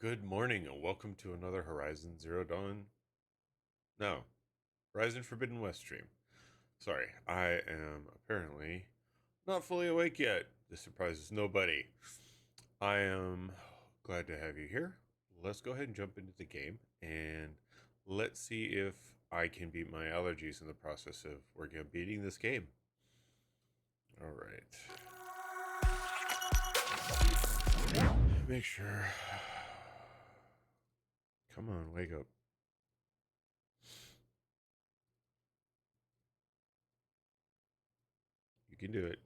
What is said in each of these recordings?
Good morning and welcome to another Horizon Zero Dawn. No, Horizon Forbidden West stream. Sorry, I am apparently not fully awake yet. This surprises nobody. I am glad to have you here. Let's go ahead and jump into the game and let's see if I can beat my allergies in the process of working on beating this game. All right. Make sure. Come on, wake up. You can do it.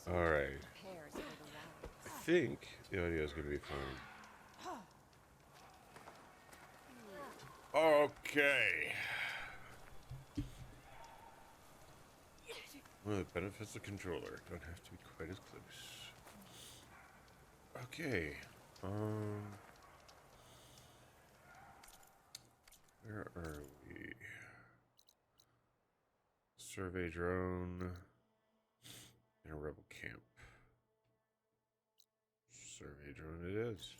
All right. I think the audio is going to be fine. Okay. One of the benefits of controller. Don't have to be quite as close. Okay. Where are we? Survey drone. In a rebel camp. Survey drone it is.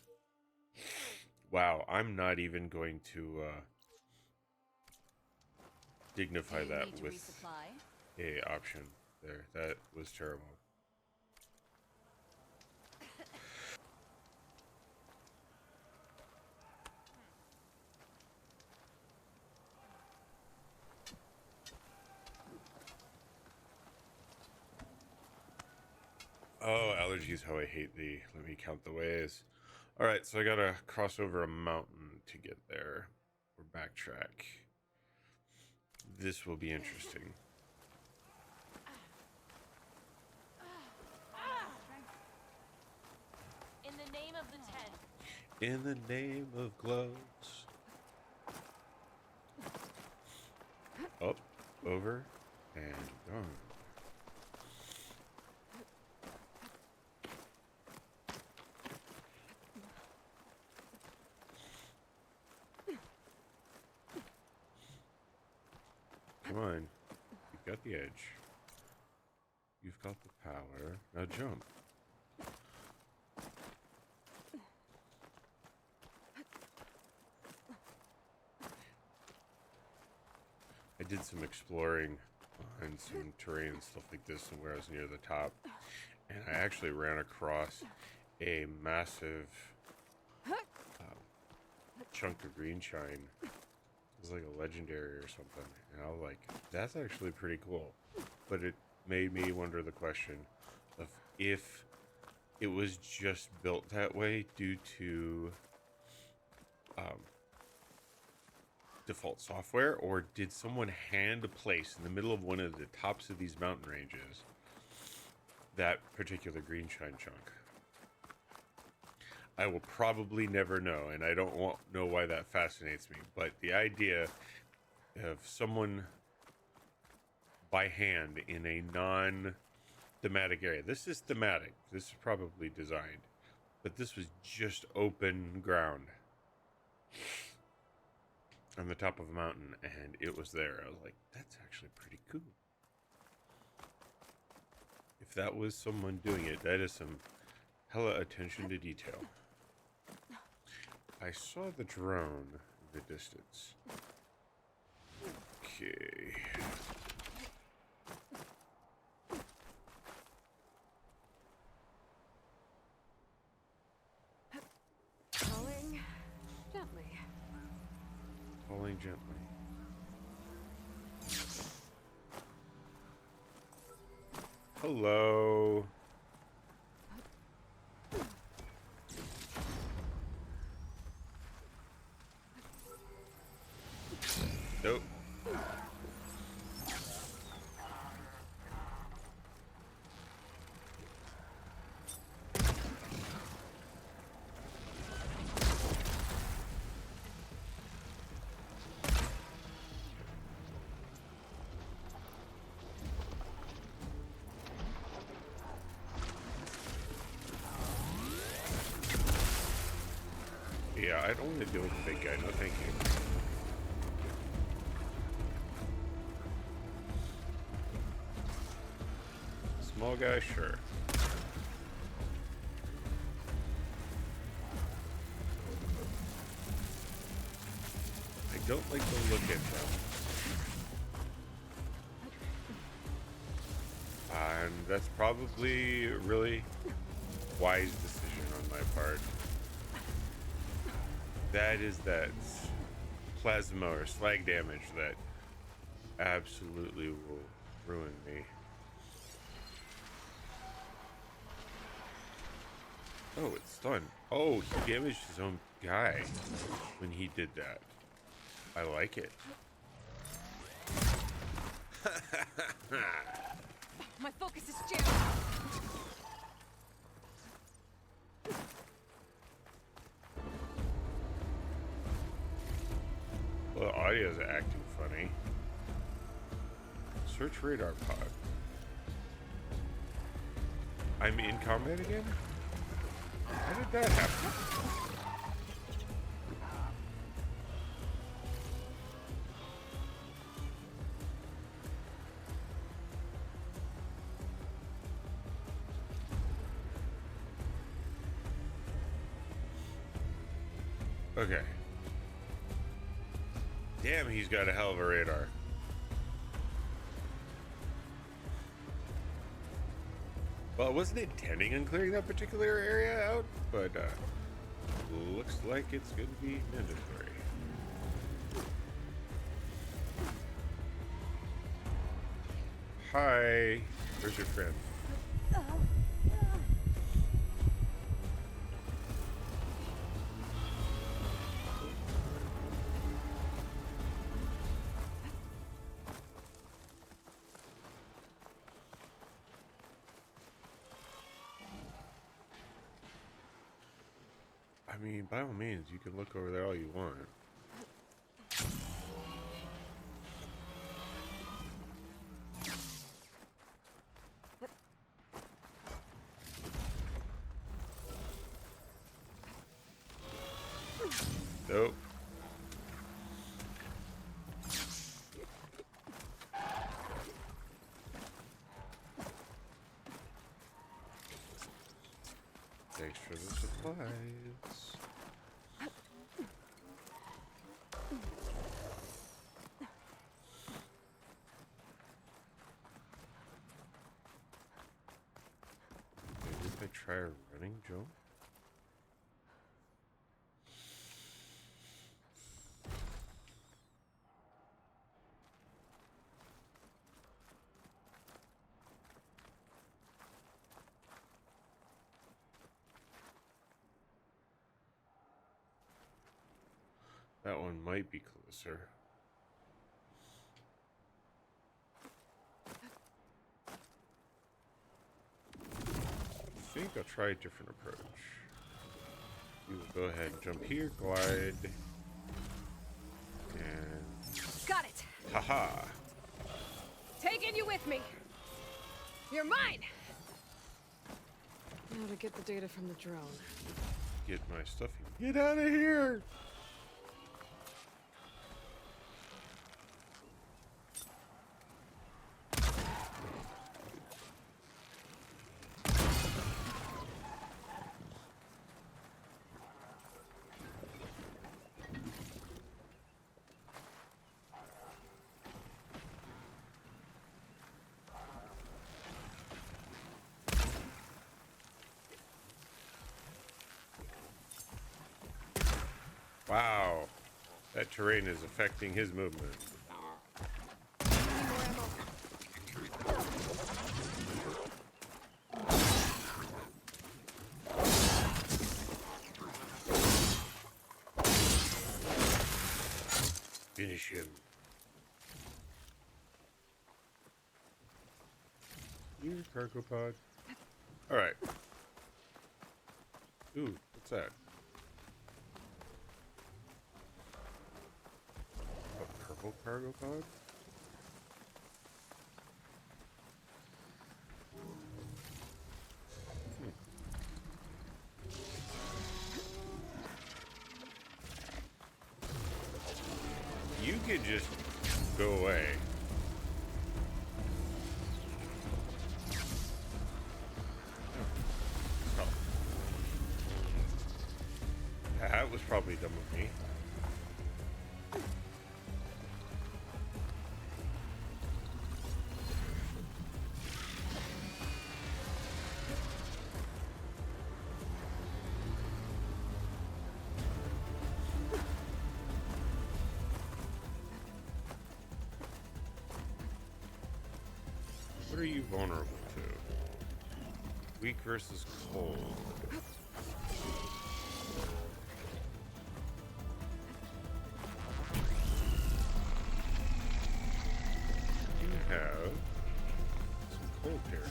Wow, I'm not even going to dignify that with a option there. That was terrible. Oh, allergies, how I hate thee. Let me count the ways. Alright, so I gotta cross over a mountain to get there. Or backtrack. This will be interesting. In the name of the Ten. In the name of gloves. Up, over, and gone. Come on. You've got the edge. You've got the power. Now jump. I did some exploring on some terrain and stuff like this and where I was near the top. And I actually ran across a massive chunk of green shine. It was like a legendary or something. And I was like, that's actually pretty cool. But it made me wonder the question of if it was just built that way due to default software, or did someone hand place in the middle of one of the tops of these mountain ranges that particular green shine chunk. I will probably never know, and I don't know why that fascinates me, but the idea of someone by hand in a non-thematic area. This is thematic. This is probably designed, but this was just open ground on the top of a mountain, and it was there. I was like, that's actually pretty cool. If that was someone doing it, that is some hella attention to detail. I saw the drone in the distance. Okay. Falling gently. Falling gently. Hello. Nope. Yeah, I don't want to deal with the big guy. No, thank you. small guy, sure. I don't like the look at them. And that's probably a really wise decision on my part. That is that plasma or slag damage that absolutely will ruin me. Oh, it's stunned. Oh, he damaged his own guy when he did that. I like it. My focus is jammed. Well, the audio's acting funny. Search radar pod. I'm in combat again? How did that happen? Okay. Damn, he's got a hell of a radar. Well, I wasn't intending on clearing that particular area out, but looks like it's going to be mandatory. Hi. Where's your friend? I mean, by all means, you can look over there all you want. Nope. Thanks for the supplies. Maybe if I try a running jump? That one might be closer. I think I'll try a different approach. We will go ahead and jump here, glide, and Got it. haha! Taking you with me. You're mine. Now to get the data from the drone. Get my stuff. Get out of here! Wow, that terrain is affecting his movement. Finish him. Your cargo pod. All right. Ooh, what's that? A purple cargo pod? You could just go away. probably dumb of me. What are you vulnerable to? Weak versus cold. You have some cold here.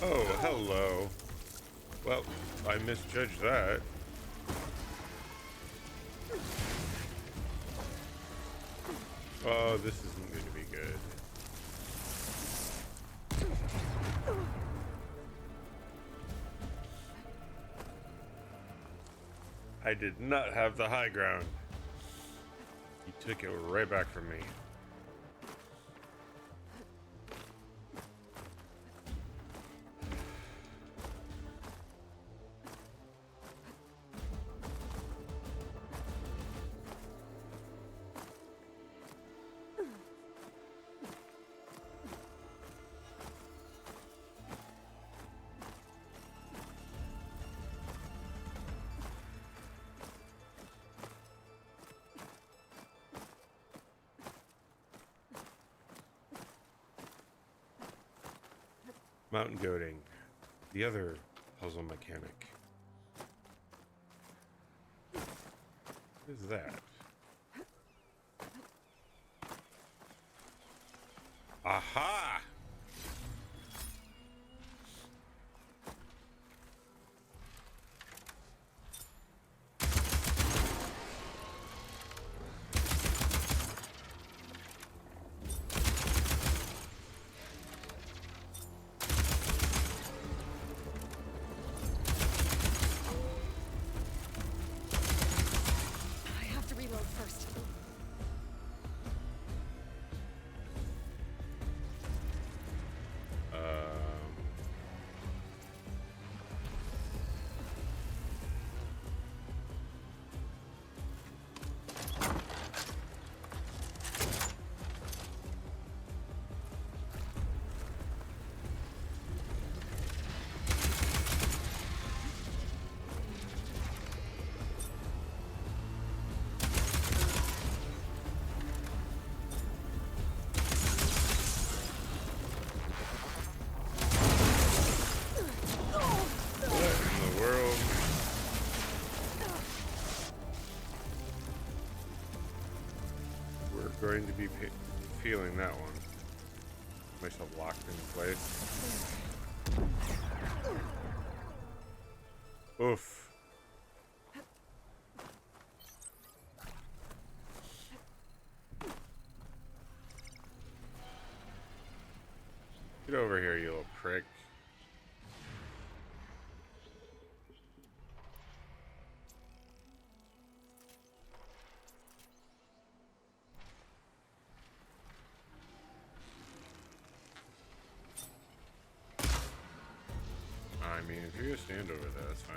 Oh, hello. Well, I misjudged that. Oh, this isn't going to be good. I did not have the high ground. You took it right back from me. Mountain goating, the other puzzle mechanic. What is that? Aha! I have to reload first. Going to be feeling that one. Myself locked in place. Oof. Get over here, you little prick. I mean, if you're gonna stand over there, that's fine.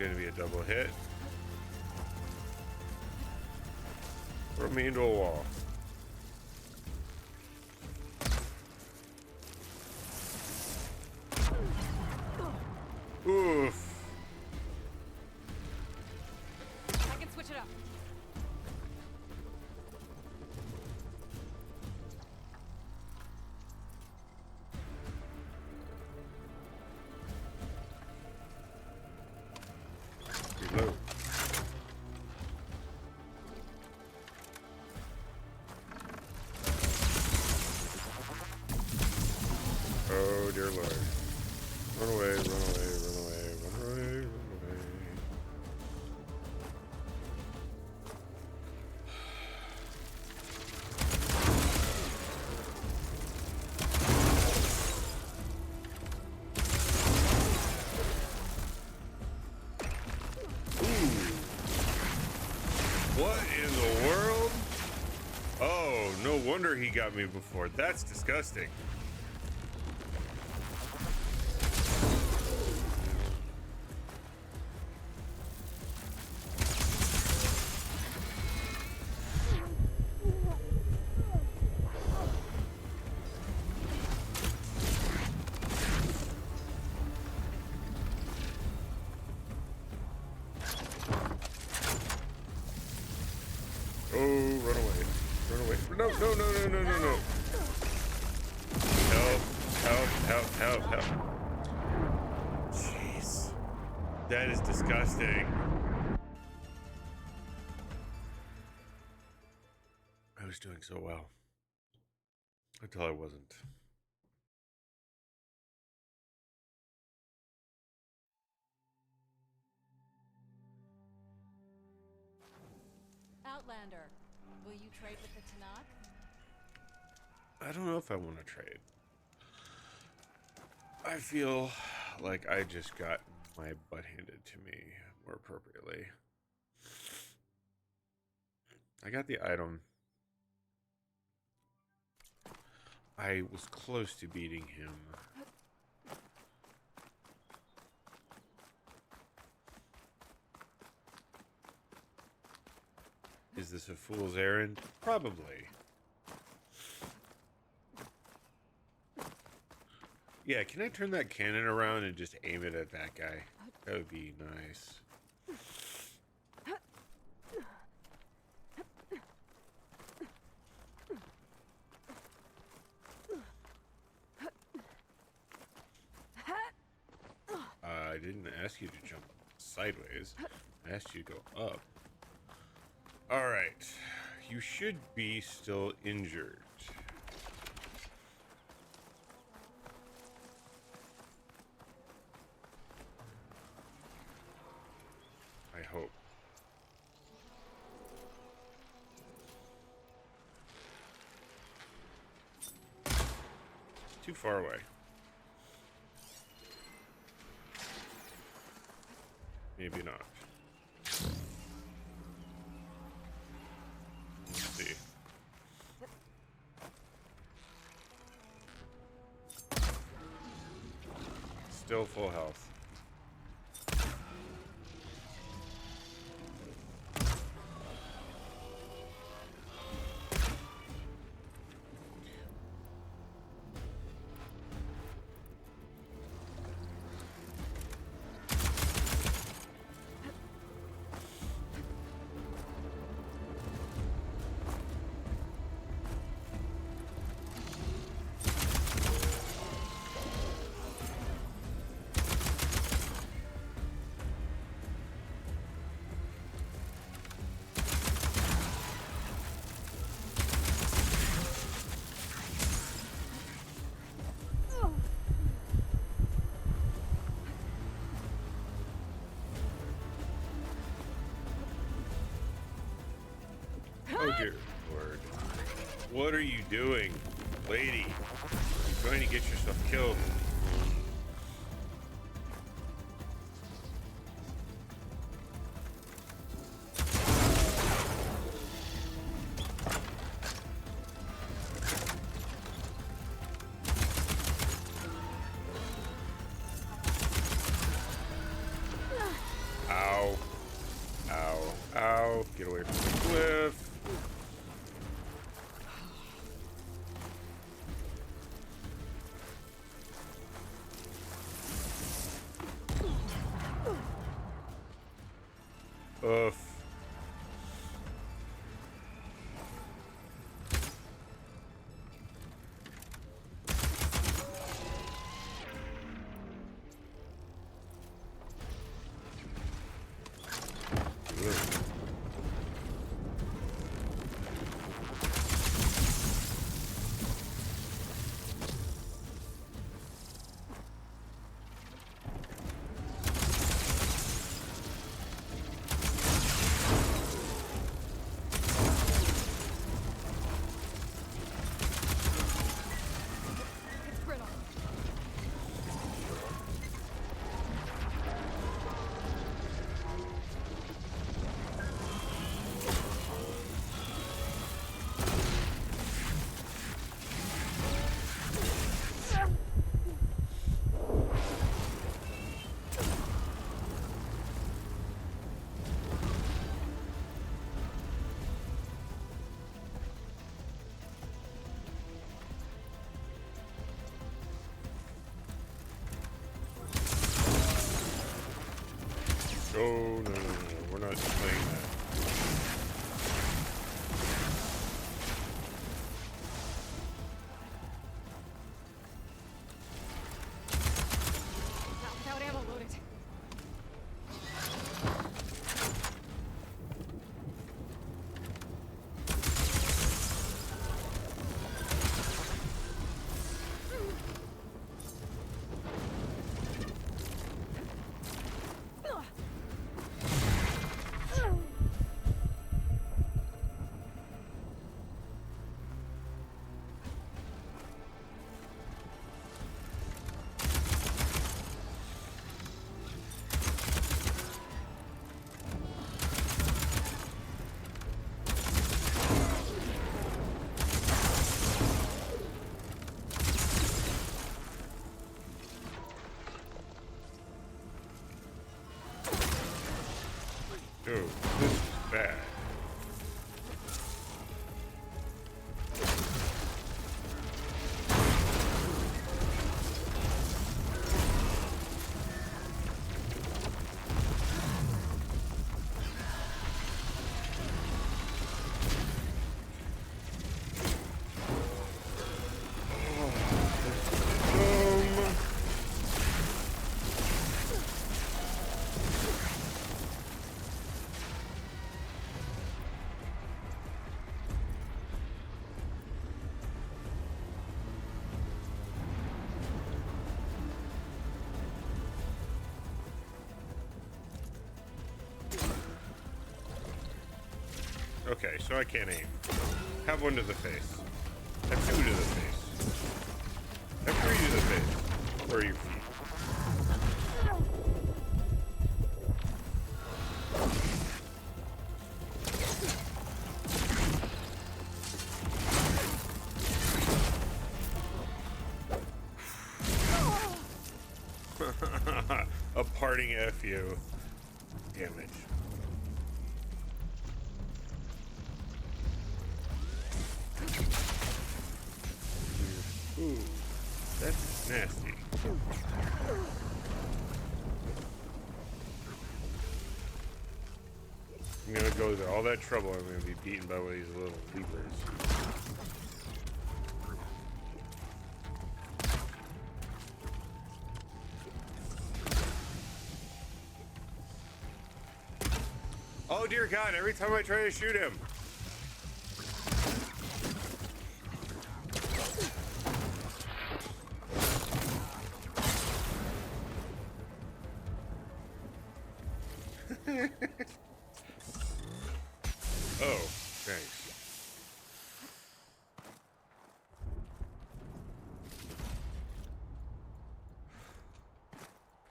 going to be a double hit. Throw me into a wall. Oof. I can switch it up. Reload. Oh dear Lord. Run away, run away, run away, run away, run away. What in the world? Oh, no wonder he got me before. That's disgusting. Oh, run away. Run away. No, no, no, no, no, no, no. Help, help, help, help, help. Jeez. That is disgusting. I was doing so well. Until I wasn't. Outlander, will you trade with the Tanakh? I don't know if I want to trade. I feel like I just got my butt handed to me, more appropriately. I got the item. I was close to beating him. Is this a fool's errand? Probably. Yeah, can I turn that cannon around and just aim it at that guy? That would be nice. I didn't ask you to jump sideways. I asked you to go up. Alright. You should be still injured. I hope. Too far away. Maybe not. Let's see. Still full health. Oh dear Lord. What are you doing, lady? You're going to get yourself killed. Ow, get away from the cliff. Oof. It's brittle. Oh, no, we're not playing that. Not without ammo loaded. Oh, this is bad. Okay, so I can't aim. Have one to the face. Have two to the face. Have three to the face. Where are your feet? A parting FU. Damage. Ooh, that's nasty. I'm gonna go to all that trouble. I'm gonna be beaten by one of these little leapers. Oh dear God! Every time I try to shoot him. Oh, thanks.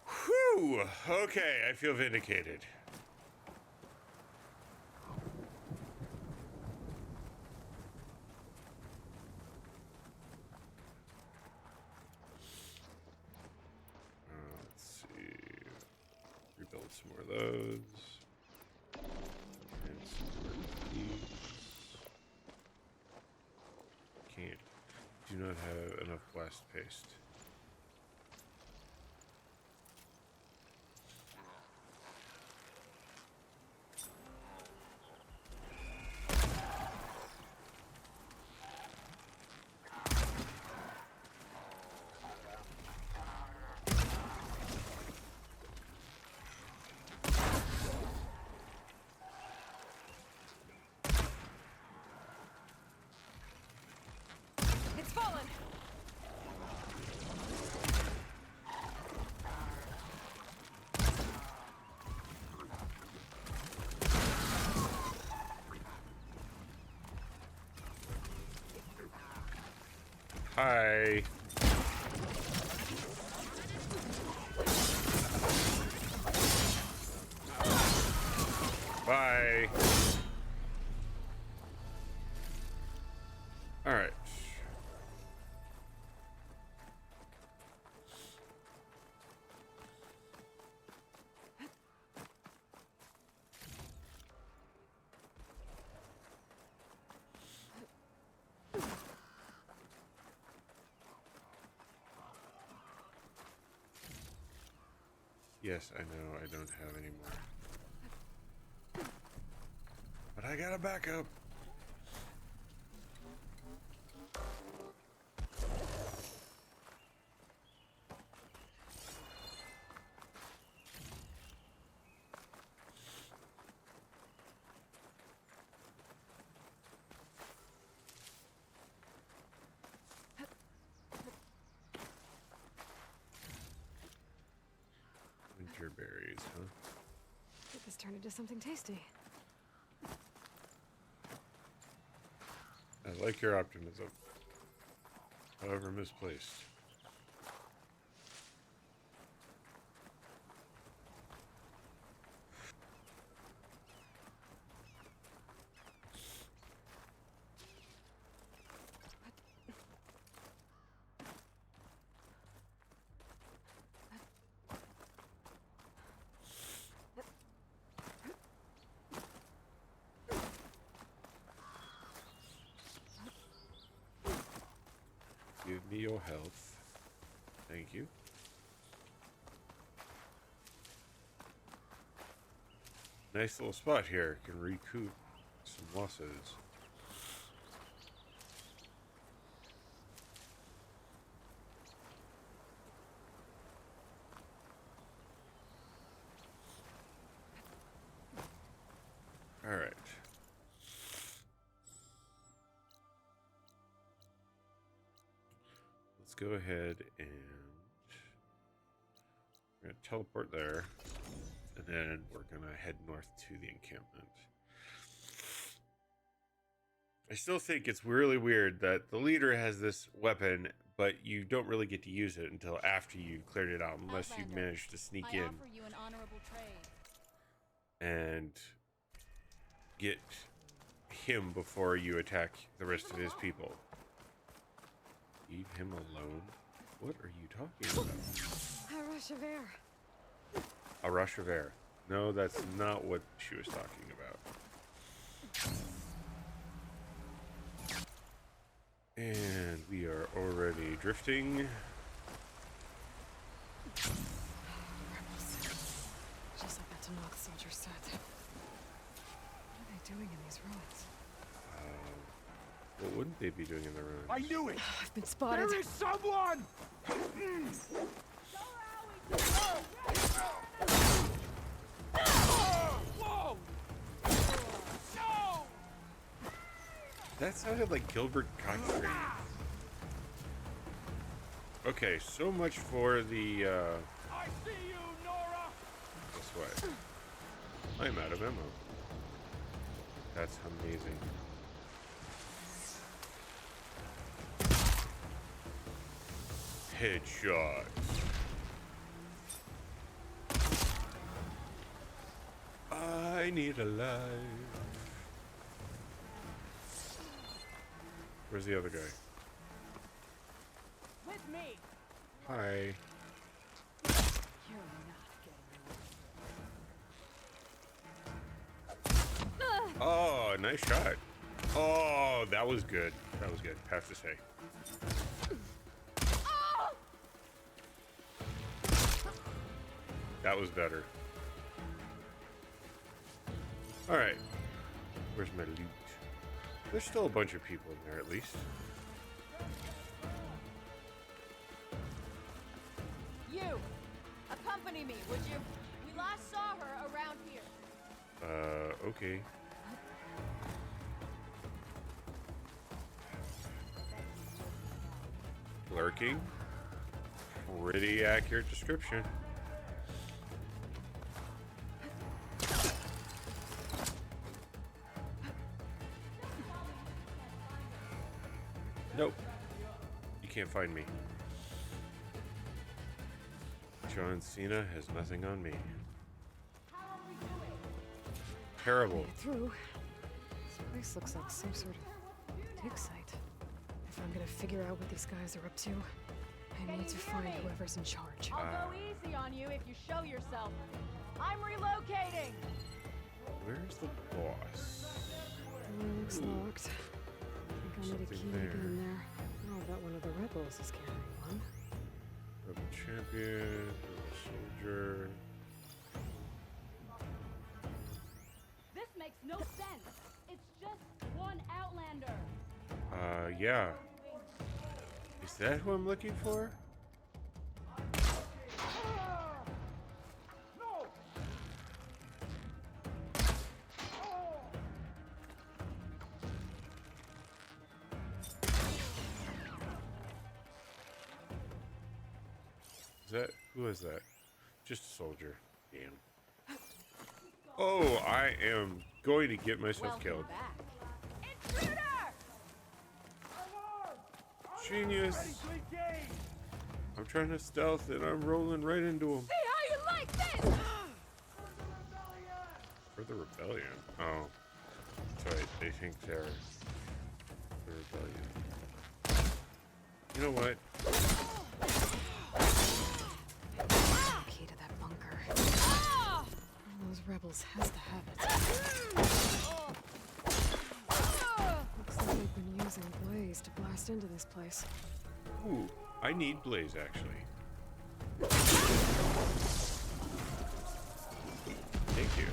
Whew. Okay, I feel vindicated. Let's see. Rebuild some more of those. do not have enough blast paste. It's fallen. Hi. Bye. All right. Yes, I know I don't have any more. But I got a backup. Winter berries, huh? Get this turned into something tasty. I like your optimism, however misplaced. Give me your health. Thank you. Nice little spot here. Can recoup some losses. All right. Let's go ahead and we're going to teleport there, and then we're going to head north to the encampment. I still think it's really weird that the leader has this weapon, but you don't really get to use it until after you've cleared it out, unless you manage to sneak in offer you an honorable trade. and get him before you attack the rest of his people. Leave him alone? What are you talking about? A rush of air. A rush of air. No, that's not what she was talking about. And we are already drifting. Just like that Tanakh soldier said. What are they doing in these ruins? What wouldn't they be doing in the ruins? I knew it! I've been spotted. There is someone! Whoa! No! That sounded like Gilbert Gottfried. Okay, so much for the, I see you, Nora! this way. I'm out of ammo. That's amazing. Headshot. I need a life. Where's the other guy? With me. Hi. You're not getting Oh, nice shot. Oh, that was good. That was good. Have to say. That was better. Alright. Where's my loot? There's still a bunch of people in there, at least. You! Accompany me, would you? We last saw her around here. Okay. Lurking. Pretty accurate description. Nope. You can't find me. John Cena has nothing on me. Terrible. Made it through. This place looks like some sort of dig site. If I'm gonna figure out what these guys are up to, I need to find whoever's in charge. I'll go easy on you if you show yourself. I'm relocating! Where's the boss? Looks locked. I think I'll need a key Something to get there. in there. Oh, I bet one of the rebels is carrying one. Rebel champion, rebel soldier. This makes no sense. It's just one Outlander. Yeah. Is that who I'm looking for? No! Is that who is that? Just a soldier. Damn. Oh, I am going to get myself Welcome killed. back. Intruder! Genius. Ready to engage! I'm trying to stealth and I'm rolling right into him. See how you like this! For the rebellion. Oh. That's right. They think they're the rebellion. You know what? Key to that bunker. Ah! One of those rebels has to have it. Looks like they've been using Blaze to blast into this place. Ooh, I need Blaze actually. Thank you.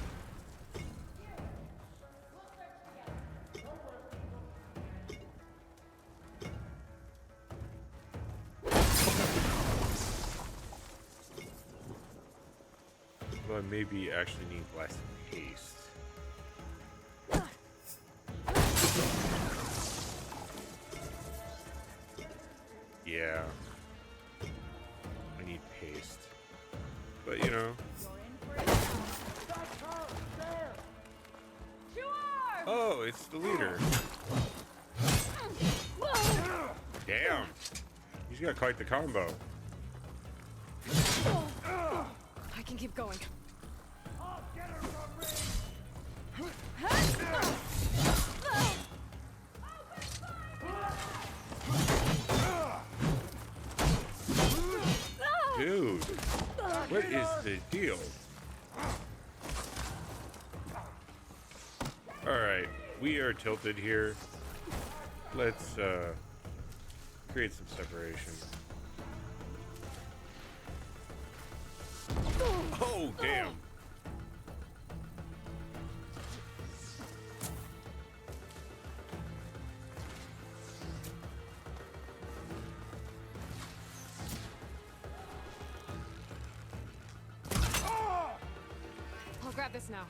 Well, I maybe actually need blast haste. Yeah. I need paste. But you know. That's her! There! You are! Oh, it's the leader. Damn. He's got quite the combo. I can keep going. I'll get her from range! Dude. What is the deal? Alright. We are tilted here. Let's create some separation. Oh, damn. I'll grab this now.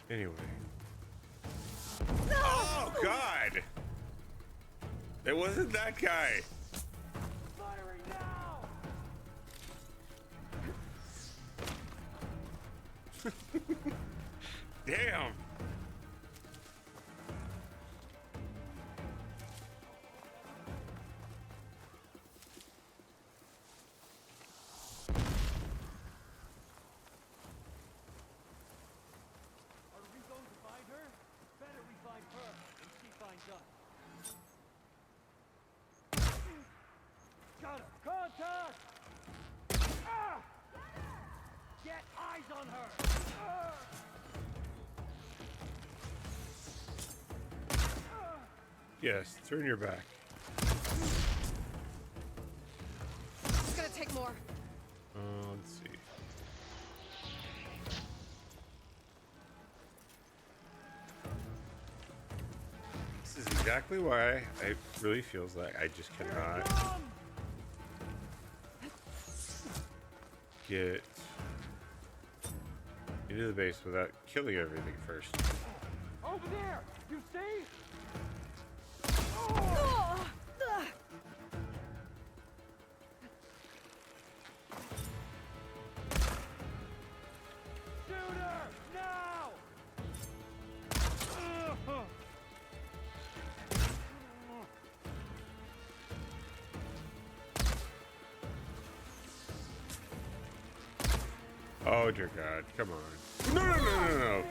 Anyway. Oh, God! It wasn't that guy. Firing now! Damn. Are we going to find her? Better we find her than she finds us. Got her! Contact! Ah! Get eyes on her! Ah! Yes, turn your back. more. Let's see. This is exactly why it really feels like I just cannot get into the base without killing everything first. Over there! You see? Shoot her! Now! Oh dear God, come on. No, no, no, no, no.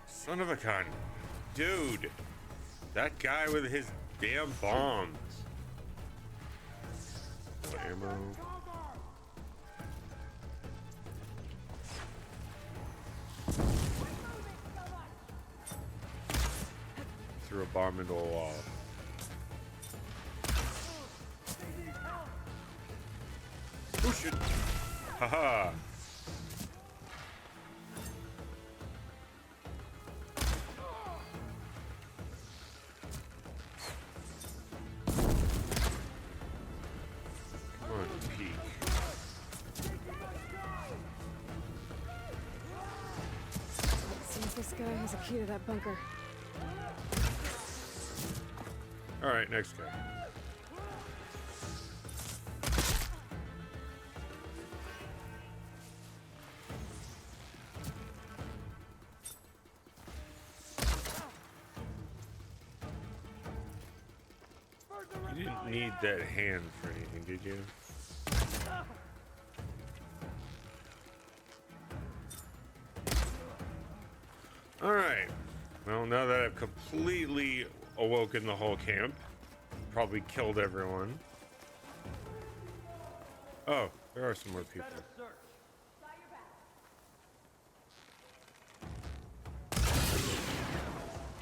Son of a gun. Dude. That guy with his damn bombs. No ammo. Threw a bomb into a wall. Oh shit. Haha. Come on, peek. Let's see if this guy has a key to that bunker. Alright, next guy. You didn't need that hand for anything, did you? Alright. Well, now that I've completely awoken the whole camp, probably killed everyone. Oh, there are some more people. Better search.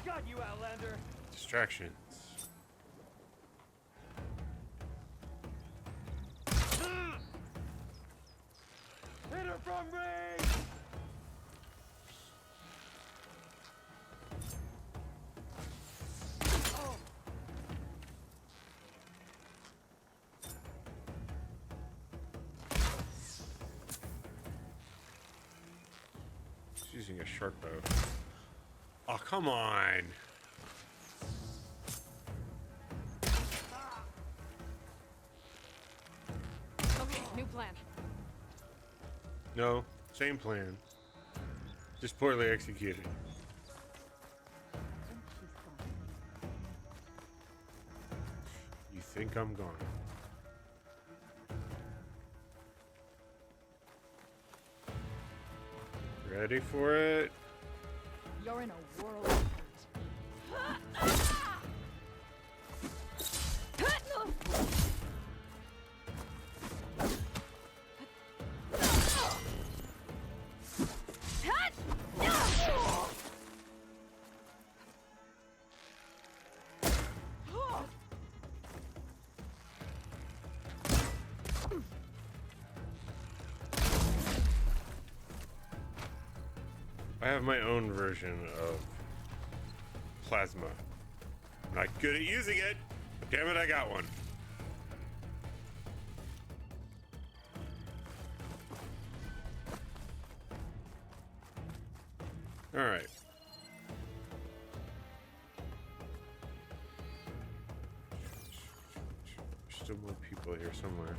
Got you, Outlander. Distractions. Hit her from range. She's using a short bow. Oh, come on. Okay, new plan. No, same plan. Just poorly executed. You think I'm gone? Ready for it? You're in a world of hurt. I have my own version of plasma. I'm not good at using it, but damn it, I got one. All right. There's still more people here somewhere.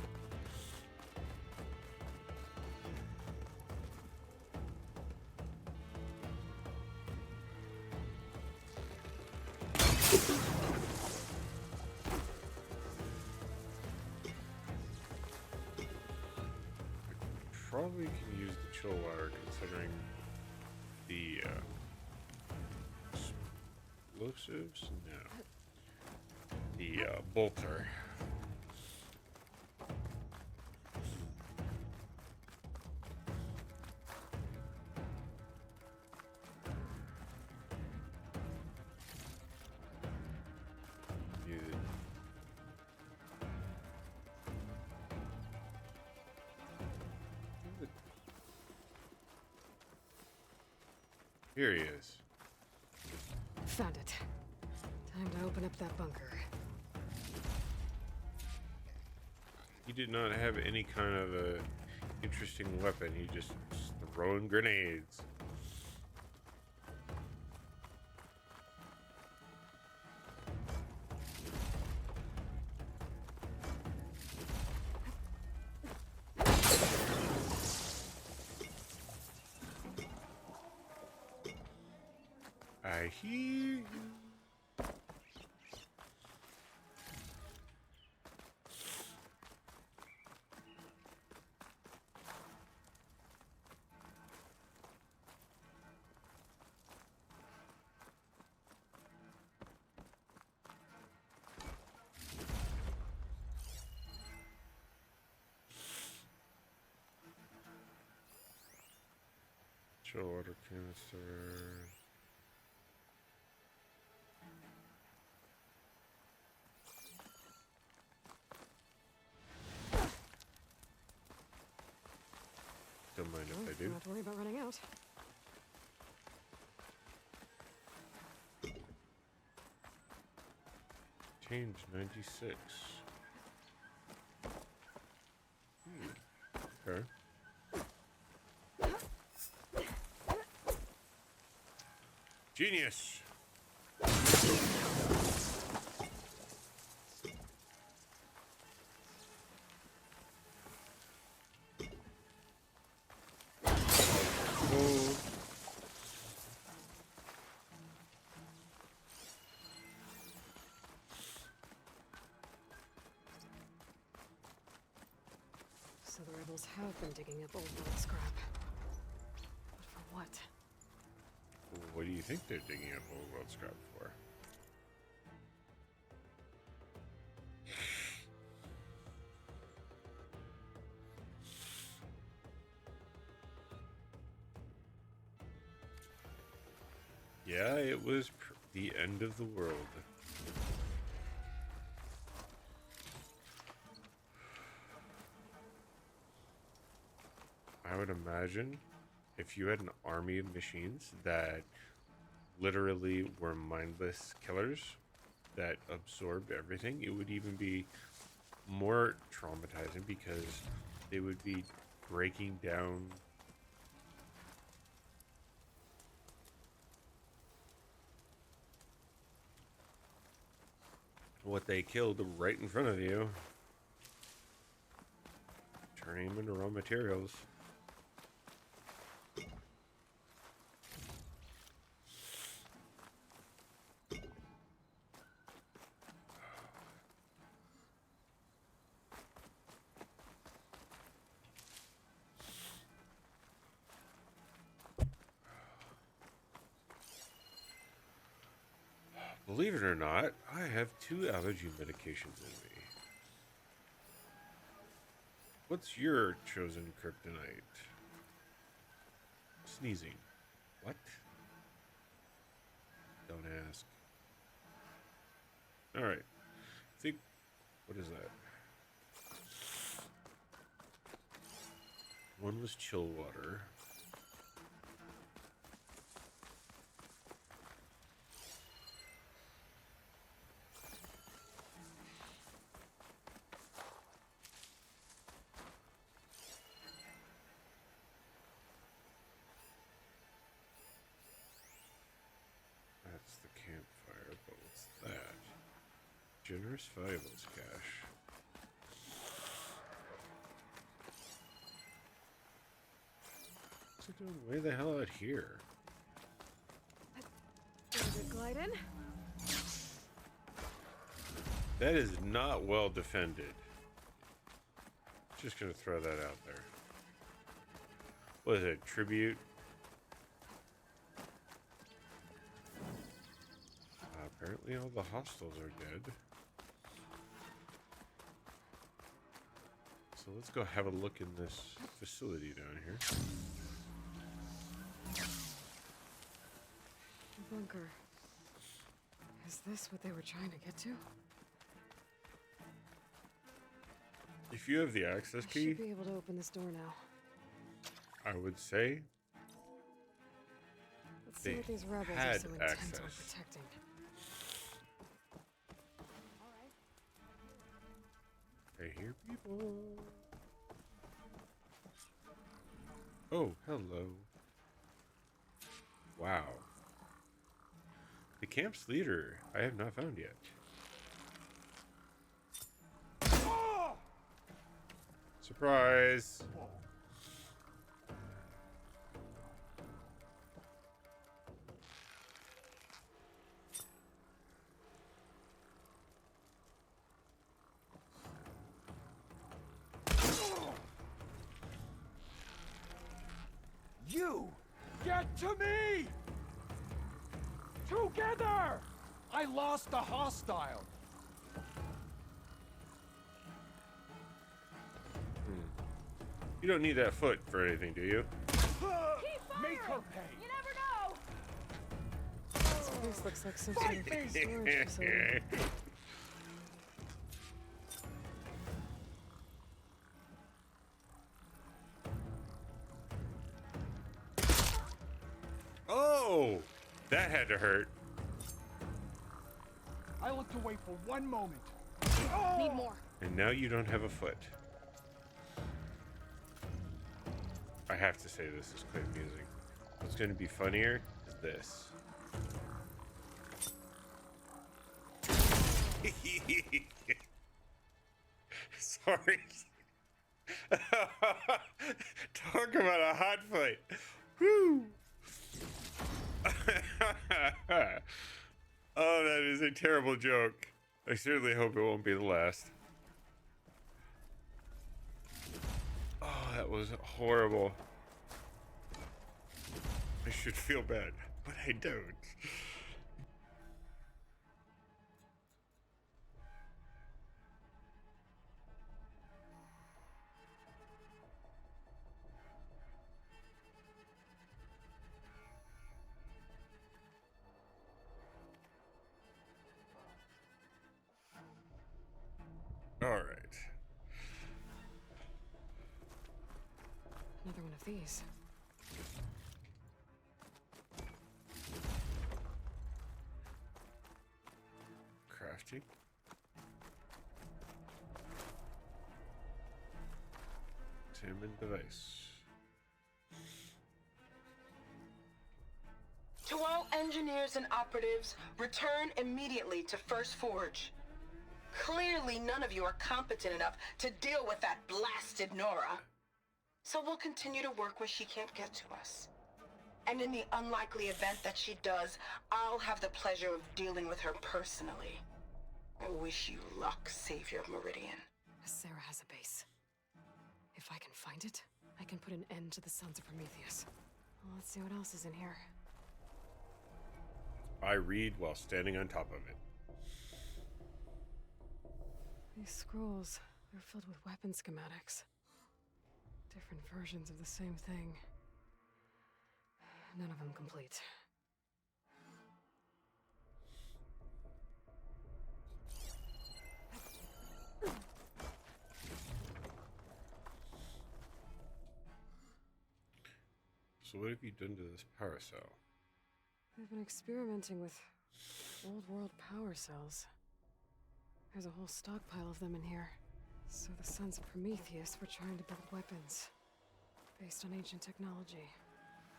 Probably can use the chill water considering the explosives. No, the bolter. Use it. Here he is. Found it. Time to open up that bunker. He did not have any kind of a interesting weapon. He just throwing grenades. I hear you. Chill water canister. Don't mind Well, if I do. don't have to worry about running out. Change 96. Okay. Genius. Oh. So the rebels have been digging up old world scrap. But for what? What do you think they're digging up old world scrap for? Yeah, it was the end of the world. I would imagine if you had an army of machines that literally were mindless killers that absorbed everything, it would even be more traumatizing because they would be breaking down what they killed right in front of you, turning them into raw materials. Believe it or not, I have 2 allergy medications in me. What's your chosen kryptonite? Sneezing. What? Don't ask. Alright. Think. What is that? One was chill water. That's the campfire, but what's that? Generous valuables cache. What's it doing way the hell out here? Is it glide in? That is not well defended. Just gonna throw that out there. What is it? Tribute? Apparently all the hostiles are dead. So let's go have a look in this facility down here. The bunker. Is this what they were trying to get to? If you have the access I key, should be able to open this door now. I would say Let's Let's see what these rebels are had so intent on access. protecting. All right. I hear people. Oh, hello. Wow. The camp's leader I have not found yet. Surprise! You! Get to me! Together! I lost the hostile. You don't need that foot for anything, do you? Make her pay. You never know. This place looks like some sort of storage facility. Oh! That had to hurt. I looked away for one moment. Need more. And now you don't have a foot. I have to say this is quite amusing. What's going to be funnier is this. Sorry. Talk about a hot fight. Woo! Oh, that is a terrible joke. I certainly hope it won't be the last. Oh, that was horrible. I should feel bad, but I don't. All right. Another one of these. Crafting. Examine device. To all engineers and operatives, return immediately to First Forge. Clearly, none of you are competent enough to deal with that blasted Nora. So we'll continue to work where she can't get to us. And in the unlikely event that she does, I'll have the pleasure of dealing with her personally. I wish you luck, Savior of Meridian. Sarah has a base. If I can find it, I can put an end to the Sons of Prometheus. Well, let's see what else is in here. I read while standing on top of it. These scrolls, they're filled with weapon schematics. Different versions of the same thing. None of them complete. So what have you done to this power cell? They've been experimenting with old world power cells. There's a whole stockpile of them in here. So the Sons of Prometheus were trying to build weapons based on ancient technology.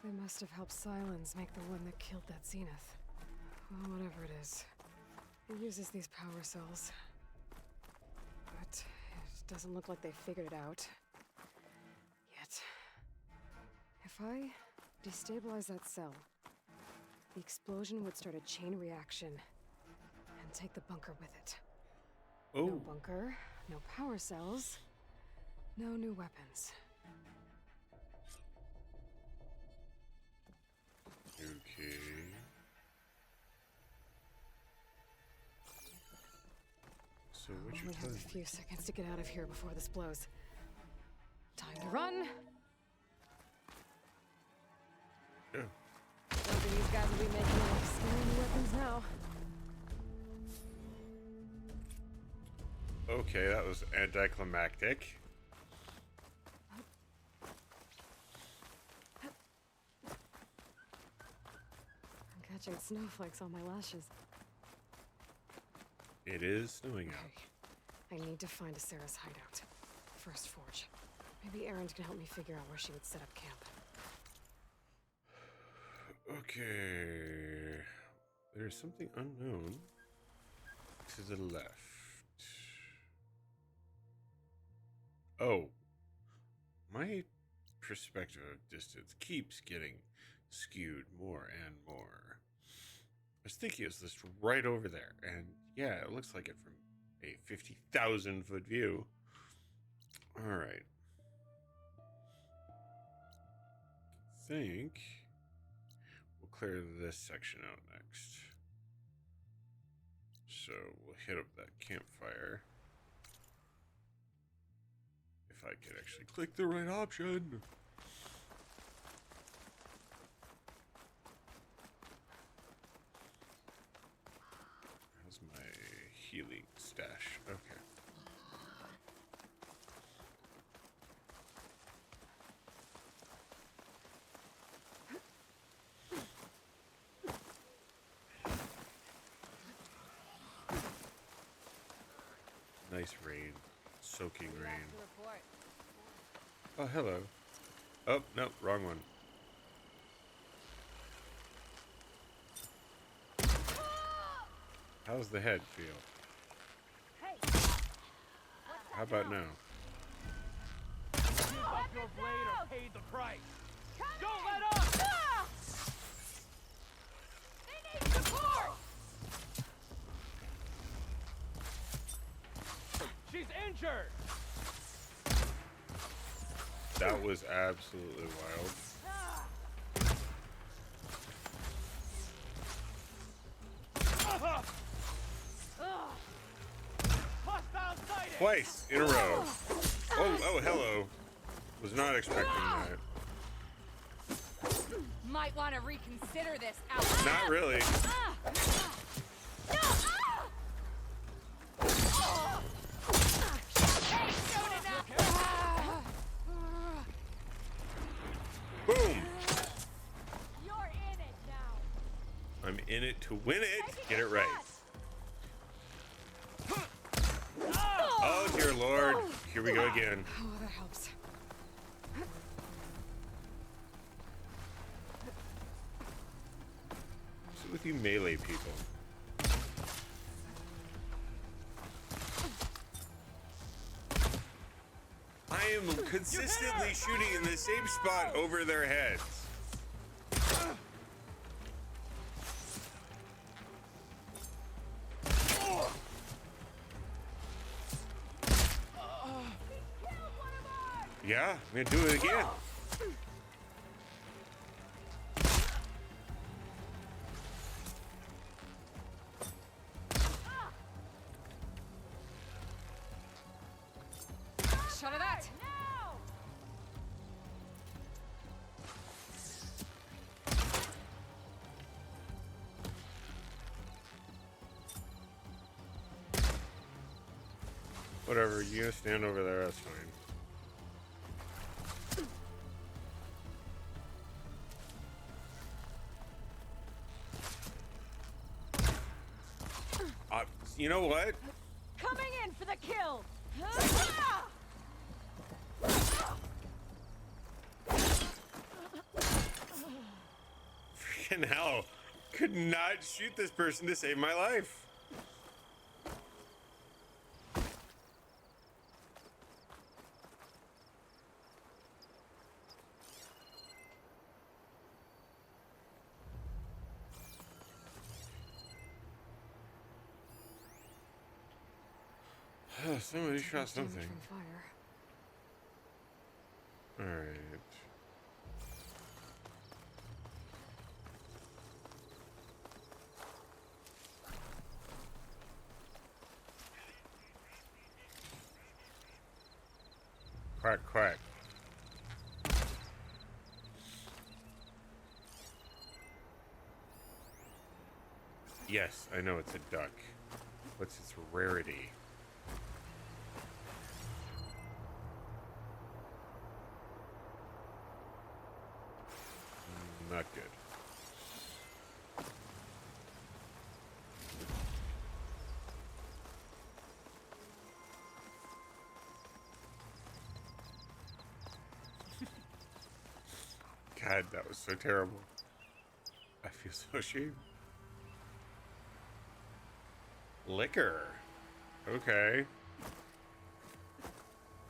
They must have helped Silence make the one that killed that Zenith. Well, whatever it is. It uses these power cells. But it doesn't look like they figured it out. Yet. If I destabilize that cell, the explosion would start a chain reaction and take the bunker with it. Oh, No bunker, no power cells, no new weapons. okay. So what We you're only have telling a me? few seconds to get out of here before this blows. Time to run! Yeah. Don't think these guys will be making any scary new weapons now. Okay, that was anticlimactic. catching snowflakes on my lashes. It is snowing out. Okay. I need to find a Sarah's hideout. First Forge. Maybe Erend can help me figure out where she would set up camp. Okay. There's something unknown to the left. Oh. My perspective of distance keeps getting skewed more and more. I was thinking it was this right over there, and yeah, it looks like it from a 50,000 foot view. All right. I think we'll clear this section out next. So we'll hit up that campfire. If I could actually click the right option. How's my healing stash? Okay. Nice rain. Soaking rain. Oh, hello. Oh, no, wrong one. How's the head feel? How about now? Give up your blade or pay the price. Don't let up! They need support! She's injured! That was absolutely wild. Hostile sighting! Twice in a row. Oh, hello. Was not expecting that. Might want to reconsider this out. Not really. Boom. You're in it now. I'm in it to win it. Get it right. Oh, dear Lord. Here we go again. Oh, that helps. What's with you melee people? I am consistently shooting in the same spot over their heads. Yeah, I'm gonna do it again. Shut of that! Whatever, you gonna stand over there, that's fine. You know what? Coming in for the kill. Freaking hell. Could not shoot this person to save my life. Somebody shot something. From fire. All right. Quack, quack. Yes, I know it's a duck. What's its rarity? Not good. God, that was so terrible. I feel so ashamed. Liquor. Okay.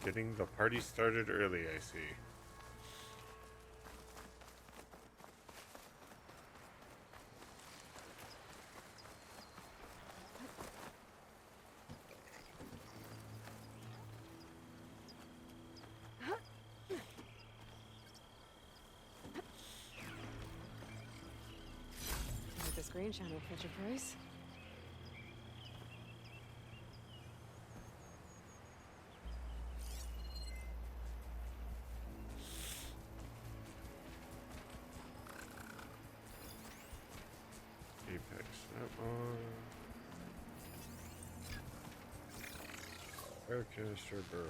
Getting the party started early, I see. Let this green channel fetch a price. Apex, that one. Air canister burrower.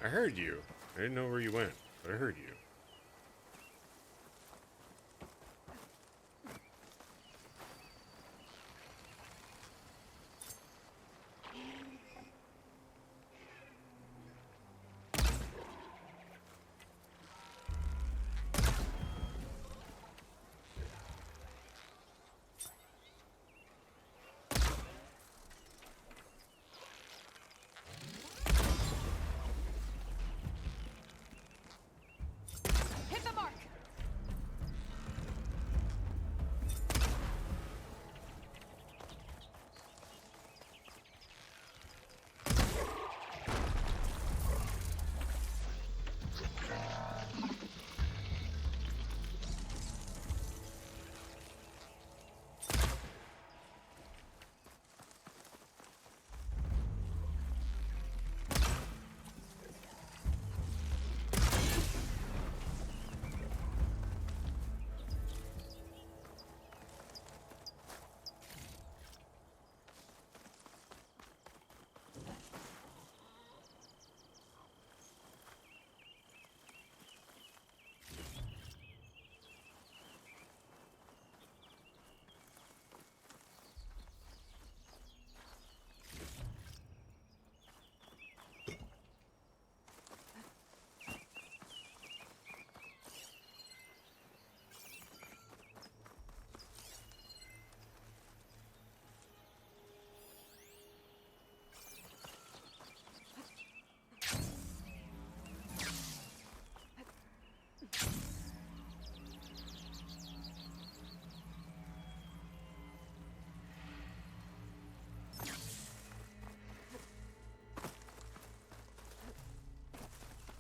I heard you. I didn't know where you went, but I heard you. Hit the mark!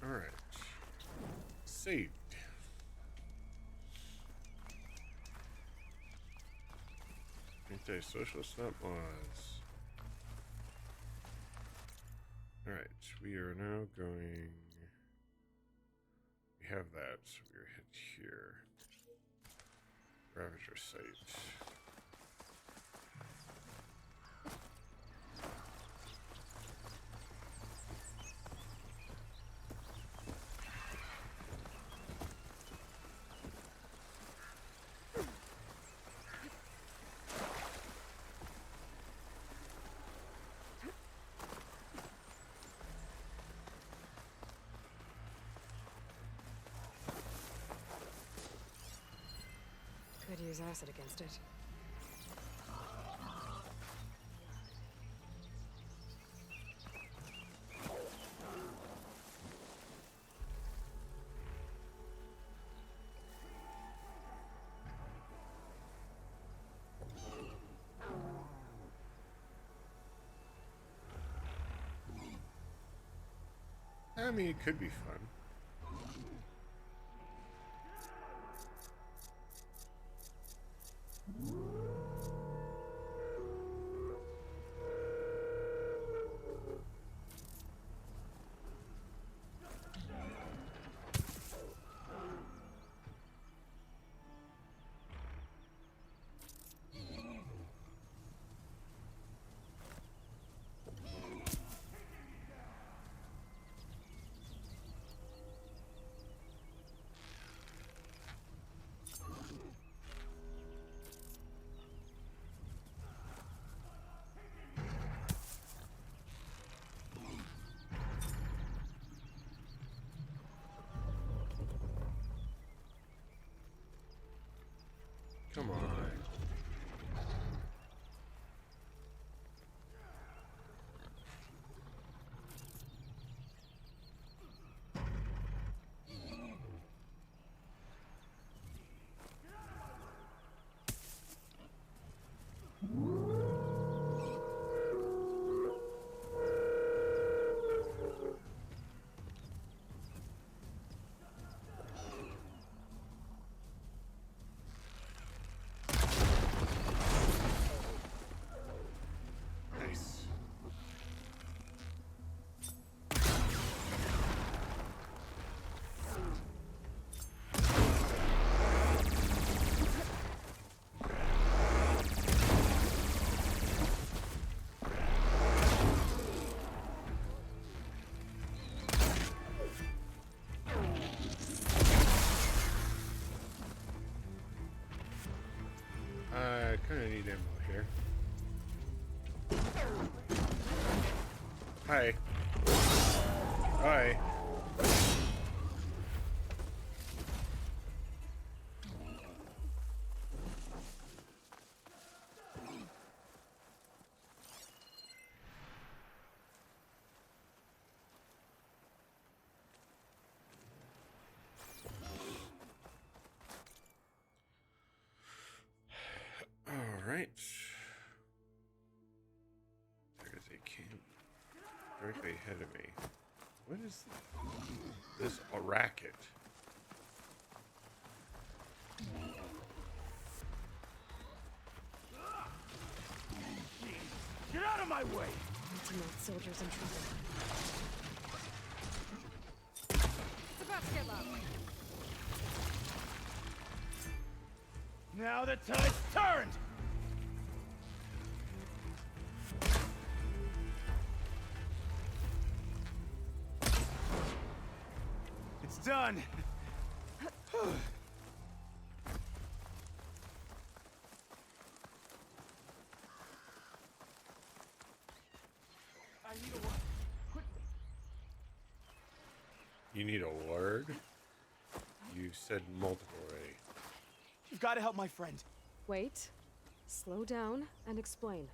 Alright. Saved. Anti-social snap laws. Alright, we are now going... We have that, so we're hit here. Ravager site. Could use acid against it. I mean, it could be fun. Hi. Hi. All right. There's a camp directly ahead of me. What is this? A racket? Get out of my way! Ultimate soldiers in trouble. It's about to get loud. Now the tide's turned! It's done! I need a word. Quick. You need a word? You said multiple already. You've got to help my friend. Wait. Slow down and explain.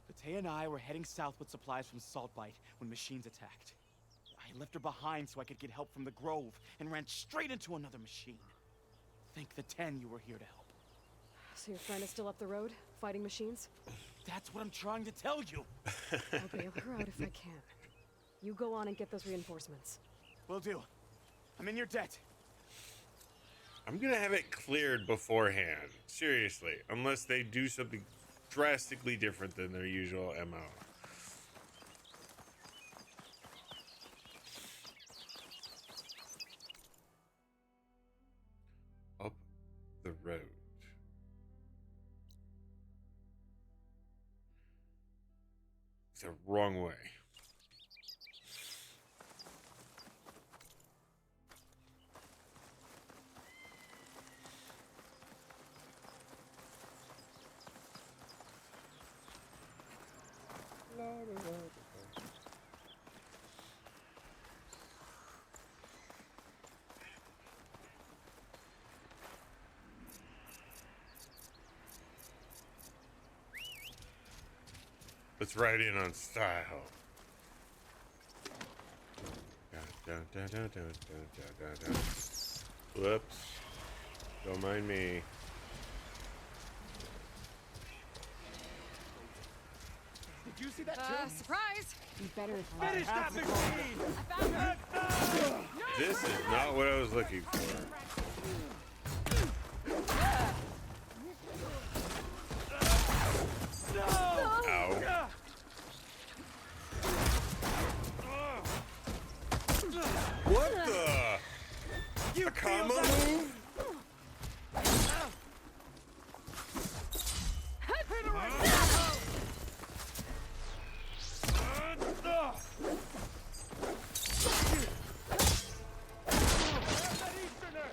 Bate and I were heading south with supplies from Saltbite when machines attacked. I left her behind so I could get help from the Grove and ran straight into another machine. Thank the 10 you were here to help. So your friend is still up the road, fighting machines? That's what I'm trying to tell you. I'll bail her out if I can. You go on and get those reinforcements. Will do. I'm in your debt. I'm gonna have it cleared beforehand. Seriously. Unless they do something drastically different than their usual MO. Up the road. It's the wrong way. Let's ride in on style. Dun, dun, dun, dun, dun, dun, dun, dun. Whoops. Don't mind me. Did you see that too? Surprise! You better Finish that machine! I found her! This is not what I was looking for. No! Ow. What the? You A combo feel that? move? Hit her right now! That Easterner!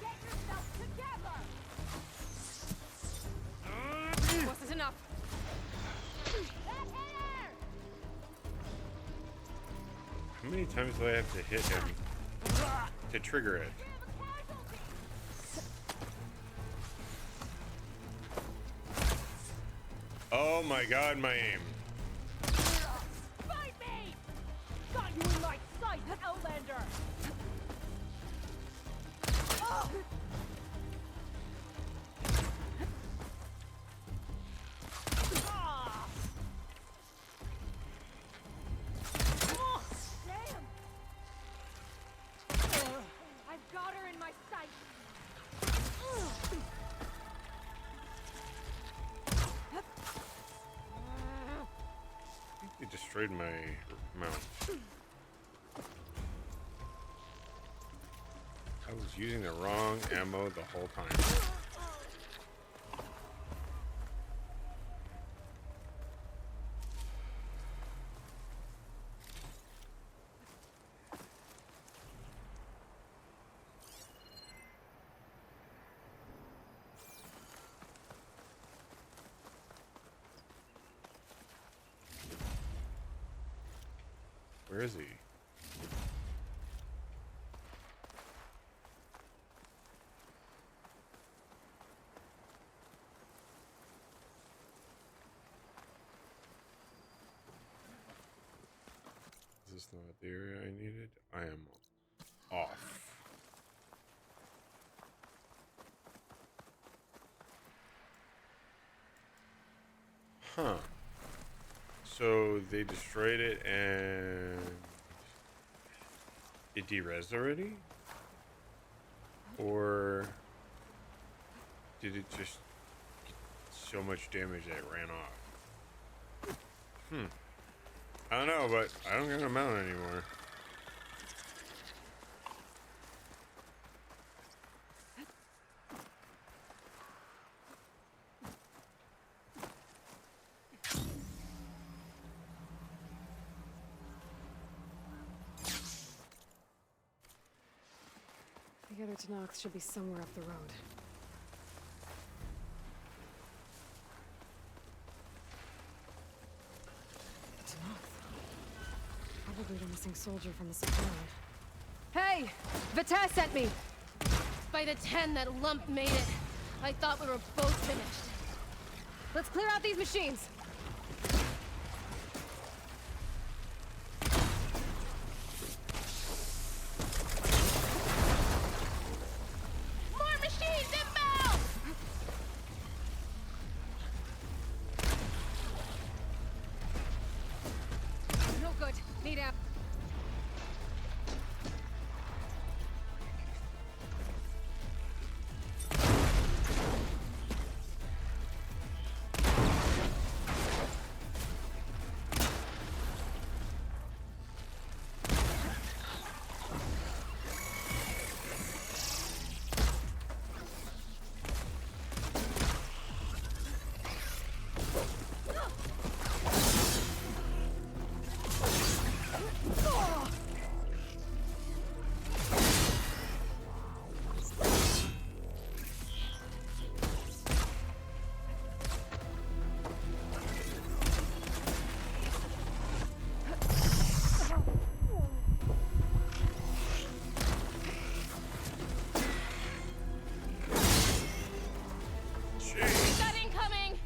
Get yourself together! Wasn't enough. That hit her! How many times do I have to hit him to trigger it? Oh my god, my aim. Fight me! Got you in my sight, Outlander! Oh! Ah! Oh, damn! I've got her in my sight. I think they destroyed my mount. I was using the wrong ammo the whole time. Where is he? Is this not the area I needed? I am off. Huh. So they destroyed it and it derezzed already? Or did it just get so much damage that it ran off? I don't know, but I don't got a mount anymore. The other Tanox should be somewhere up the road. Tanox? Probably the missing soldier from the supply. Hey! Vita sent me! By the 10 that lump made it, I thought we were both finished. Let's clear out these machines! More machines inbound! No good. Need amp. Got incoming!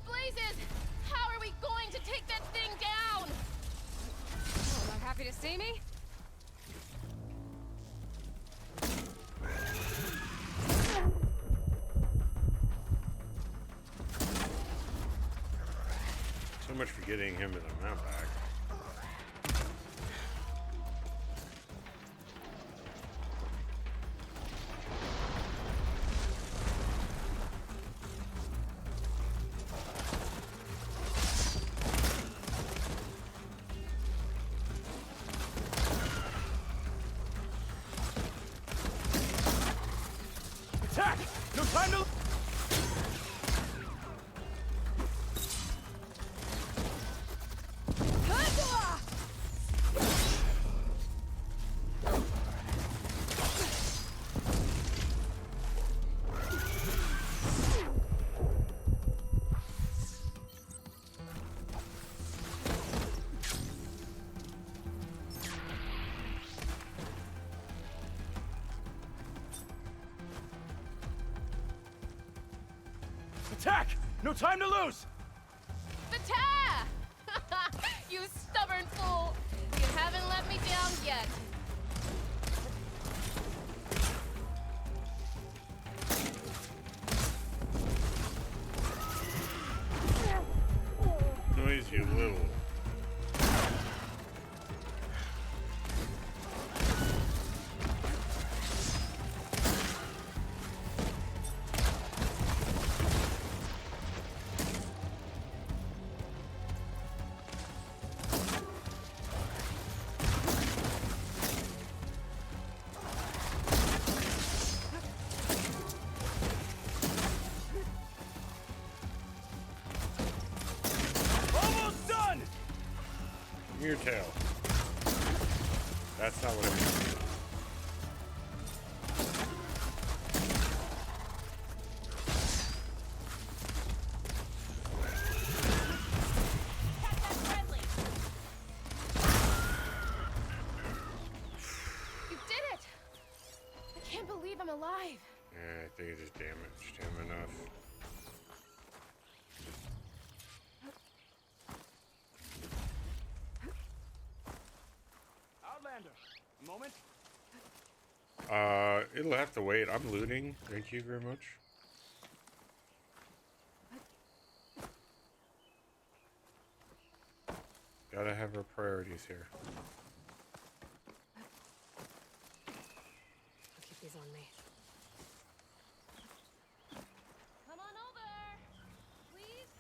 Blazes! How are we going to take that thing down? Oh, not happy to see me? So much for getting him in the mount back. Attack! No time to... Attack! No time to lose! Vita! You stubborn fool! You haven't let me down yet. Noise, you little. Almost done! Give me your tail. That's not what I mean. Catch that friendly! think it just damaged him enough. Outlander, a moment. It'll have to wait. I'm looting. Thank you very much. Gotta have our priorities here. I'll keep these on me. Come on over, please.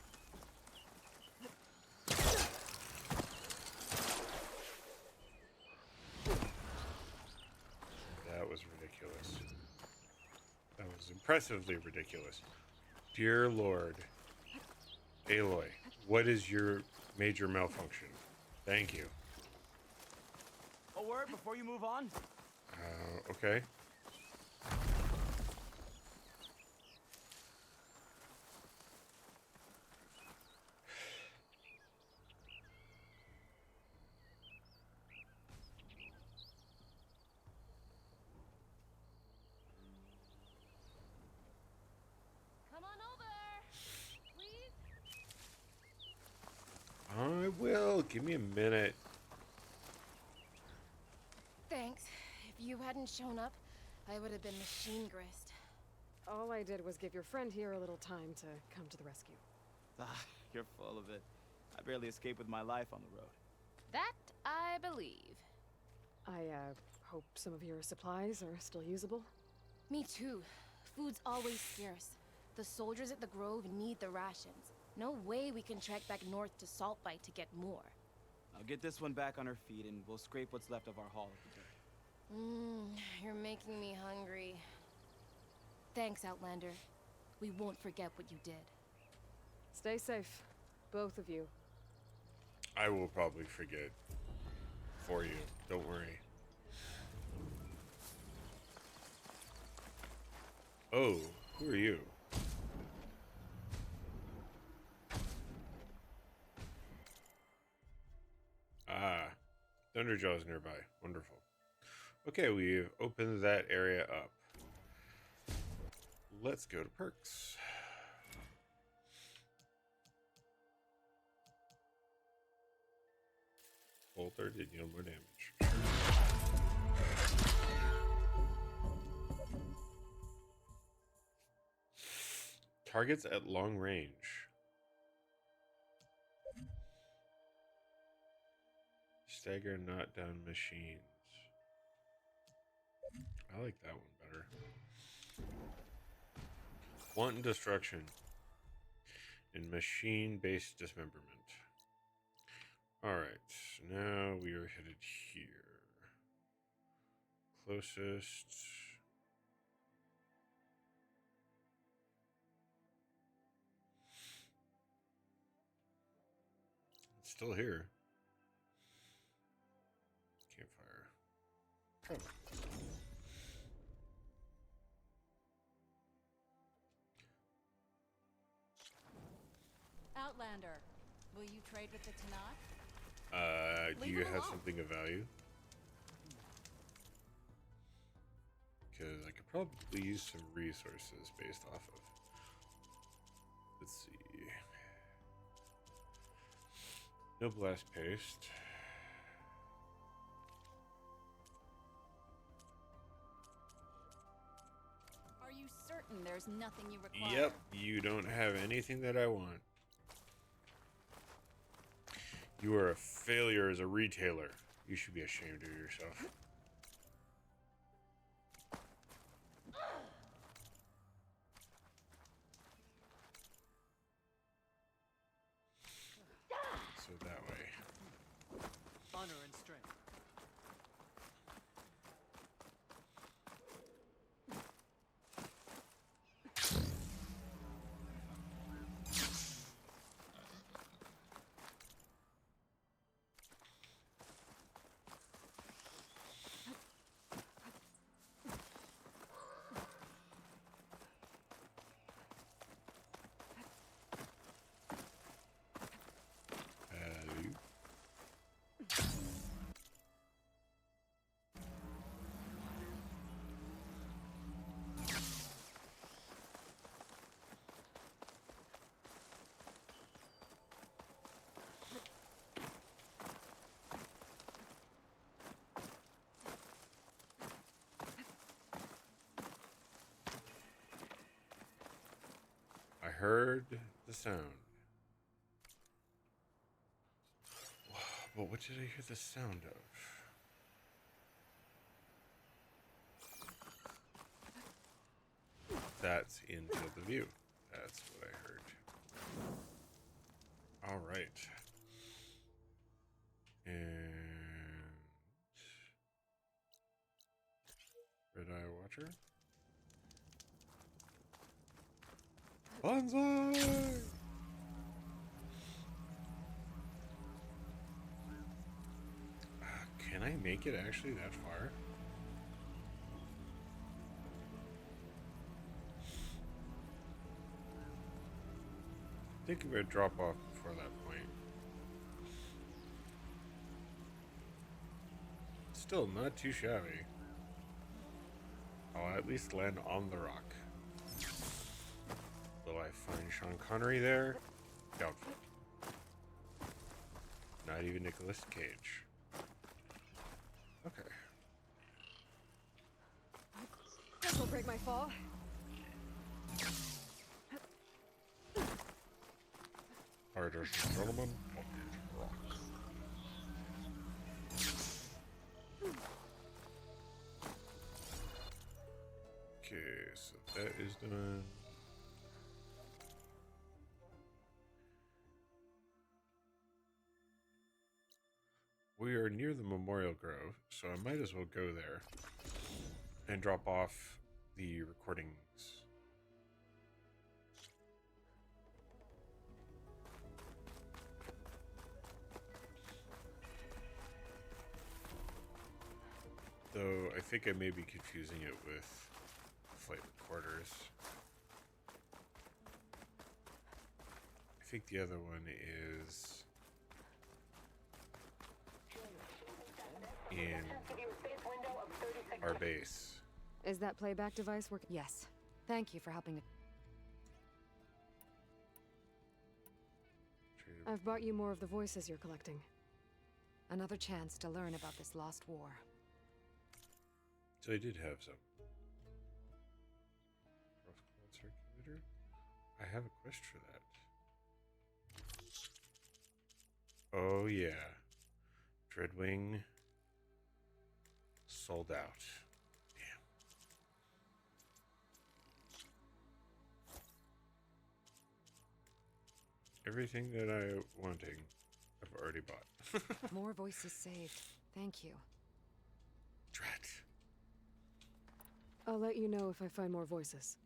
That was ridiculous. That was impressively ridiculous. Dear Lord. Aloy, what is your major malfunction? Thank you. A word before you move on? Okay. Come on over, please. I will. Give me a minute. Thanks. If you hadn't shown up, I would have been machine grist. All I did was give your friend here a little time to come to the rescue. Ah, you're full of it. I barely escaped with my life on the road. That I believe. I, hope some of your supplies are still usable. Me too. Food's always scarce. The soldiers at the Grove need the rations. No way we can trek back north to Saltbite to get more. I'll get this one back on her feet and we'll scrape what's left of our haul of the day. You're making me hungry. Thanks, Outlander. We won't forget what you did. Stay safe, both of you. I will probably forget for you. Don't worry. Oh, who are you? Ah, Thunderjaw's nearby. Wonderful. Okay, we've opened that area up. Let's go to perks. Bolter did deal more damage. Targets at long range. Stagger not down machines. I like that one better. Wanton destruction and machine-based dismemberment. Alright, now we are headed here. Closest. It's still here. Campfire. Probably. Outlander, will you trade with the Tanakh? Do Leave you it have alone. something of value? Because I could probably use some resources based off of. Let's see. No blast paste. Are you certain there's nothing you require? Yep, you don't have anything that I want. You are a failure as a retailer. You should be ashamed of yourself. So that way. Honor and strength. heard the sound. But what did I hear the sound of? That's in field of view. That's what I heard. All right. And Red Eye Watcher. Bonsai! Can I make it actually that far? I think I'm gonna drop off before that point. Still not too shabby. I'll at least land on the rock. Will I find Sean Connery there? Doubtful. Not even Nicolas Cage. Okay. This will break my fall. Alright, ladies and gentlemen, rock. Okay, so that is done. We are near the Memorial Grove, so I might as well go there and drop off the recordings. Though I think I may be confusing it with flight recorders. I think the other one is in our base. Is that playback device working? Yes. Thank you for helping. I've brought you more of the voices you're collecting. Another chance to learn about this lost war. So I did have some. Rough cloud circulator. I have a quest for that. Oh yeah. Dreadwing sold out. Damn. Everything that I wanting, I've already bought. More voices saved. Thank you. Drat. I'll let you know if I find more voices.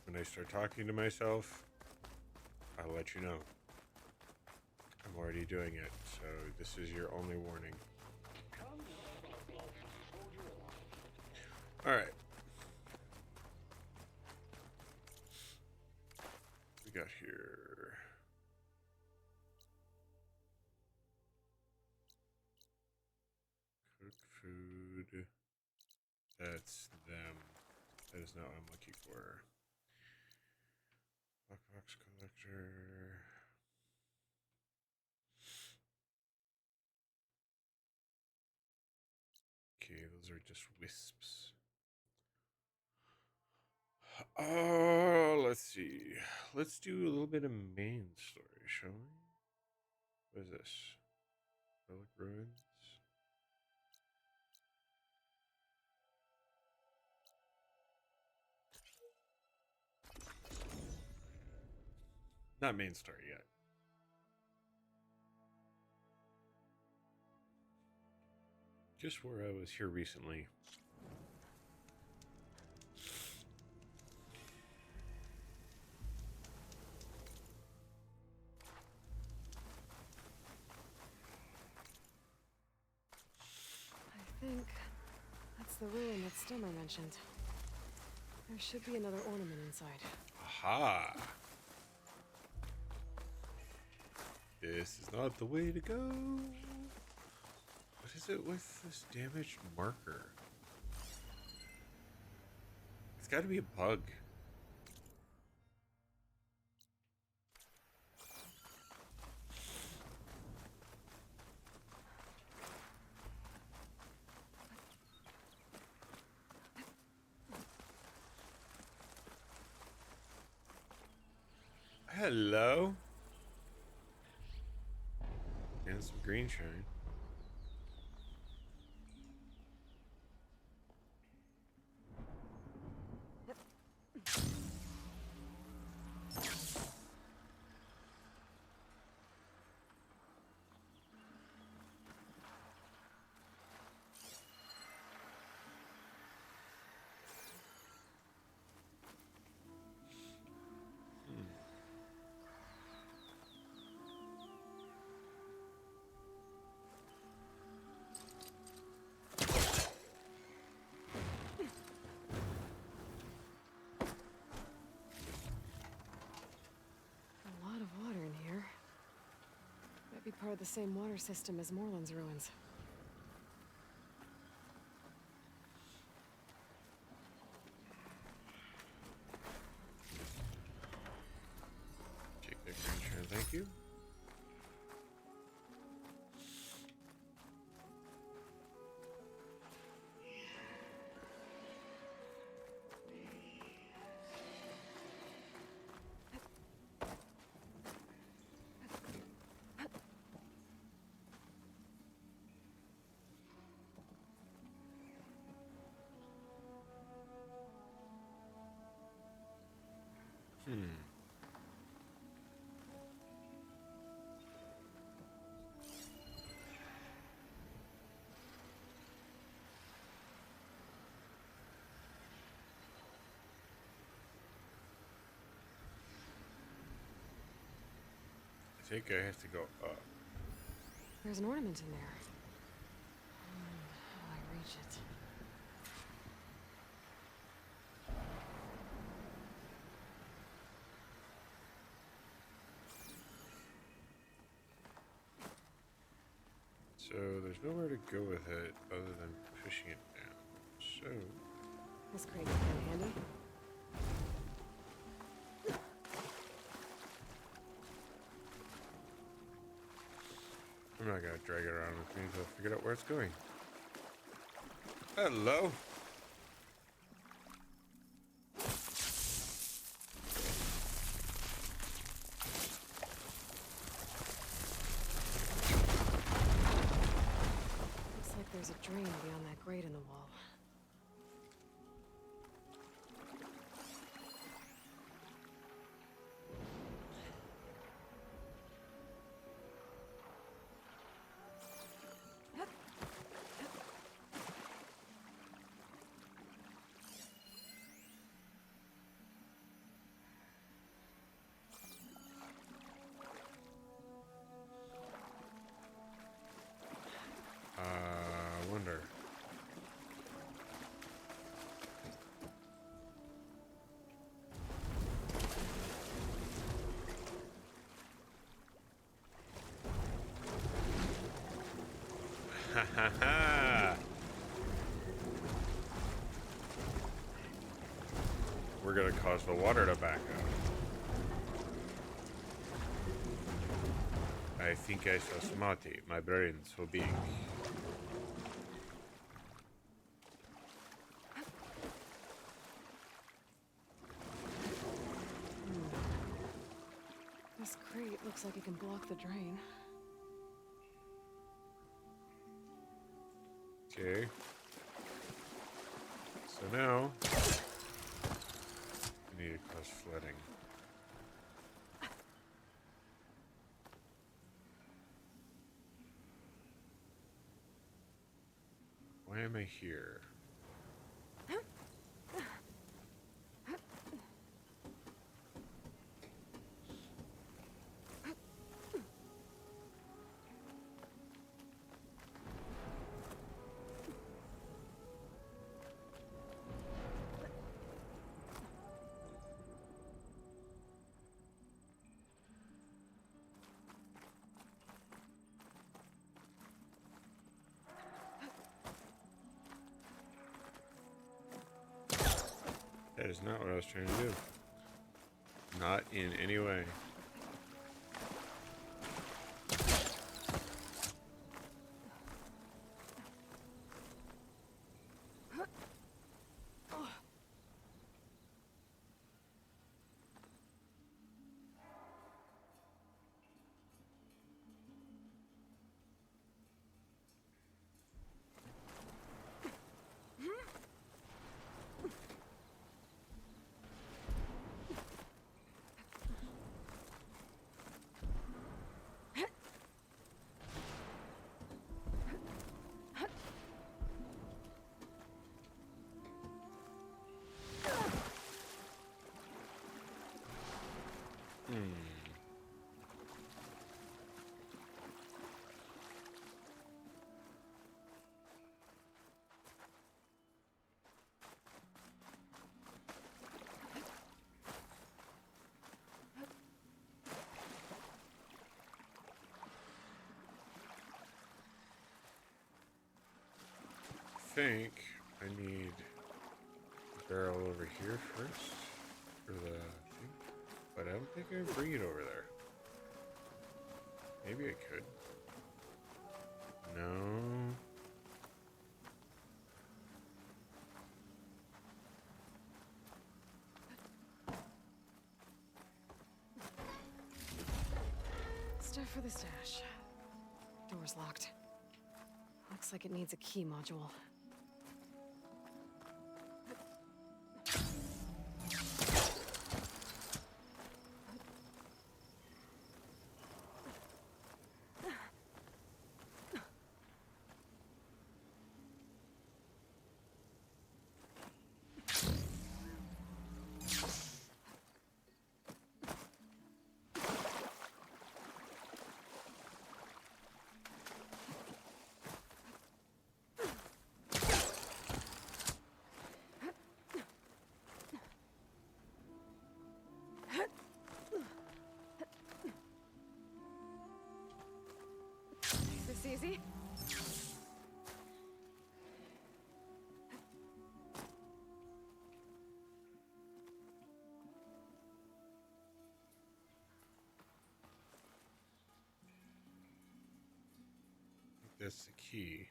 When I start talking to myself, I'll let you know. I'm already doing it, so this is your only warning. Alright. We got here. Cook food. That's them. That is not what I'm looking for. Lockbox collector. Okay, those are just wisps. Oh, let's see. Let's do a little bit of main story, shall we? What is this? Relic ruins. Not main story yet. Just where I was here recently. I think that's the ruin that Stammur mentioned. There should be another ornament inside. Aha! This is not the way to go. What is it with this damaged marker? It's got to be a bug. Hello. And some green shine. A lot of water in here. Might be part of the same water system as Moreland's ruins. Take that green shine, thank you. I think I have to go up. There's an ornament in there. How I reach it? So there's nowhere to go with it other than pushing it down. So This crate is kind of handy. I'm not gonna drag it around with me until I figure out where it's going. Hello. Looks like there's a drain beyond that grate in the wall. Wonder. Ha ha ha! We're gonna cause the water to back up. I think I saw smarty. My brain's so big. This crate looks like it can block the drain. Okay. So now I need to cause flooding. Why am I here? That is not what I was trying to do. Not in any way. Hmm. I think I need a barrel over here first for the thing, but I don't think I can bring it over there. Maybe I could. No. Stuff for the stash. Door's locked. Looks like it needs a key module. Is this easy? That's the key.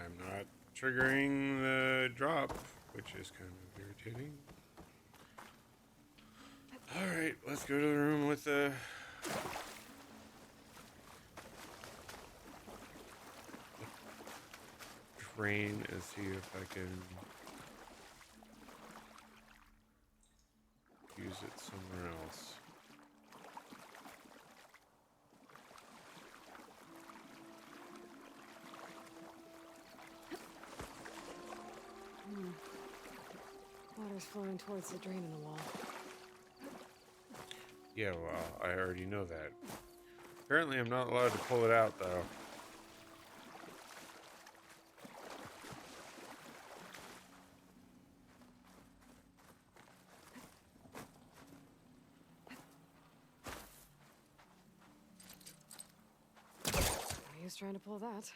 I'm not triggering the drop, which is kind of irritating. Alright, let's go to the room with the... train and see if I can use it somewhere else. Water's flowing towards the drain in the wall. Yeah, well, I already know that. Apparently I'm not allowed to pull it out, though. He was trying to pull that.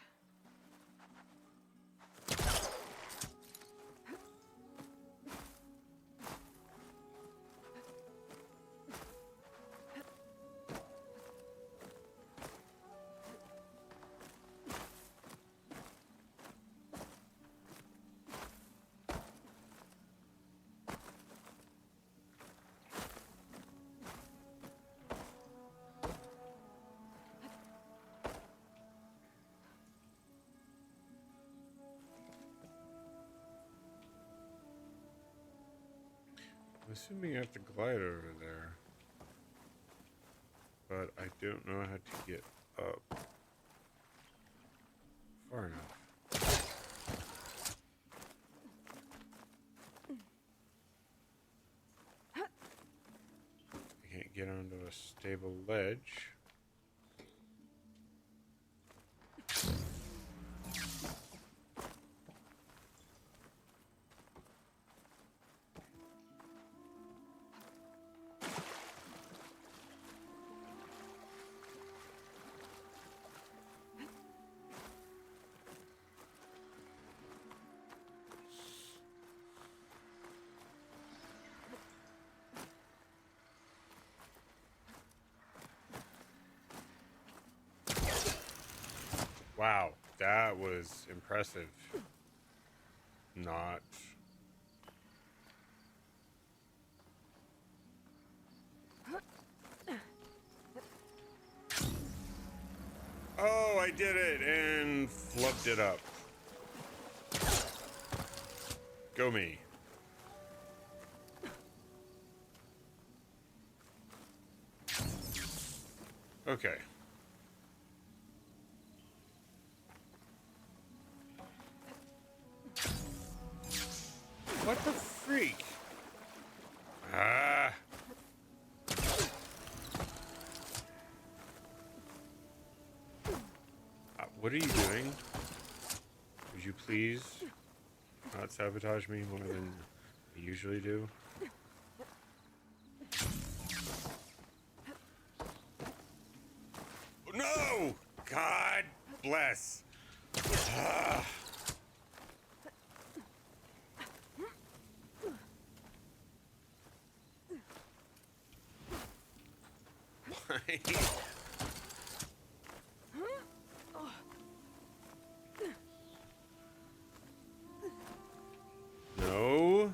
I'm assuming I have to glide over there. But I don't know how to get up far enough. I can't get onto a stable ledge. Wow, that was impressive. Not. Oh, I did it and flubbed it up. Go me. Okay. What the freak? Ah. What are you doing? Would you please not sabotage me more than you usually do? No! God bless. Ah. Why? No.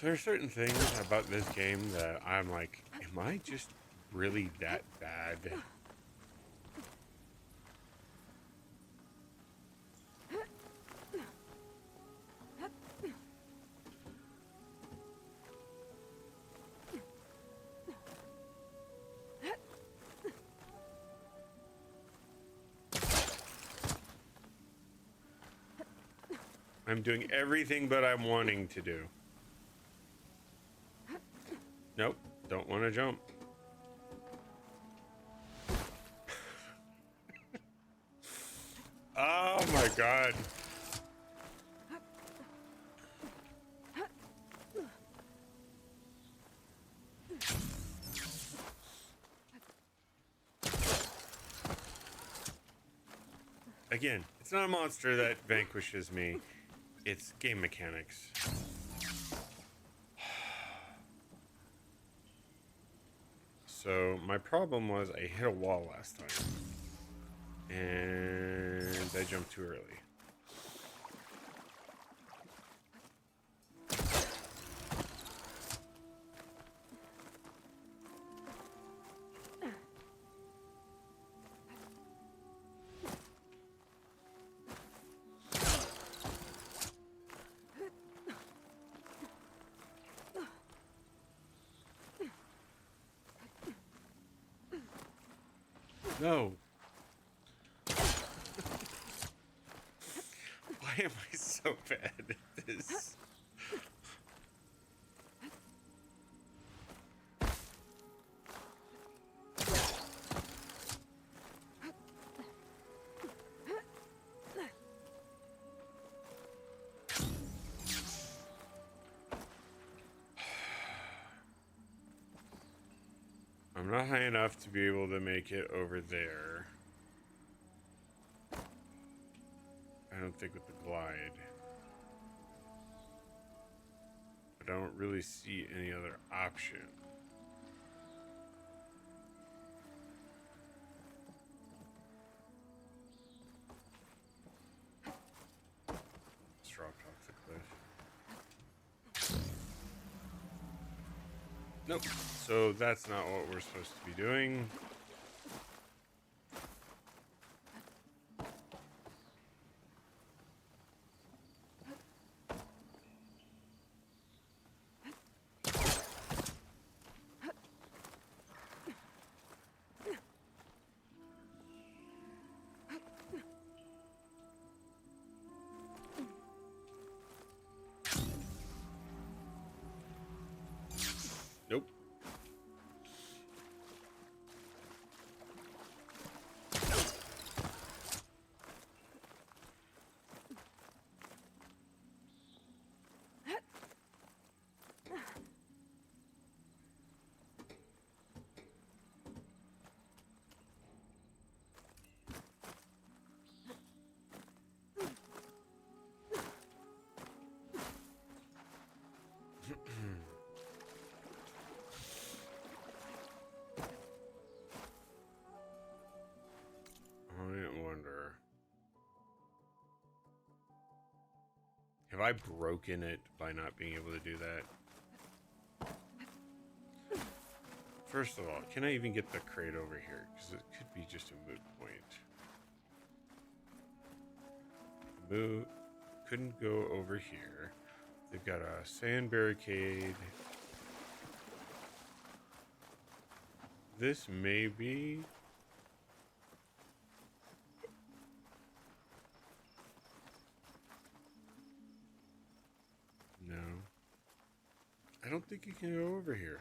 There are certain things about this game that I'm like, am I just really that bad? I'm doing everything but I'm wanting to do. Nope, don't want to jump. Oh my god. Again, it's not a monster that vanquishes me. It's game mechanics. So my problem was I hit a wall last time. And I jumped too early. No. Why am I so bad at this? I'm not high enough to be able to make it over there. I don't think with the glide. I don't really see any other option. Let's drop off the cliff. Nope. So that's not what we're supposed to be doing. Nope. I wonder. Have I broken it by not being able to do that? First of all, can I even get the crate over here? Because it could be just a moot point. Moot couldn't go over here. They've got a sand barricade. This may be... No. I don't think you can go over here.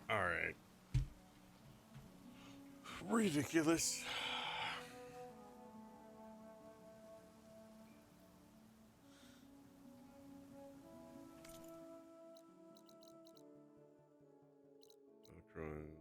Alright. Ridiculous. Runs.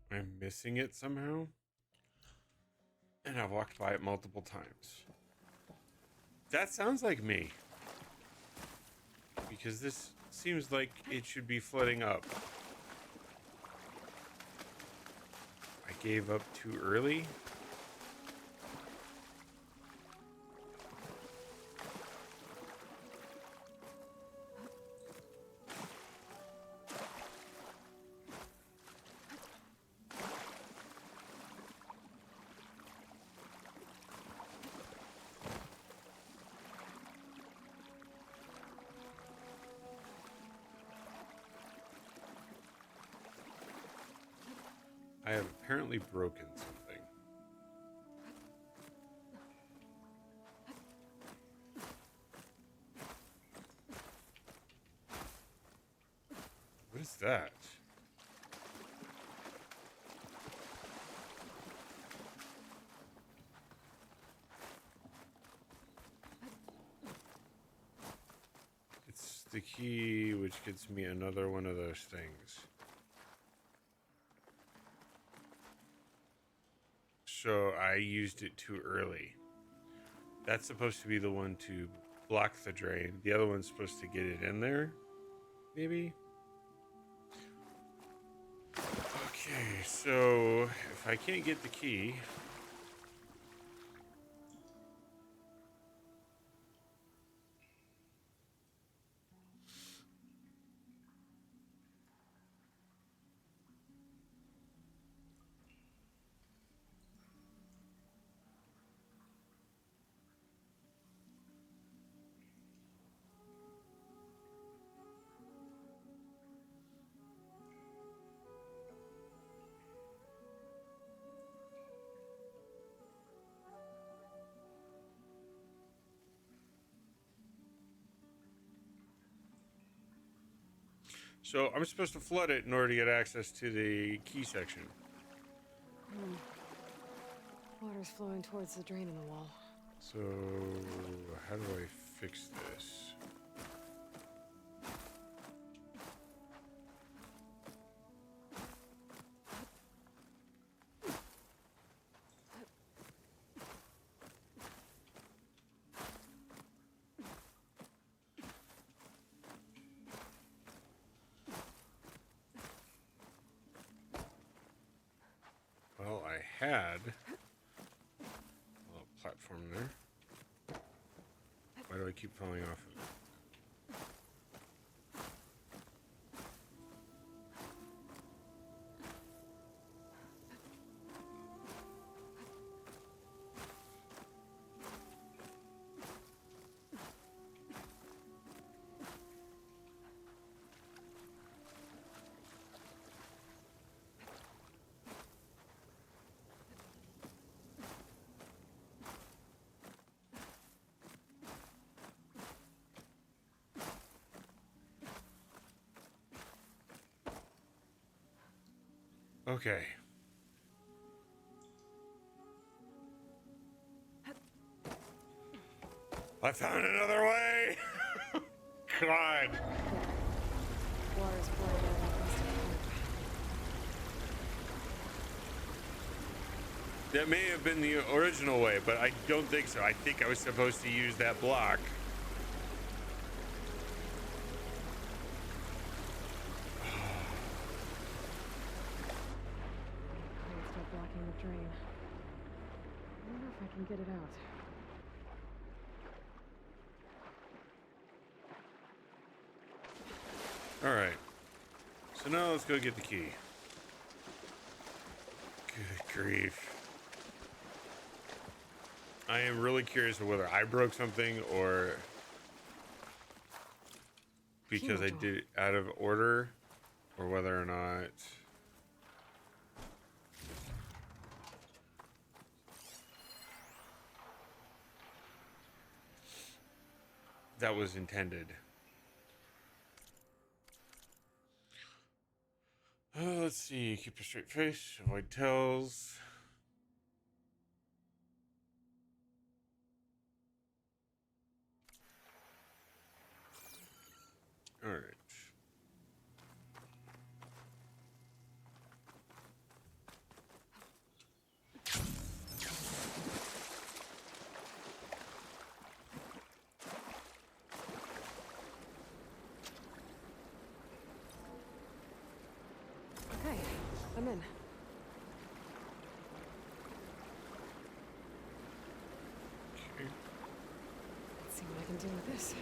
I'm missing it somehow. And I've walked by it multiple times. That sounds like me. Because this seems like it should be flooding up. I gave up too early. I have apparently broken something. What is that? It's the key, which gets me another one of those things. So I used it too early. That's supposed to be the one to block the drain. The other one's supposed to get it in there, maybe? Okay, so if I can't get the key... So I'm supposed to flood it in order to get access to the key section. Water's flowing towards the drain in the wall. So how do I fix this? Well, I had a little platform there. Why do I keep falling off of it? Okay. I found another way! God. Water's pouring out of that rusted pipe. That may have been the original way, but I don't think so. I think I was supposed to use that block. Crates start blocking the drain. I wonder if I can get it out. All right. So now let's go get the key. Good grief. I am really curious of whether I broke something or because I did it out of order, or whether or not that was intended. Let's see. Keep a straight face. Avoid tells. All right. Okay, I'm in. Okay. Let's see what I can do with this.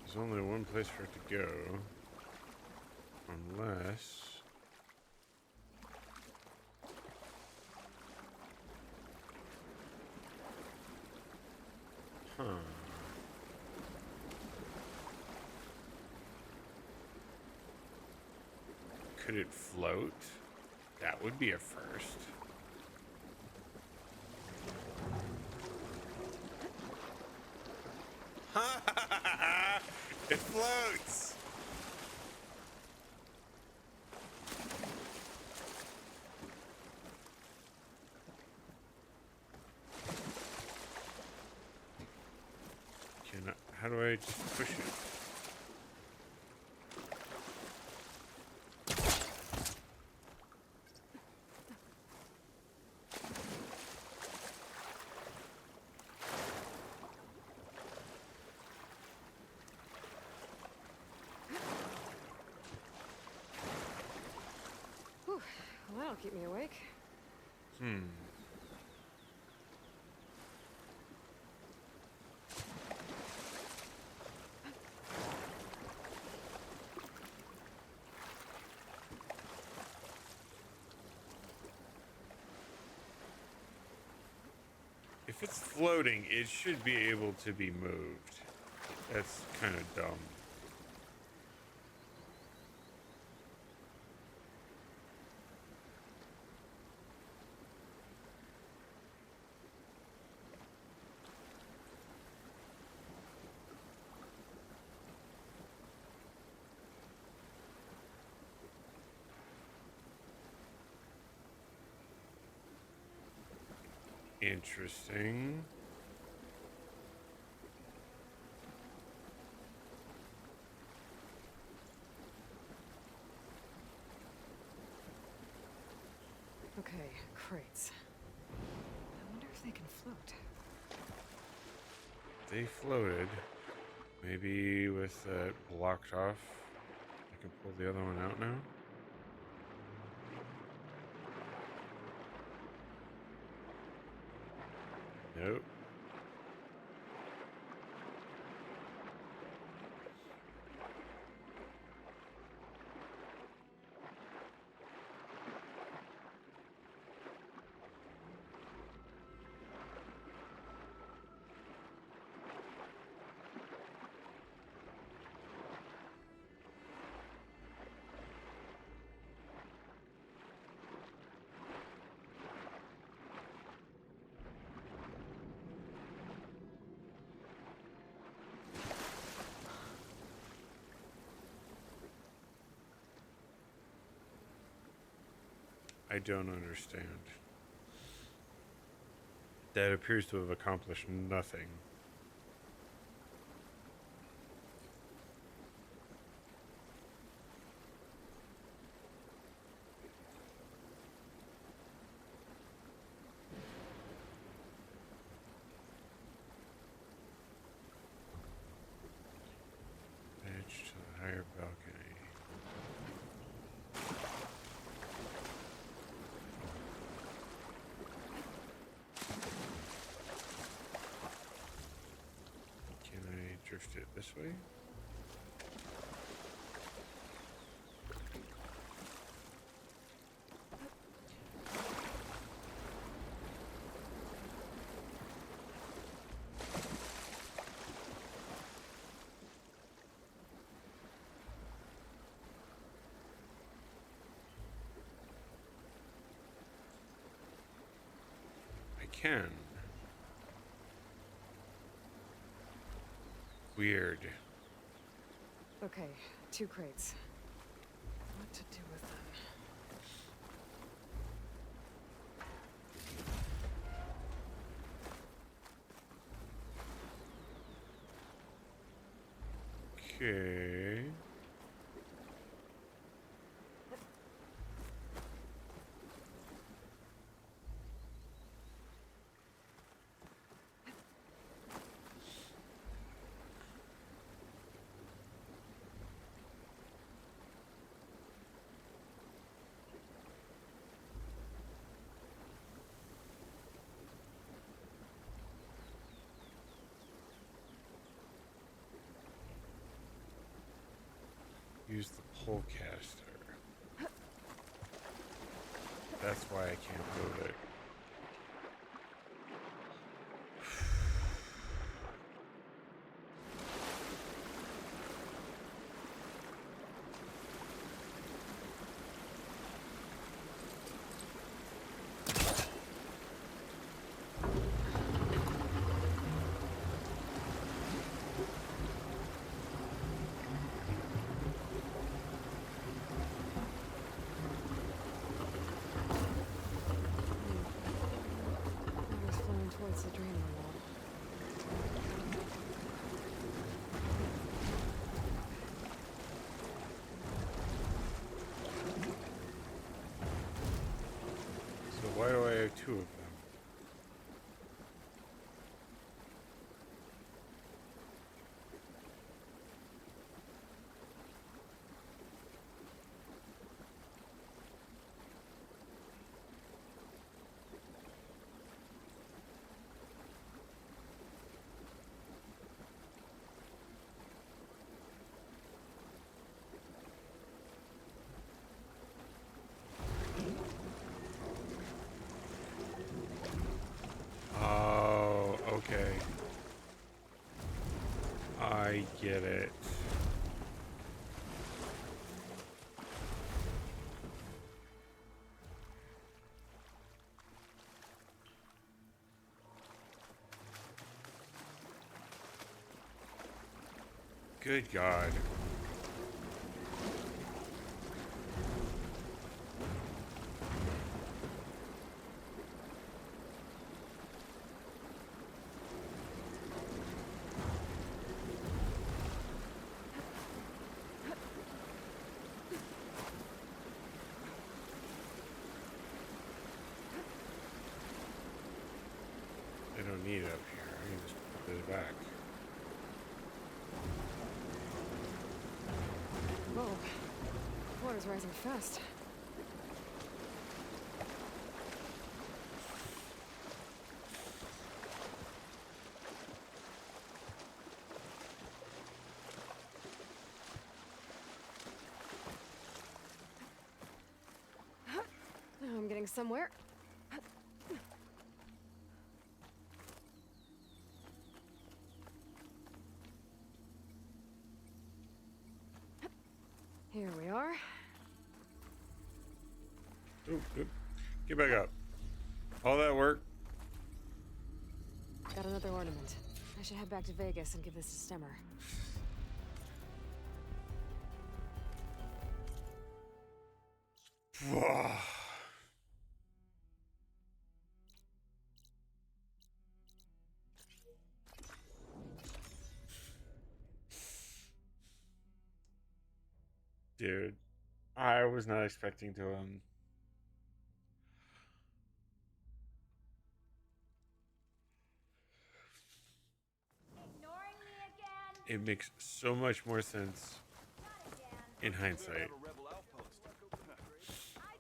There's only one place for it to go. Unless... Huh. Could it float? That would be a first. It floats! How do I just push it? Whew, well, that'll keep me awake. If If it's floating, it should be able to be moved. That's kind of dumb. Interesting. Okay, crates. I wonder if they can float. They floated. Maybe with that blocked off, I can pull the other one out now. Nope. I don't understand. That appears to have accomplished nothing. Edge to the higher balcony. Can I drift it this way? I can. Weird. Okay, 2 crates. What to do with them? Okay. Use the pole caster. That's why I can't move it. Water's flowing towards the draining wall. So why do I have 2 of them? Okay. I get it. Good God. I don't need it up here. I can just put it back. Whoa. Water's rising fast. I'm getting somewhere. Here we are. Oop, oop. Get back up. All that work. Got another ornament. I should head back to Vegas and give this to Stammur. Dude, I was not expecting to Ignoring me again? it makes so much more sense Not again. in hindsight. Eyes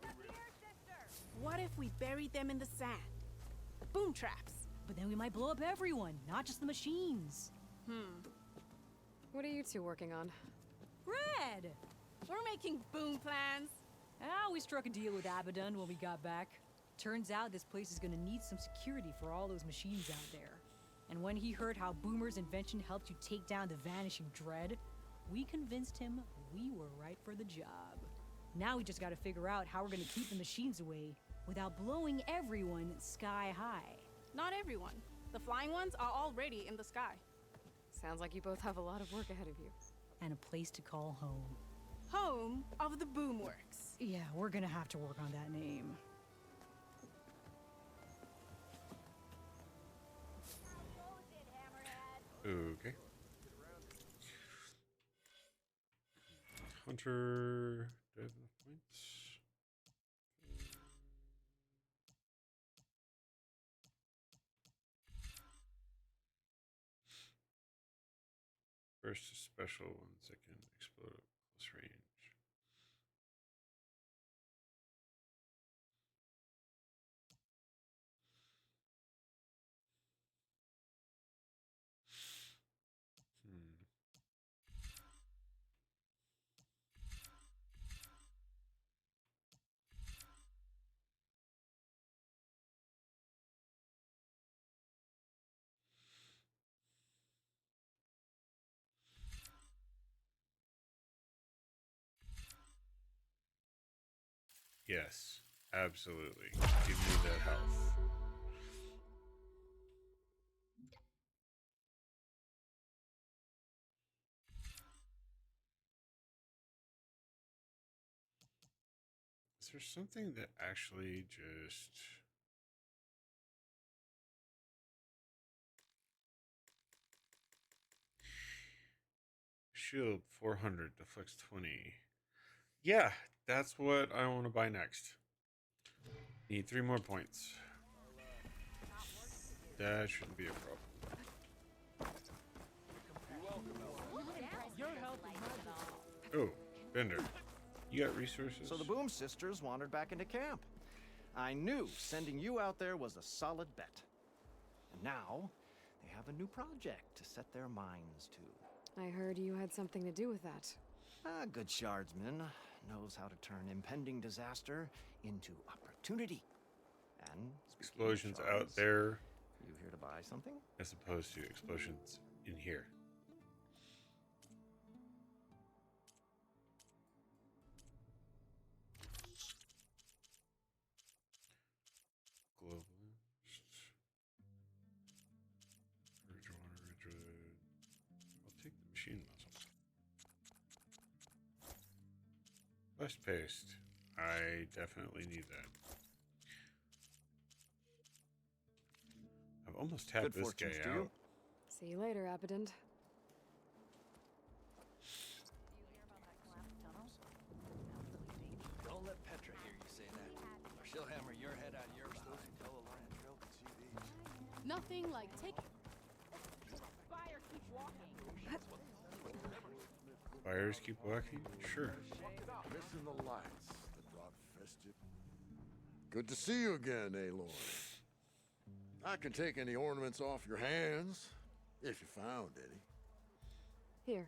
up here, sister! What if we buried them in the sand? Boom traps. But then we might blow up everyone, not just the machines. What are you two working on? Red! We're making boom plans. Ah, we struck a deal with Abaddon when we got back. Turns out this place is gonna need some security for all those machines out there. And when he heard how Boomer's invention helped you take down the Vanishing Dread, we convinced him we were right for the job. Now we just gotta figure out how we're gonna keep the machines away without blowing everyone sky high. Not everyone. The flying ones are already in the sky. Sounds like you both have a lot of work ahead of you. And a place to call home. Home of the Boomworks. Yeah, we're gonna have to work on that name. Okay. Hunter, do I have enough points? First a special, 1 second, explode at close range. Yes, absolutely. Give me that health. Is there something that actually just... Shield 400, deflects 20. Yeah, that's what I want to buy next. Need 3 more points. That shouldn't be a problem. Oh, Bender. You got resources? So the Boom Sisters wandered back into camp. I knew sending you out there was a solid bet. And now, they have a new project to set their minds to. I heard you had something to do with that. A good shardsman knows how to turn impending disaster into opportunity. And speaking of Explosions out shards, there. You here to buy something? as opposed to explosions in here. Globalist. I'll take the machine muzzle. West paste. I definitely need that. I've almost tapped Good this guy fortunes to out. you. See you later, Abaddon. Don't let Petra hear you say that, or she'll hammer your head out of yours. Those who tell a lie trail can see these. Nothing like taking. Fire, keep walking. Fires keep walking? Sure. Missing the lights that brought festive. Good to see you again, Aloy. I can take any ornaments off your hands, if you found any. Here.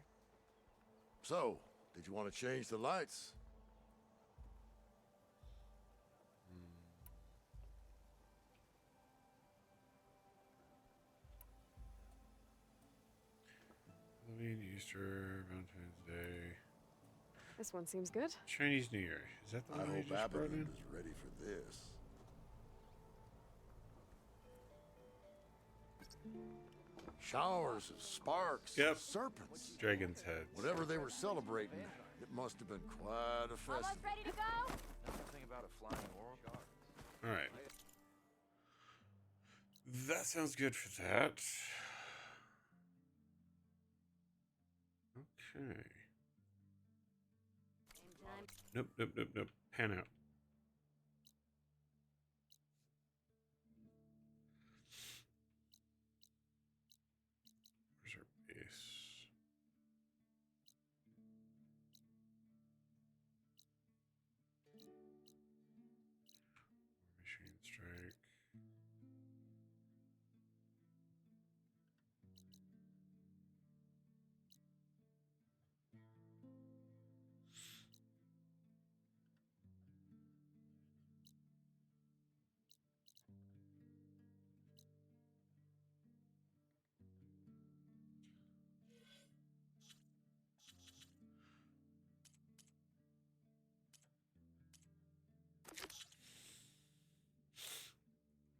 So, did you want to change the lights? Halloween, Easter, Valentine's Day. This one seems good. Chinese New Year. Is that the I one you hope just brought Abaddon in? is ready for this. Showers of sparks, Yep. serpents. Dragon's head. Whatever they were celebrating, it must have been quite a festival. Almost ready to go? Nothing about a flying oral guard. Alright. That sounds good for that. Okay. Nope, nope, nope, nope. Pan out. Where's our base? Machine strike.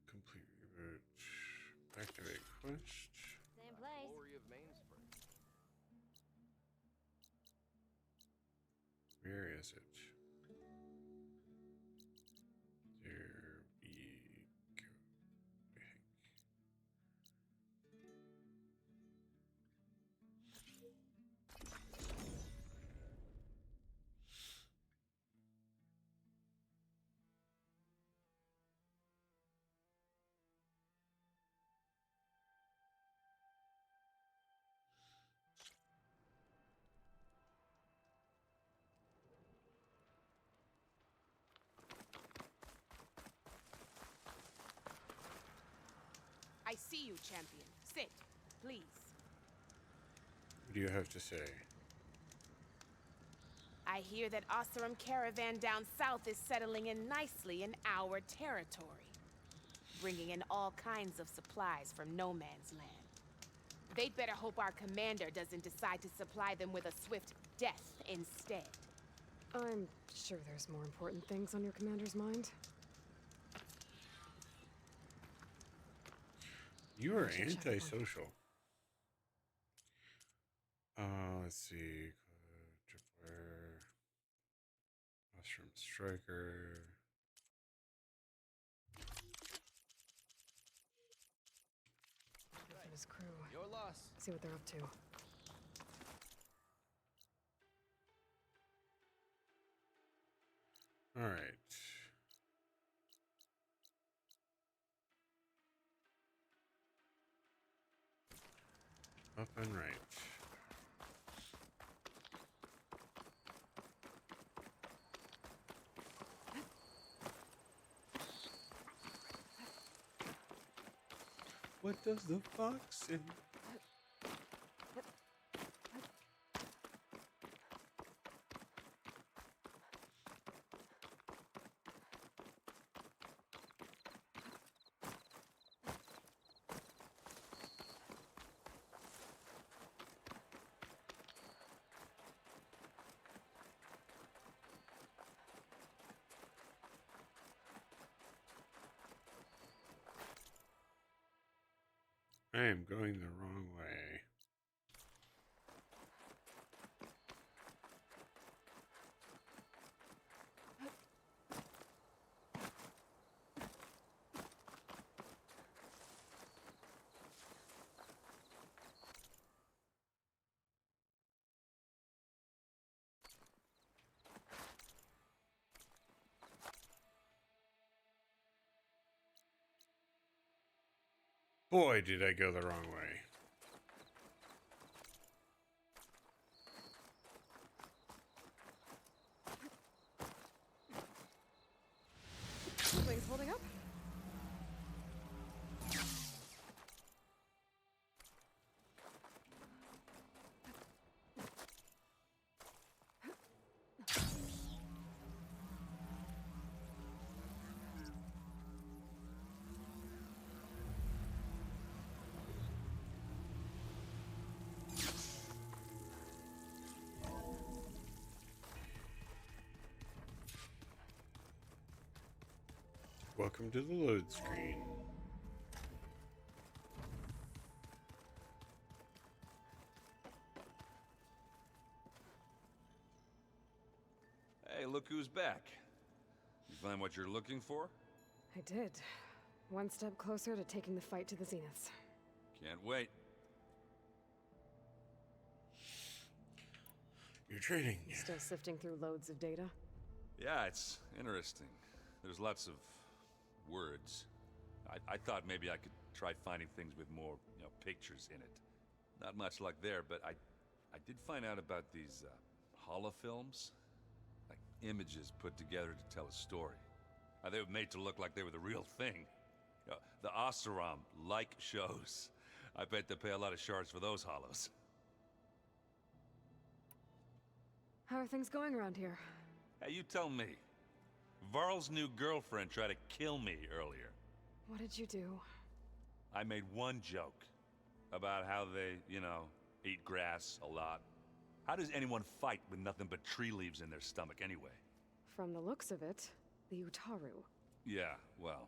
Complete reboot. Activate quest. Same place. Glory of Mainspring. Where is it? There we go. I see you, champion. Sit, please. What do you have to say? I hear that Oseram caravan down south is settling in nicely in our territory, bringing in all kinds of supplies from no man's land. They'd better hope our commander doesn't decide to supply them with a swift death instead. I'm sure there's more important things on your commander's mind. You are I should check it out. antisocial. Let's see. Tripwire. Mushroom Striker. Griff and his crew. Your loss. See what they're up to. All right. Up and right. What does the fox say? I am going the wrong way. Boy, did I go the wrong way. Wings holding up? Welcome to the load screen. Hey, look who's back. You find what you're looking for? I did. One step closer to taking the fight to the Zeniths. Can't wait. You're training. Still sifting through loads of data? Yeah, it's interesting. There's lots of words. I thought maybe I could try finding things with more, pictures in it. Not much luck there, but I did find out about these holofilms. Like images put together to tell a story. They were made to look like they were the real thing. The Oseram like shows. I bet they pay a lot of shards for those hollows. How are things going around here? Hey, you tell me. Varl's new girlfriend tried to kill me earlier. What did you do? I made one joke about how they, eat grass a lot. How does anyone fight with nothing but tree leaves in their stomach anyway? From the looks of it, the Utaru. Yeah, well,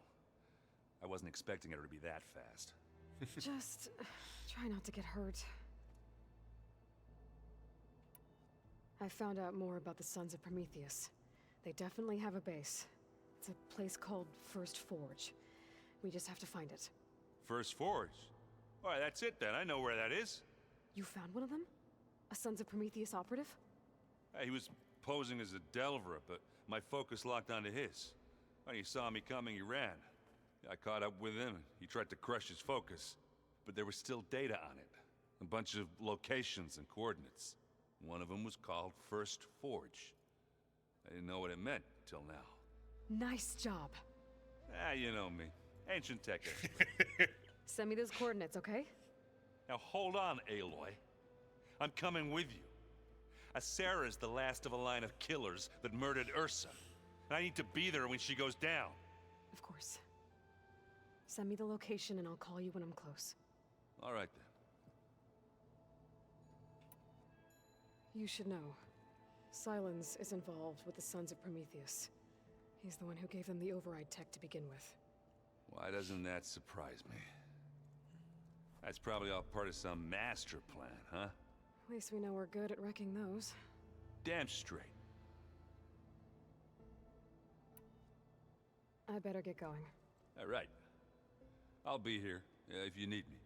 I wasn't expecting her to be that fast. Just try not to get hurt. I found out more about the Sons of Prometheus. They definitely have a base. It's a place called First Forge. We just have to find it. First Forge? All right, that's it then. I know where that is. You found one of them? A Sons of Prometheus operative? He was posing as a Delver, but my focus locked onto his. When he saw me coming, he ran. I caught up with him. He tried to crush his focus, but there was still data on it. A bunch of locations and coordinates. One of them was called First Forge. I didn't know what it meant till now. Nice job. You know me. Ancient tech. Send me those coordinates, okay? Now hold on, Aloy. I'm coming with you. Sarah's the last of a line of killers that murdered Ursa. And I need to be there when she goes down. Of course. Send me the location and I'll call you when I'm close. All right then. You should know. Silence is involved with the Sons of Prometheus. He's the one who gave them the override tech to begin with. Why doesn't that surprise me? That's probably all part of some master plan, huh? At least we know we're good at wrecking those. Damn straight. I better get going. All right. I'll be here if you need me.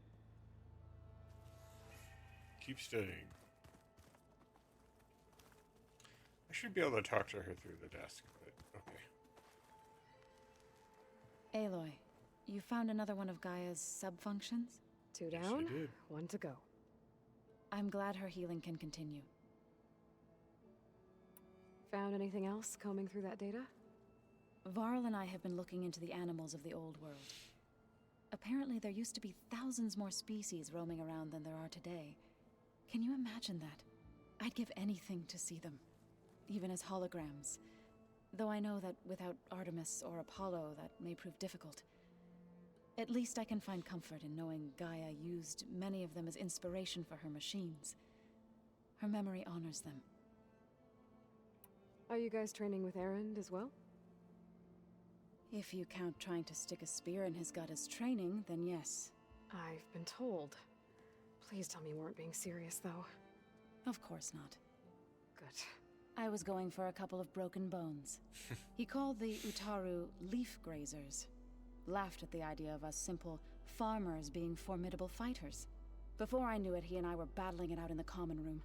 Keep studying. I should be able to talk to her through the desk, but okay. Aloy, you found another one of Gaia's sub-functions? 2 down, 1 to go. I'm glad her healing can continue. Found anything else combing through that data? Varl and I have been looking into the animals of the old world. Apparently there used to be thousands more species roaming around than there are today. Can you imagine that? I'd give anything to see them, even as holograms. Though I know that without Artemis or Apollo, that may prove difficult. At least I can find comfort in knowing Gaia used many of them as inspiration for her machines. Her memory honors them. Are you guys training with Erend as well? If you count trying to stick a spear in his gut as training, then yes. I've been told. Please tell me you weren't being serious, though. Of course not. Good. I was going for a couple of broken bones. He called the Utaru leaf grazers. Laughed at the idea of us simple farmers being formidable fighters. Before I knew it, he and I were battling it out in the common room.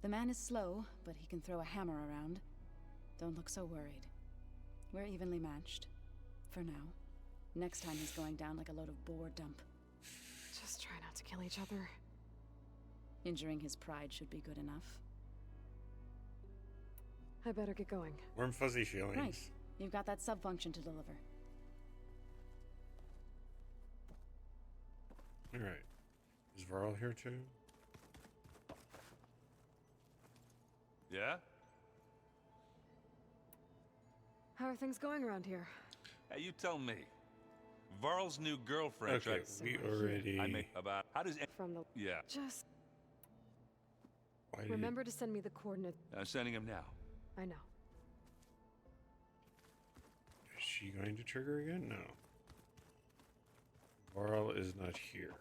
The man is slow, but he can throw a hammer around. Don't look so worried. We're evenly matched. For now. Next time he's going down like a load of boar dump. Just try not to kill each other. Injuring his pride should be good enough. I better get going. Warm fuzzy feelings. Right. You've got that sub-function to deliver. Alright. Is Varl here too? Yeah? How are things going around here? Hey, you tell me. Varl's new girlfriend Okay, we already... I mean, about... How does... From the... Yeah. Just... Why did remember to send me the coordinates. I'm sending him now. I know. Is she going to trigger again? No. Varl is not here.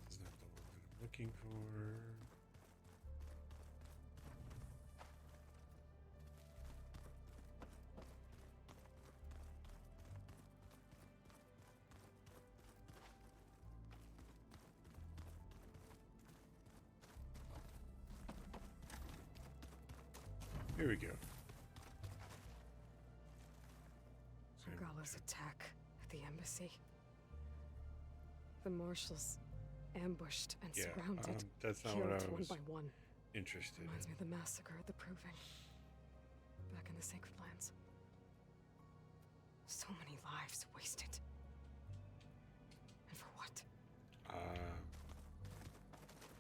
Is not the one that I'm looking for. Here we go. Gala's attack at the embassy. The marshals ambushed and surrounded. That's not what I killed was one by one. interested Reminds in. me of the massacre at the Proving. Back in the Sacred Lands. So many lives wasted. And for what?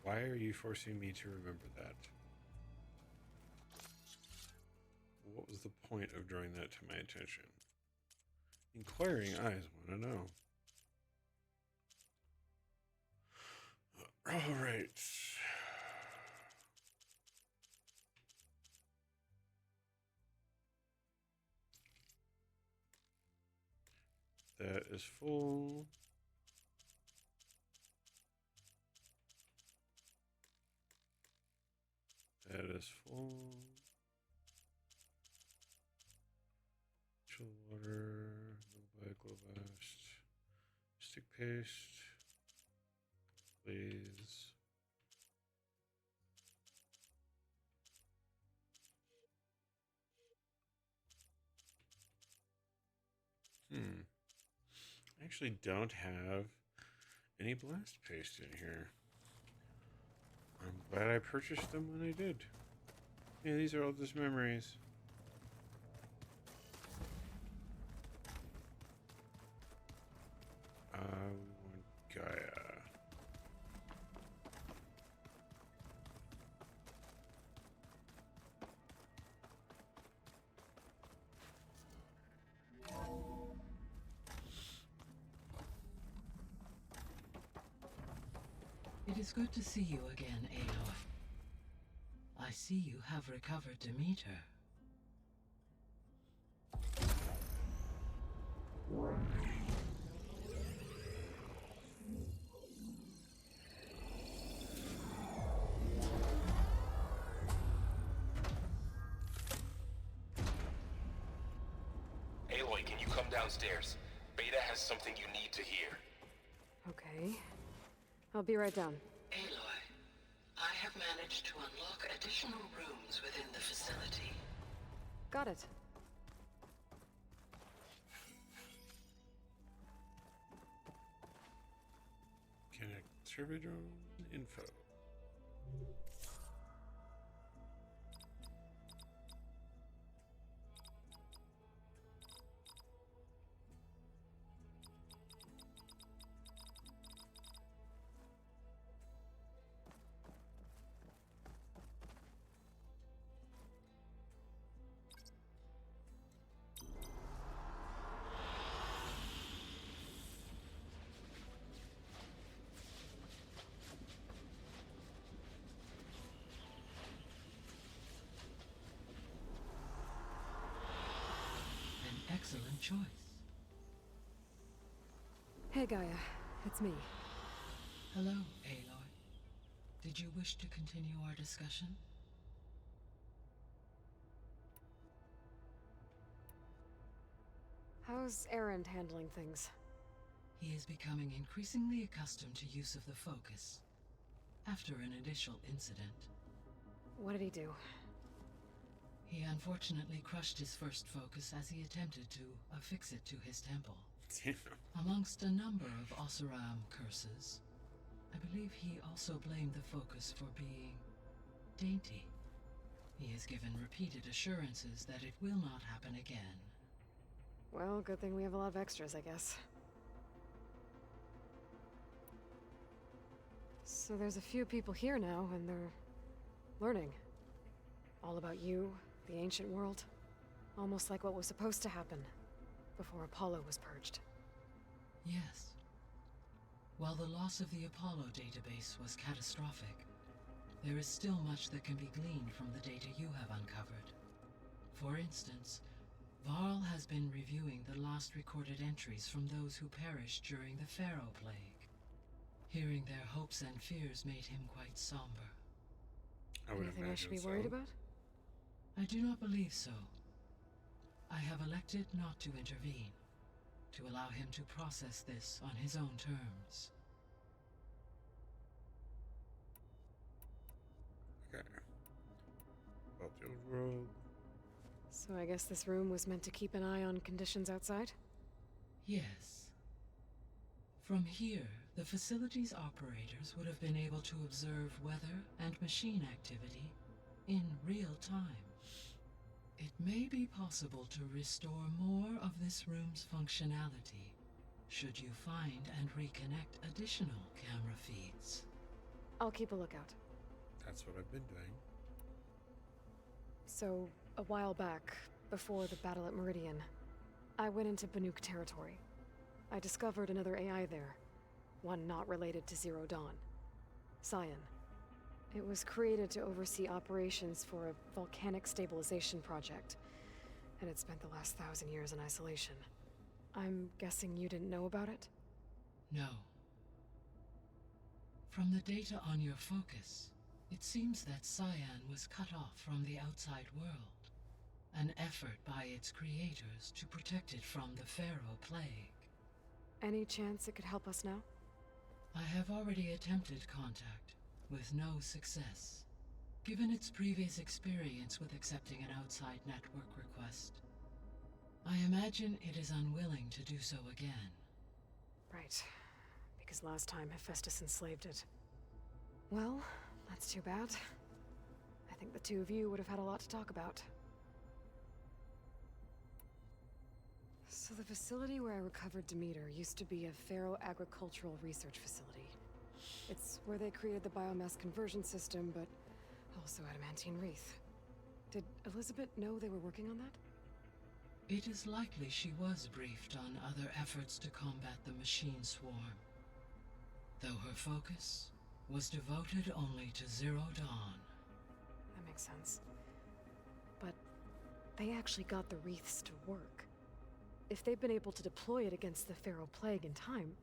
Why are you forcing me to remember that? What was the point of drawing that to my attention? Inquiring eyes want to know. All right. That is full. That is full. Chill water, Globast, stick paste, please. I actually don't have any blast paste in here. I'm glad I purchased them when I did. Yeah, these are all just memories. We want Gaia. It is good to see you again, Aloy. I see you have recovered Demeter. Aloy, can you come downstairs? Beta has something you need to hear. Okay. I'll be right down. Aloy, I have managed to unlock additional rooms within the facility. Got it. Connect server drone info. excellent choice. Hey, Gaia. It's me. Hello, Aloy. Did you wish to continue our discussion? How's Erend handling things? He is becoming increasingly accustomed to use of the focus. After an initial incident, What did he do? he unfortunately crushed his first focus as he attempted to affix it to his temple. Amongst a number of Oseram curses, I believe he also blamed the focus for being dainty. He has given repeated assurances that it will not happen again. Well, good thing we have a lot of extras, I guess. So there's a few people here now, and they're learning. All about you, the ancient world. Almost like what was supposed to happen before Apollo was purged. Yes. While the loss of the Apollo database was catastrophic, there is still much that can be gleaned from the data you have uncovered. For instance, Varl has been reviewing the last recorded entries from those who perished during the Pharaoh Plague. Hearing their hopes and fears made him quite somber. Anything I should be worried about? I do not believe so. I have elected not to intervene, to allow him to process this on his own terms. Okay. About the old world. So I guess this room was meant to keep an eye on conditions outside? Yes. From here, the facility's operators would have been able to observe weather and machine activity in real time. It may be possible to restore more of this room's functionality, should you find and reconnect additional camera feeds. I'll keep a lookout. That's what I've been doing. So, a while back, before the battle at Meridian, I went into Banuk territory. I discovered another AI there, one not related to Zero Dawn. Cyan. It was created to oversee operations for a volcanic stabilization project, and it spent the last 1,000 years in isolation. I'm guessing you didn't know about it? No. From the data on your focus, it seems that Cyan was cut off from the outside world, an effort by its creators to protect it from the Pharaoh Plague. Any chance it could help us now? I have already attempted contact, with no success. Given its previous experience with accepting an outside network request, I imagine it is unwilling to do so again. Right. Because last time Hephaestus enslaved it. Well, that's too bad. I think the two of you would have had a lot to talk about. So the facility where I recovered Demeter used to be a Pharaoh agricultural research facility. It's where they created the biomass conversion system, but also adamantine wreath. Did Elizabeth know they were working on that? It is likely she was briefed on other efforts to combat the machine swarm, though her focus was devoted only to Zero Dawn. That makes sense. But they actually got the wreaths to work. If they'd been able to deploy it against the Pharaoh Plague in time...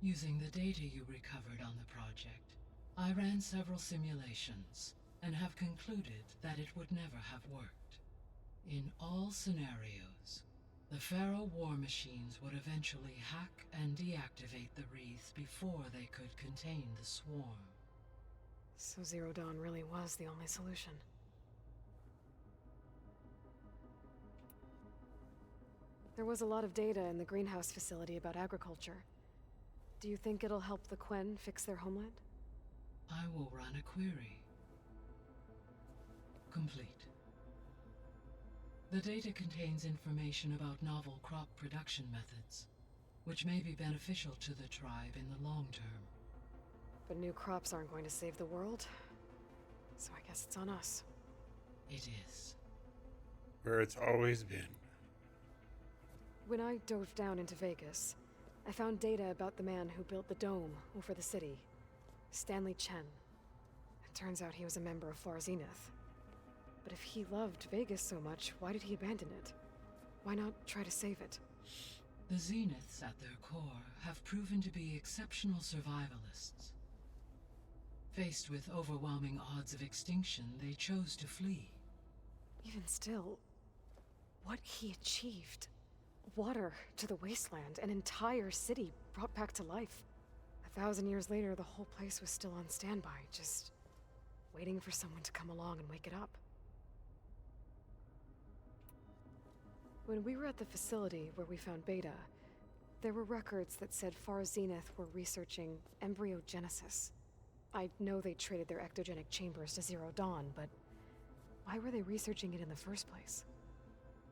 Using the data you recovered on the project, I ran several simulations and have concluded that it would never have worked. In all scenarios, the Pharaoh war machines would eventually hack and deactivate the wreaths before they could contain the swarm. So Zero Dawn really was the only solution. There was a lot of data in the greenhouse facility about agriculture. Do you think it'll help the Quen fix their homeland? I will run a query. Complete. The data contains information about novel crop production methods, which may be beneficial to the tribe in the long term. But new crops aren't going to save the world, so I guess it's on us. It is. Where it's always been. When I dove down into Vegas, I found data about the man who built the dome over the city, Stanley Chen. It turns out he was a member of Far Zenith. But if he loved Vegas so much, why did he abandon it? Why not try to save it? The Zeniths at their core have proven to be exceptional survivalists. Faced with overwhelming odds of extinction, they chose to flee. Even still, what he achieved. Water to the wasteland, an entire city brought back to life. 1,000 years later, the whole place was still on standby, just waiting for someone to come along and wake it up. When we were at the facility where we found Beta, there were records that said Far Zenith were researching embryogenesis. I know they traded their ectogenic chambers to Zero Dawn, but why were they researching it in the first place?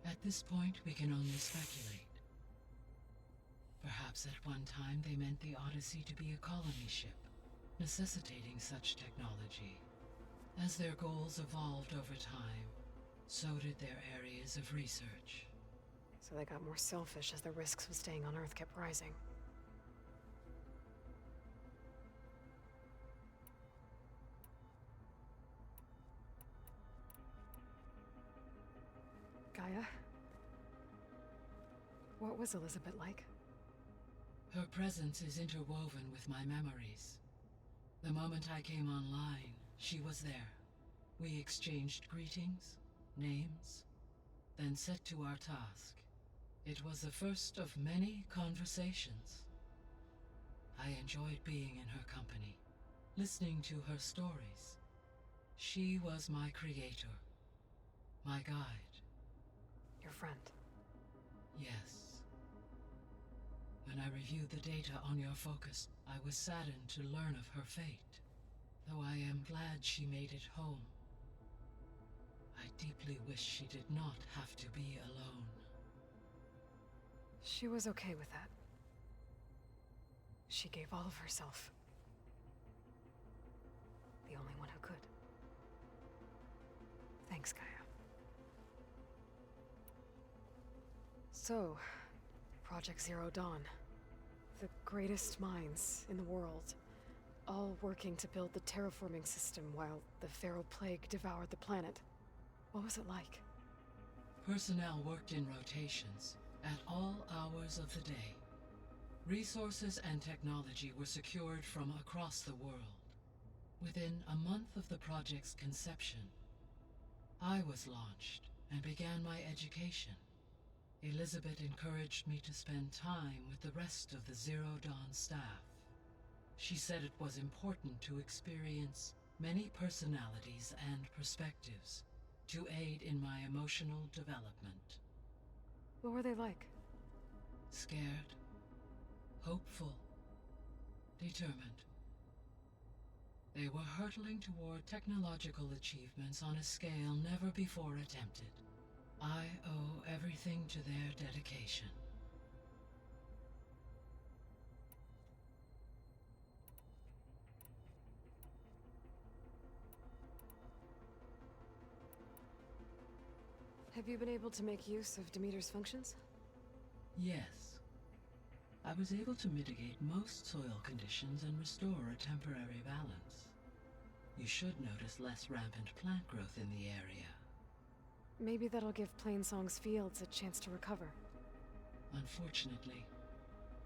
At this point, we can only speculate. Perhaps at one time they meant the Odyssey to be a colony ship, necessitating such technology. As their goals evolved over time, so did their areas of research. So they got more selfish as the risks of staying on Earth kept rising. Gaia? What was Elizabeth like? Her presence is interwoven with my memories. The moment I came online, she was there. We exchanged greetings, names, then set to our task. It was the first of many conversations. I enjoyed being in her company, listening to her stories. She was my creator, my guide. Your friend? Yes. When I reviewed the data on your focus, I was saddened to learn of her fate. Though I am glad she made it home. I deeply wish she did not have to be alone. She was okay with that. She gave all of herself. The only one who could. Thanks, Gaia. So, Project Zero Dawn. The greatest minds in the world. All working to build the terraforming system while the Pharaoh Plague devoured the planet. What was it like? Personnel worked in rotations, at all hours of the day. Resources and technology were secured from across the world. Within a month of the project's conception, I was launched and began my education. Elizabeth encouraged me to spend time with the rest of the Zero Dawn staff. She said it was important to experience many personalities and perspectives to aid in my emotional development. What were they like? Scared, hopeful, determined. They were hurtling toward technological achievements on a scale never before attempted. I owe everything to their dedication. Have you been able to make use of Demeter's functions? Yes. I was able to mitigate most soil conditions and restore a temporary balance. You should notice less rampant plant growth in the area. Maybe that'll give Plainsong's fields a chance to recover. Unfortunately,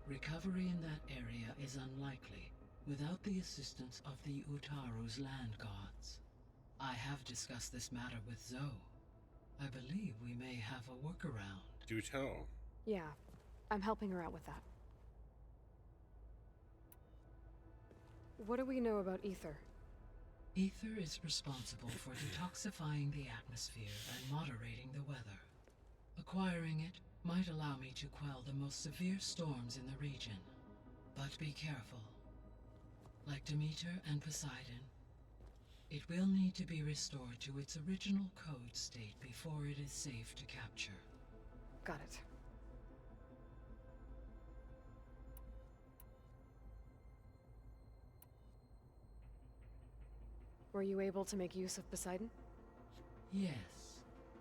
recovery in that area is unlikely without the assistance of the Utaru's land gods. I have discussed this matter with Zoe. I believe we may have a workaround. Do tell. Yeah, I'm helping her out with that. What do we know about Ether? Ether is responsible for detoxifying the atmosphere and moderating the weather. Acquiring it might allow me to quell the most severe storms in the region. But be careful. Like Demeter and Poseidon, it will need to be restored to its original code state before it is safe to capture. Got it. Were you able to make use of Poseidon? Yes.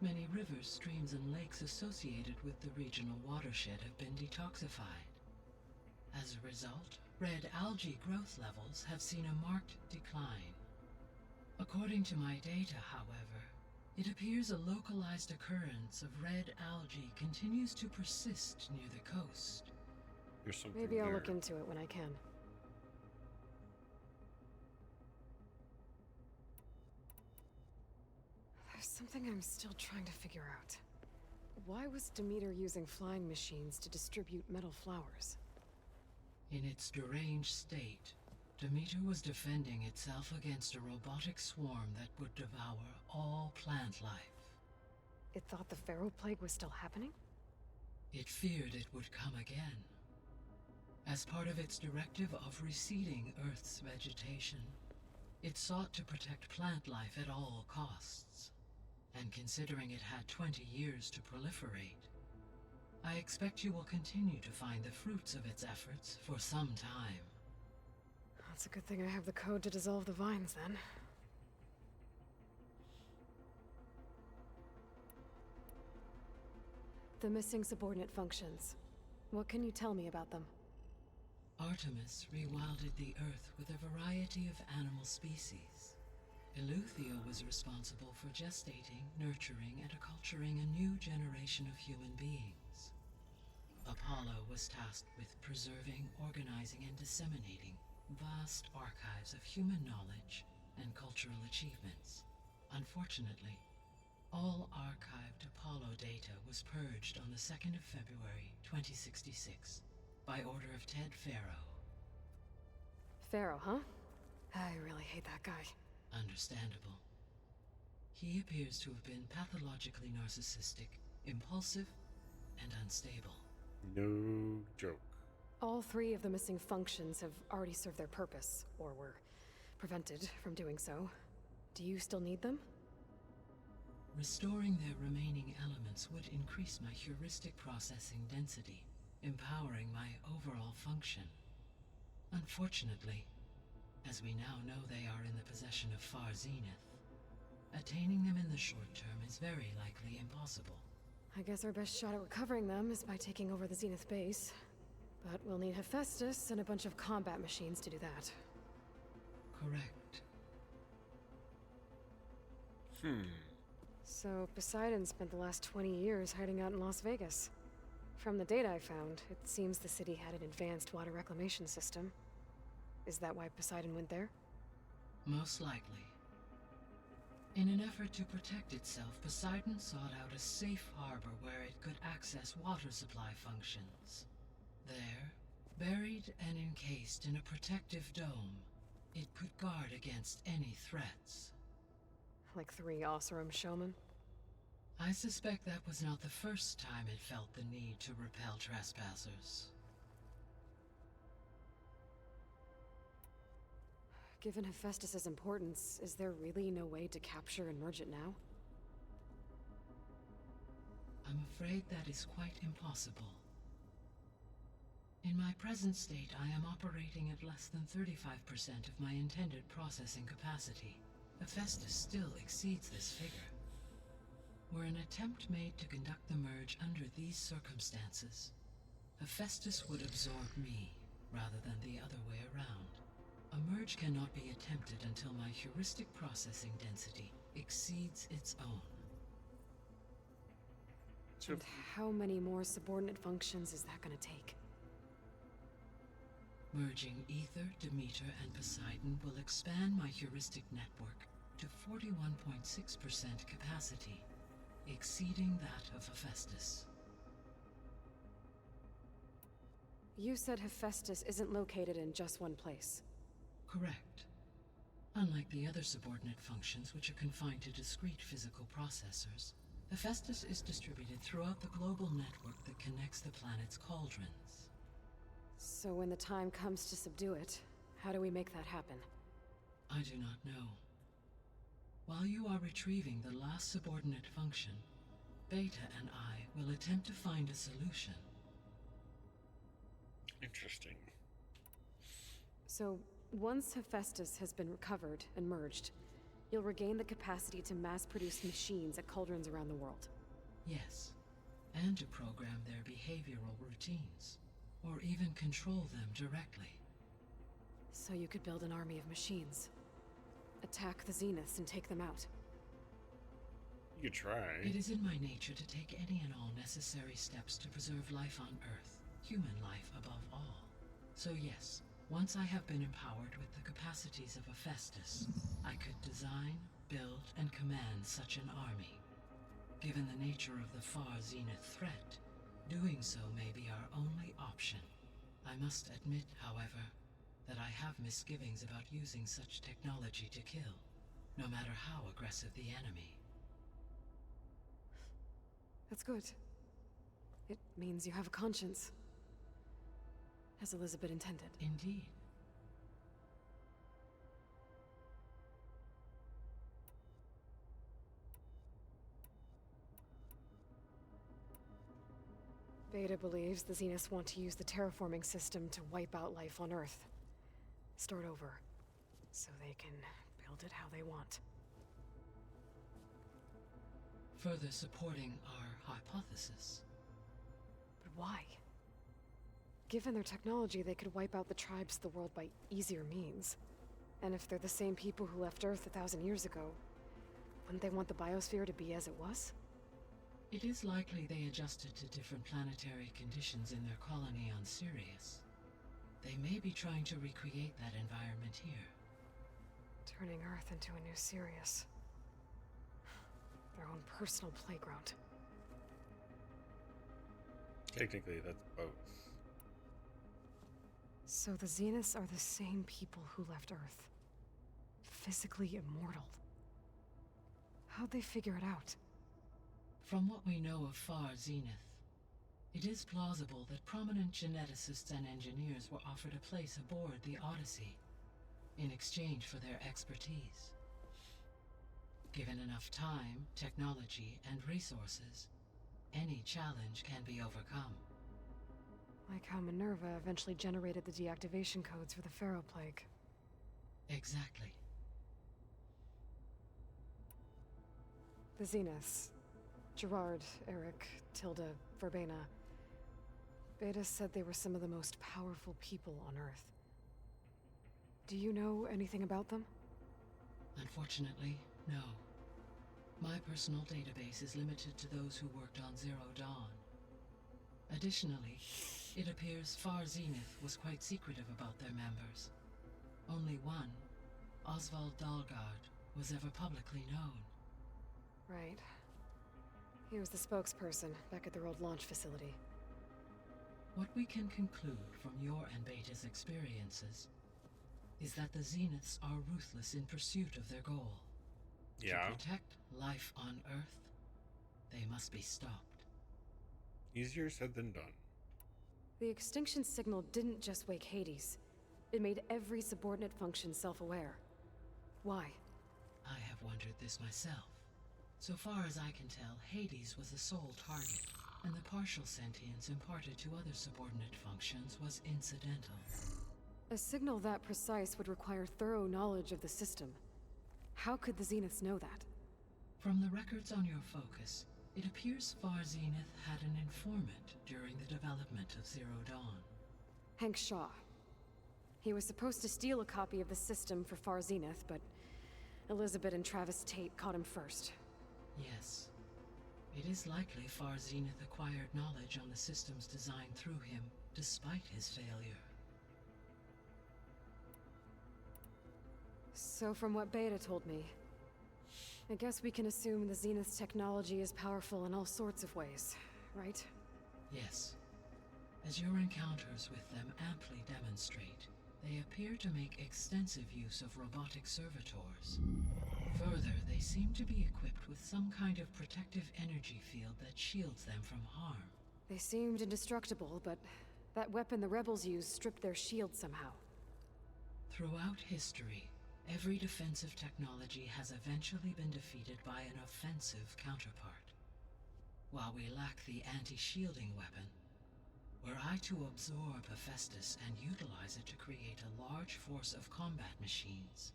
Many rivers, streams, and lakes associated with the regional watershed have been detoxified. As a result, red algae growth levels have seen a marked decline. According to my data, however, It appears a localized occurrence of red algae continues to persist near the coast. There's something Maybe I'll there. look into it when I can. There's something I'm still trying to figure out. Why was Demeter using flying machines to distribute metal flowers? In its deranged state, Demeter was defending itself against a robotic swarm that would devour all plant life. It thought the Pharaoh Plague was still happening? It feared it would come again. As part of its directive of reseeding Earth's vegetation, it sought to protect plant life at all costs. And considering it had 20 years to proliferate, I expect you will continue to find the fruits of its efforts for some time. That's a good thing I have the code to dissolve the vines, then. The missing subordinate functions. What can you tell me about them? Artemis rewilded the Earth with a variety of animal species. Eleuthia was responsible for gestating, nurturing, and acculturating a new generation of human beings. Apollo was tasked with preserving, organizing, and disseminating vast archives of human knowledge and cultural achievements. Unfortunately, all archived Apollo data was purged on the 2nd of February, 2066, by order of Ted Pharaoh. Pharaoh, huh? I really hate that guy. Understandable. He appears to have been pathologically narcissistic, impulsive, and unstable. No joke. All 3 of the missing functions have already served their purpose, or were prevented from doing so. Do you still need them? Restoring their remaining elements would increase my heuristic processing density, empowering my overall function. Unfortunately, as we now know they are in the possession of Far Zenith, attaining them in the short term is very likely impossible. I guess our best shot at recovering them is by taking over the Zenith base. But we'll need Hephaestus and a bunch of combat machines to do that. Correct. So Poseidon spent the last 20 years hiding out in Las Vegas. From the data I found, it seems the city had an advanced water reclamation system. Is that why Poseidon went there? Most likely. In an effort to protect itself, Poseidon sought out a safe harbor where it could access water supply functions. There, buried and encased in a protective dome, it could guard against any threats. Like 3 Oseram showmen? I suspect that was not the first time it felt the need to repel trespassers. Given Hephaestus's importance, is there really no way to capture and merge it now? I'm afraid that is quite impossible. In my present state, I am operating at less than 35% of my intended processing capacity. Hephaestus still exceeds this figure. Were an attempt made to conduct the merge under these circumstances, Hephaestus would absorb me, rather than the other way around. A merge cannot be attempted until my heuristic processing density exceeds its own. And how many more subordinate functions is that gonna take? Merging Ether, Demeter, and Poseidon will expand my heuristic network to 41.6% capacity, exceeding that of Hephaestus. You said Hephaestus isn't located in just one place. Correct. Unlike the other subordinate functions, which are confined to discrete physical processors, Hephaestus is distributed throughout the global network that connects the planet's cauldrons. So when the time comes to subdue it, how do we make that happen? I do not know. While you are retrieving the last subordinate function, Beta and I will attempt to find a solution. Interesting. So, once Hephaestus has been recovered and merged, you'll regain the capacity to mass-produce machines at cauldrons around the world. Yes, and to program their behavioral routines, or even control them directly. So you could build an army of machines. Attack the Zeniths and take them out. could try. It is in my nature to take any and all necessary steps to preserve life on Earth, human life above all. So yes, once I have been empowered with the capacities of a Festus, I could design, build, and command such an army. Given the nature of the Far Zenith threat, doing so may be our only option. I must admit, however, that I have misgivings about using such technology to kill, no matter how aggressive the enemy. That's good. It means you have a conscience. As Elizabeth intended. Indeed. Beta believes the Zeniths want to use the terraforming system to wipe out life on Earth. Start over, so they can build it how they want. Further supporting our hypothesis. But why? Given their technology, they could wipe out the tribes of the world by easier means. And if they're the same people who left Earth 1,000 years ago, wouldn't they want the biosphere to be as it was? It is likely they adjusted to different planetary conditions in their colony on Sirius. They may be trying to recreate that environment here. Turning Earth into a new Sirius. Their own personal playground. Technically, that's both. So the Zeniths are the same people who left Earth. Physically immortal. How'd they figure it out? From what we know of Far Zenith, it is plausible that prominent geneticists and engineers were offered a place aboard the Odyssey in exchange for their expertise. Given enough time, technology, and resources, any challenge can be overcome. Like how Minerva eventually generated the deactivation codes for the Pharaoh Plague. Exactly. The Zeniths. Gerard, Eric, Tilda, Verbena. Beta said they were some of the most powerful people on Earth. Do you know anything about them? Unfortunately, no. My personal database is limited to those who worked on Zero Dawn. Additionally, it appears Far Zenith was quite secretive about their members. Only one, Oswald Dahlgard, was ever publicly known. Right. He was the spokesperson back at their old launch facility. What we can conclude from your and Beta's experiences is that the Zeniths are ruthless in pursuit of their goal. Yeah. To protect life on Earth, they must be stopped. Easier said than done. The extinction signal didn't just wake Hades. It made every subordinate function self-aware. Why? I have wondered this myself. So far as I can tell, Hades was the sole target, and the partial sentience imparted to other subordinate functions was incidental. A signal that precise would require thorough knowledge of the system. How could the Zeniths know that? From the records on your focus, it appears Far Zenith had an informant during the development of Zero Dawn. Hank Shaw. He was supposed to steal a copy of the system for Far Zenith, but Elizabeth and Travis Tate caught him first. Yes. It is likely Far Zenith acquired knowledge on the system's design through him, despite his failure. So from what Beta told me, I guess we can assume the Zenith's technology is powerful in all sorts of ways, right? Yes. As your encounters with them amply demonstrate, they appear to make extensive use of robotic servitors. Further, they seem to be equipped with some kind of protective energy field that shields them from harm. They seemed indestructible, but that weapon the rebels used stripped their shield somehow. Throughout history, every defensive technology has eventually been defeated by an offensive counterpart. While we lack the anti-shielding weapon, were I to absorb Hephaestus and utilize it to create a large force of combat machines,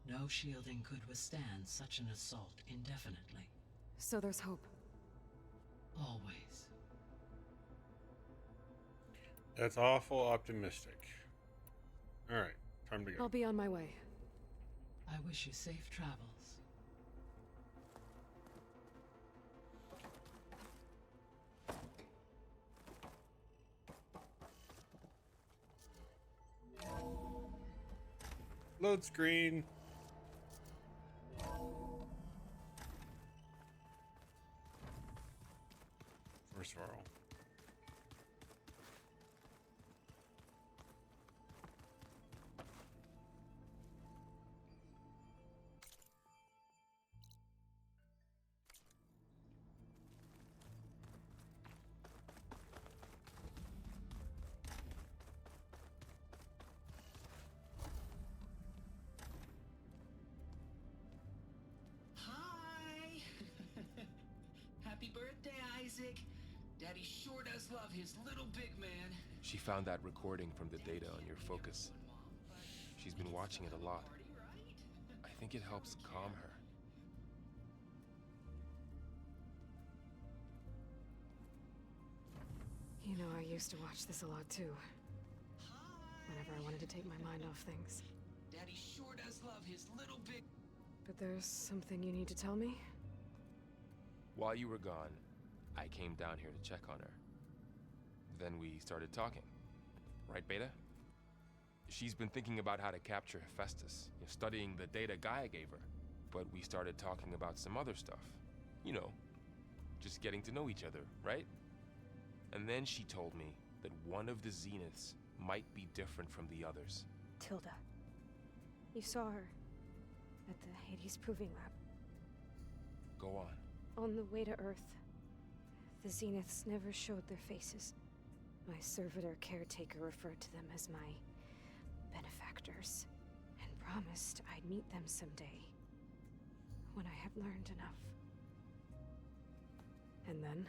no shielding could withstand such an assault indefinitely. So there's hope. Always. That's awful optimistic. Alright, time to go. I'll be on my way. I wish you safe travels. Load screen. Where's Varl? Hi! Happy birthday, Isaac. Daddy sure does love his little big man. She found that recording from the data on your focus. She's been watching it a lot. I think it helps calm her. You know, I used to watch this a lot too. Whenever I wanted to take my mind off things. Daddy sure does love his little big... But there's something you need to tell me? While you were gone, I came down here to check on her. Then we started talking. Right, Beta? She's been thinking about how to capture Hephaestus, studying the data Gaia gave her. But we started talking about some other stuff. You know, just getting to know each other, right? And then she told me that one of the Zeniths might be different from the others. Tilda. You saw her at the Hades Proving Lab. Go on. On the way to Earth, the Zeniths never showed their faces. My servitor caretaker referred to them as my benefactors, and promised I'd meet them someday, when I had learned enough. And then,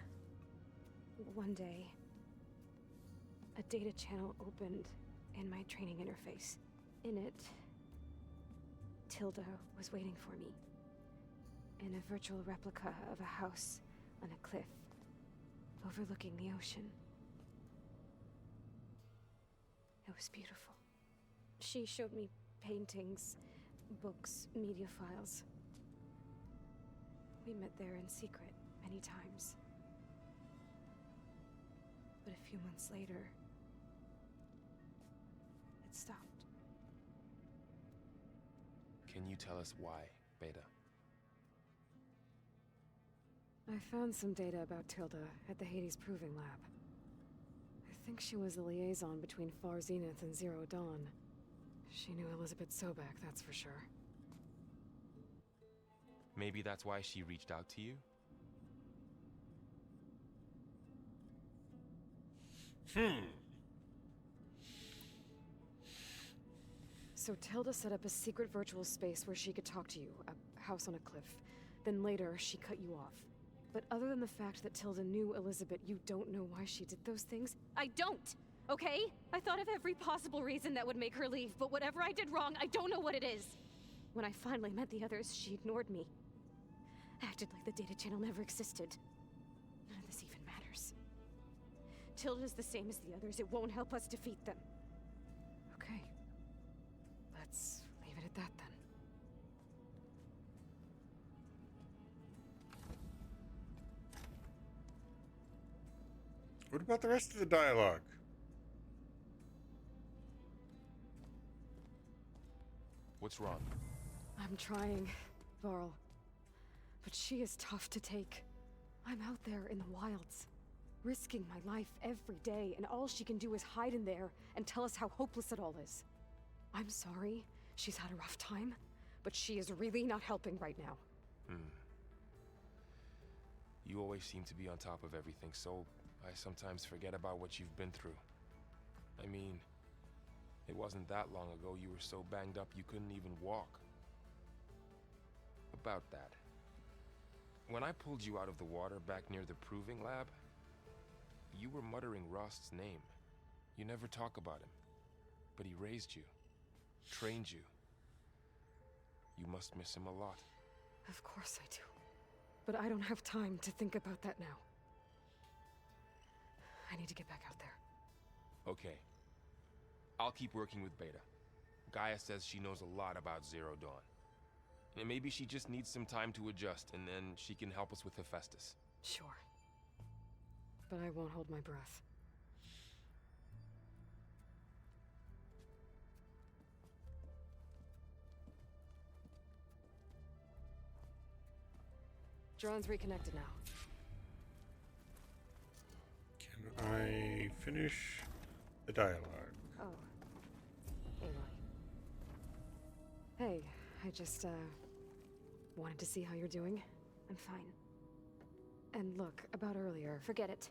one day, a data channel opened in my training interface. In it, Tilda was waiting for me, in a virtual replica of a house on a cliff, overlooking the ocean. It was beautiful. She showed me paintings, books, media files. We met there in secret many times. But a few months later, it stopped. Can you tell us why, Beta? I found some data about Tilda at the Hades Proving Lab. I think she was the liaison between Far Zenith and Zero Dawn. She knew Elizabeth Sobek, that's for sure. Maybe that's why she reached out to you? So Tilda set up a secret virtual space where she could talk to you, a house on a cliff. Then later, she cut you off. But other than the fact that Tilda knew Elizabeth, you don't know why she did those things? I don't! Okay? I thought of every possible reason that would make her leave, but whatever I did wrong, I don't know what it is. When I finally met the others, she ignored me. Acted like the data channel never existed. None of this even matters. Tilda's the same as the others. It won't help us defeat them. Okay. Let's leave it at that then. What about the rest of the dialogue? What's wrong? I'm trying, Varl. But she is tough to take. I'm out there in the wilds, risking my life every day, and all she can do is hide in there and tell us how hopeless it all is. I'm sorry, she's had a rough time, but she is really not helping right now. You always seem to be on top of everything, so I sometimes forget about what you've been through. I mean, it wasn't that long ago you were so banged up you couldn't even walk. About that. When I pulled you out of the water back near the Proving Lab, you were muttering Rost's name. You never talk about him. But he raised you, trained you. You must miss him a lot. Of course I do. But I don't have time to think about that now. I need to get back out there. Okay. I'll keep working with Beta. Gaia says she knows a lot about Zero Dawn. And maybe she just needs some time to adjust, and then she can help us with Hephaestus. Sure. But I won't hold my breath. Drone's reconnected now. Can I finish the dialogue? Oh. Aloy. Hey, I just, wanted to see how you're doing. I'm fine. And look, about earlier. Forget it.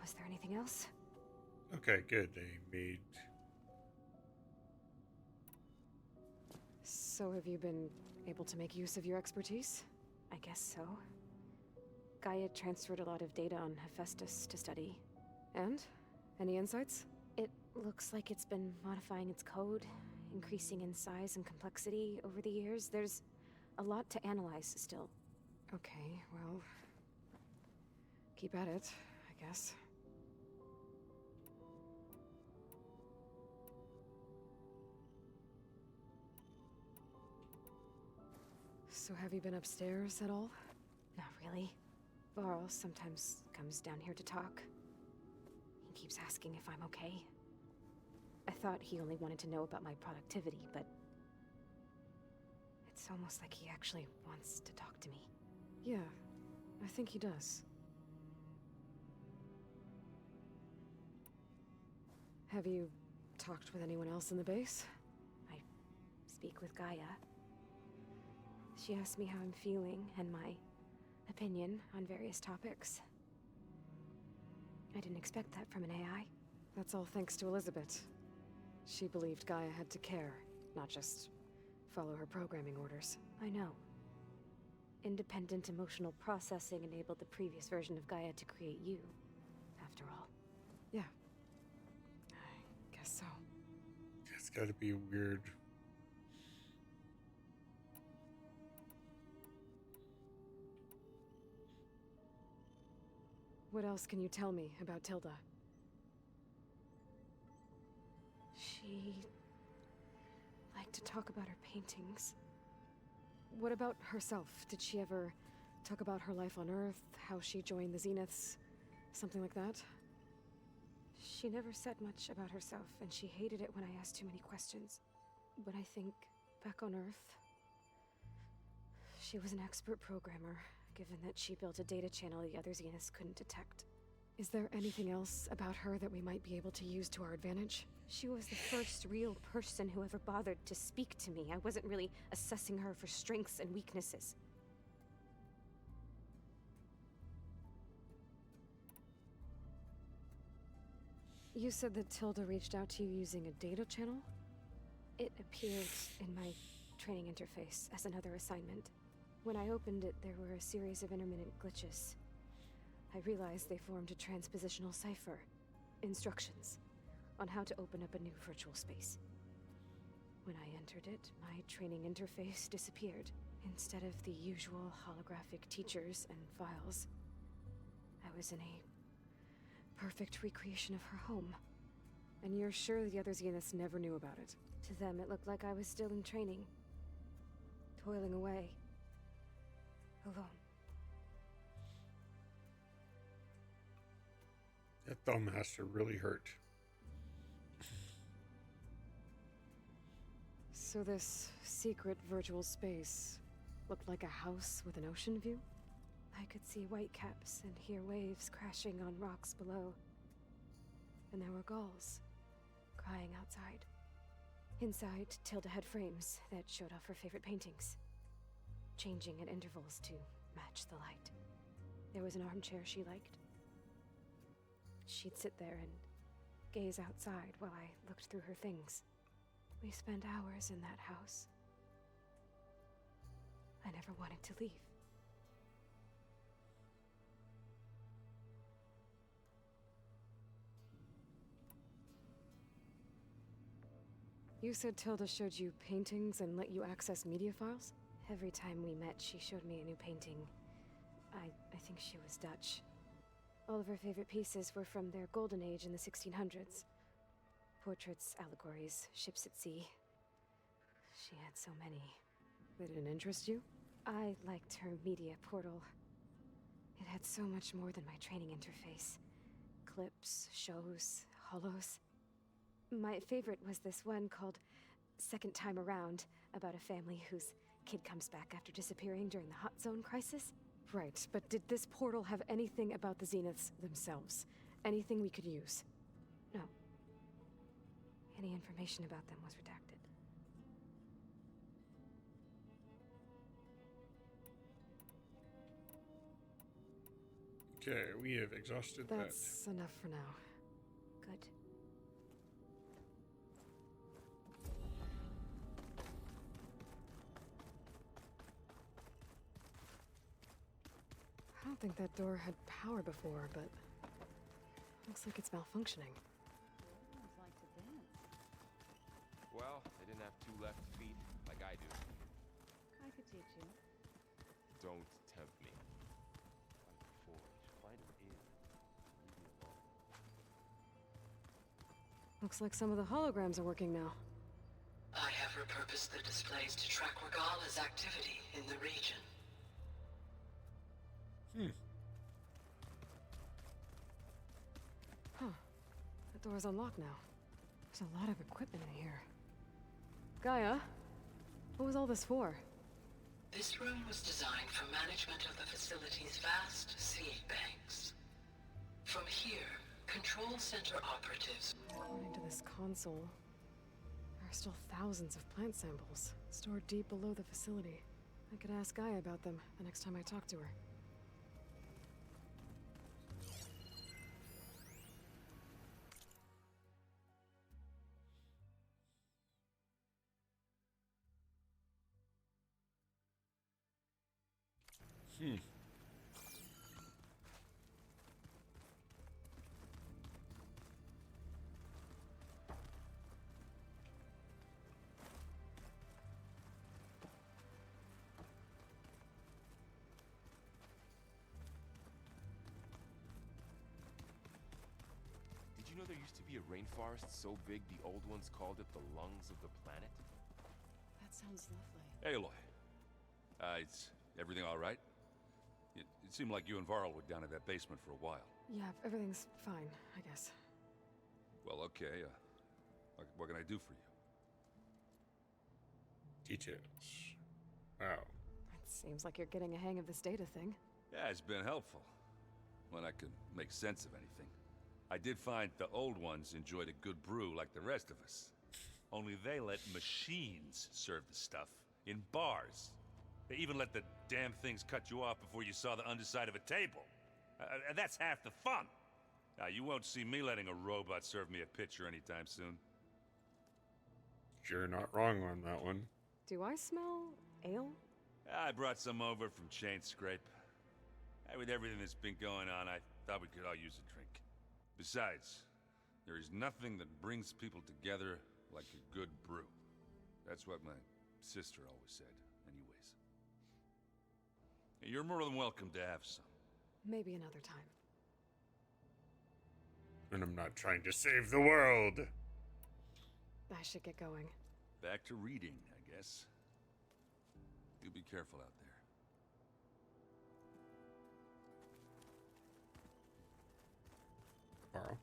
Was there anything else? Okay, good. They made... So have you been able to make use of your expertise? I guess so. Gaia transferred a lot of data on Hephaestus to study. And? Any insights? It looks like it's been modifying its code, increasing in size and complexity over the years. There's a lot to analyze still. Okay, well... keep at it, I guess. So have you been upstairs at all? Not really. Varl sometimes comes down here to talk. He keeps asking if I'm okay. I thought he only wanted to know about my productivity, but... it's almost like he actually wants to talk to me. Yeah, I think he does. Have you talked with anyone else in the base? I speak with Gaia. She asked me how I'm feeling and my opinion on various topics. I didn't expect that from an AI. That's all thanks to Elizabeth. She believed Gaia had to care, not just follow her programming orders. I know. Independent emotional processing enabled the previous version of Gaia to create you, after all. Yeah. I guess so. It's gotta be weird. What else can you tell me about Tilda? She liked to talk about her paintings. What about herself? Did she ever talk about her life on Earth, how she joined the Zeniths, something like that? She never said much about herself, and she hated it when I asked too many questions. But I think, back on Earth, she was an expert programmer, given that she built a data channel the other Zeniths couldn't detect. Is there anything else about her that we might be able to use to our advantage? She was the first real person who ever bothered to speak to me. I wasn't really assessing her for strengths and weaknesses. You said that Tilda reached out to you using a data channel? It appeared in my training interface as another assignment. When I opened it, there were a series of intermittent glitches. I realized they formed a transpositional cipher. Instructions on how to open up a new virtual space. When I entered it, my training interface disappeared. Instead of the usual holographic teachers and files, I was in a perfect recreation of her home. And you're sure the other Zeniths never knew about it? To them, it looked like I was still in training. Toiling away. Alone. That Thumbmaster really hurt. So this secret virtual space looked like a house with an ocean view? I could see whitecaps and hear waves crashing on rocks below. And there were gulls crying outside. Inside, Tilda had frames that showed off her favorite paintings, changing at intervals to match the light. There was an armchair she liked. She'd sit there and gaze outside while I looked through her things. We spent hours in that house. I never wanted to leave. You said Tilda showed you paintings and let you access media files? Every time we met, she showed me a new painting. I think she was Dutch. All of her favorite pieces were from their golden age in the 1600s. Portraits, allegories, ships at sea. She had so many. They didn't interest you? I liked her media portal. It had so much more than my training interface. Clips, shows, holos. My favorite was this one called Second Time Around, about a family whose Kid comes back after disappearing during the Hot Zone crisis? Right, but did this portal have anything about the Zeniths themselves? Anything we could use? No. Any information about them was redacted. Okay, we have exhausted that. That's enough for now. Good. I don't think that door had power before, but looks like it's malfunctioning. Well, they didn't have two left feet like I do. I could teach you. Don't tempt me. Fight the forge, fight him in. Leave me alone. Looks like some of the holograms are working now. I have repurposed the displays to track Regala's activity in the region. Huh. That door's unlocked now. There's a lot of equipment in here. Gaia, what was all this for? This room was designed for management of the facility's vast seed banks. From here, control center operatives... According to this console, there are still thousands of plant samples stored deep below the facility. I could ask Gaia about them the next time I talk to her. Did you know there used to be a rainforest so big the old ones called it the lungs of the planet? That sounds lovely. Aloy. Is everything all right? It seemed like you and Varl were down in that basement for a while. Yeah, everything's fine, I guess. Well, okay. What can I do for you? Details. Wow. It seems like you're getting a hang of this data thing. Yeah, it's been helpful. When I could make sense of anything. I did find the old ones enjoyed a good brew like the rest of us. Only they let machines serve the stuff in bars. They even let the damn things cut you off before you saw the underside of a table. And that's half the fun. Now, you won't see me letting a robot serve me a pitcher anytime soon. You're not wrong on that one. Do I smell ale? I brought some over from Chain Scrape. With everything that's been going on, I thought we could all use a drink. Besides, there is nothing that brings people together like a good brew. That's what my sister always said, anyways. You're more than welcome to have some. Maybe another time. And I'm not trying to save the world. I should get going. Back to reading, I guess. You be careful out there. Varl.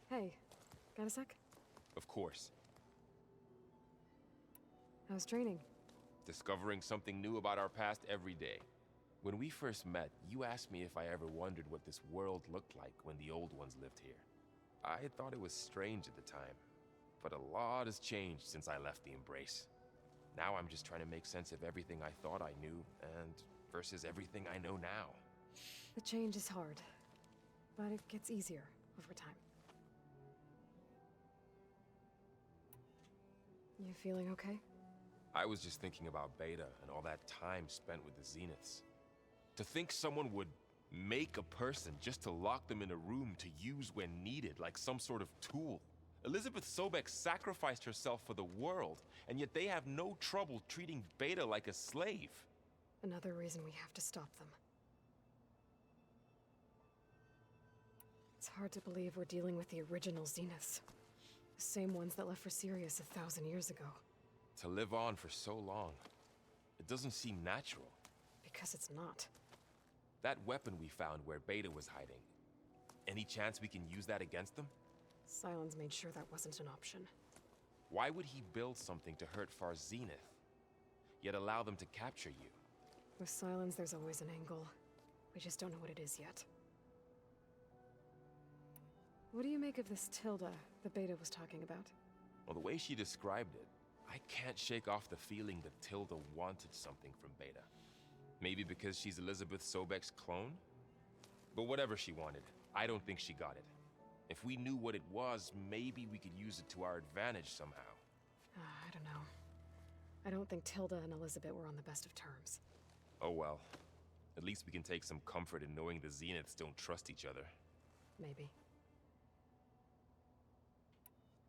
Hey, got a sec? Of course. How's training? Discovering something new about our past every day. When we first met, you asked me if I ever wondered what this world looked like when the old ones lived here. I had thought it was strange at the time, but a lot has changed since I left the Embrace. Now I'm just trying to make sense of everything I thought I knew, and versus everything I know now. The change is hard, but it gets easier over time. You feeling okay? I was just thinking about Beta and all that time spent with the Zeniths. To think someone would make a person just to lock them in a room to use when needed, like some sort of tool. Elizabeth Sobek sacrificed herself for the world, and yet they have no trouble treating Beta like a slave. Another reason we have to stop them. It's hard to believe we're dealing with the original Zeniths. The same ones that left for Sirius 1,000 years ago. To live on for so long, it doesn't seem natural. Because it's not. That weapon we found where Beta was hiding, any chance we can use that against them? Sylens made sure that wasn't an option. Why would he build something to hurt Far Zenith? yet allow them to capture you. With silence, there's always an angle. We just don't know what it is yet. What do you make of this Tilda that Beta was talking about? Well, the way she described it, I can't shake off the feeling that Tilda wanted something from Beta. Maybe because she's Elizabeth Sobek's clone? But whatever she wanted, I don't think she got it. If we knew what it was, maybe we could use it to our advantage somehow. I don't know. I don't think Tilda and Elizabeth were on the best of terms. Oh well. At least we can take some comfort in knowing the Zeniths don't trust each other. Maybe.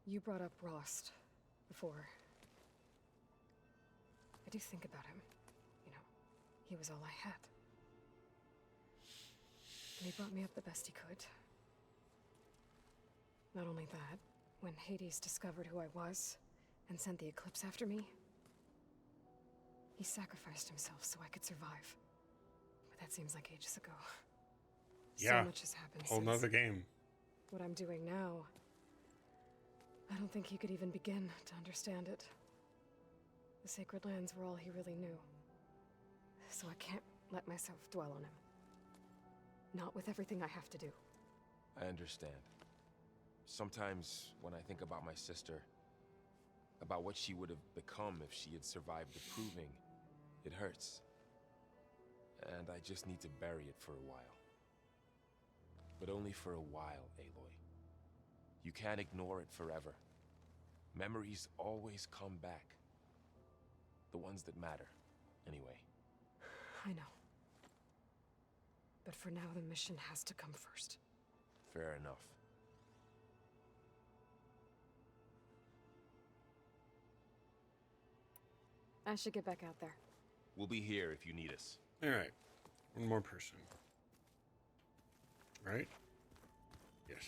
You brought up Rost before. I do think about him. You know, he was all I had. And he brought me up the best he could. Not only that, when Hades discovered who I was and sent the Eclipse after me, he sacrificed himself so I could survive. But that seems like ages ago. Yeah, so much has happened whole since. nother game. What I'm doing now, I don't think he could even begin to understand it. The Sacred Lands were all he really knew. So I can't let myself dwell on him. Not with everything I have to do. I understand. Sometimes, when I think about my sister, about what she would have become if she had survived the Proving, it hurts. And I just need to bury it for a while. But only for a while, Aloy. You can't ignore it forever. Memories always come back. The ones that matter, anyway. I know. But for now, the mission has to come first. Fair enough. I should get back out there. We'll be here if you need us. All right. One more person. Right? Yes.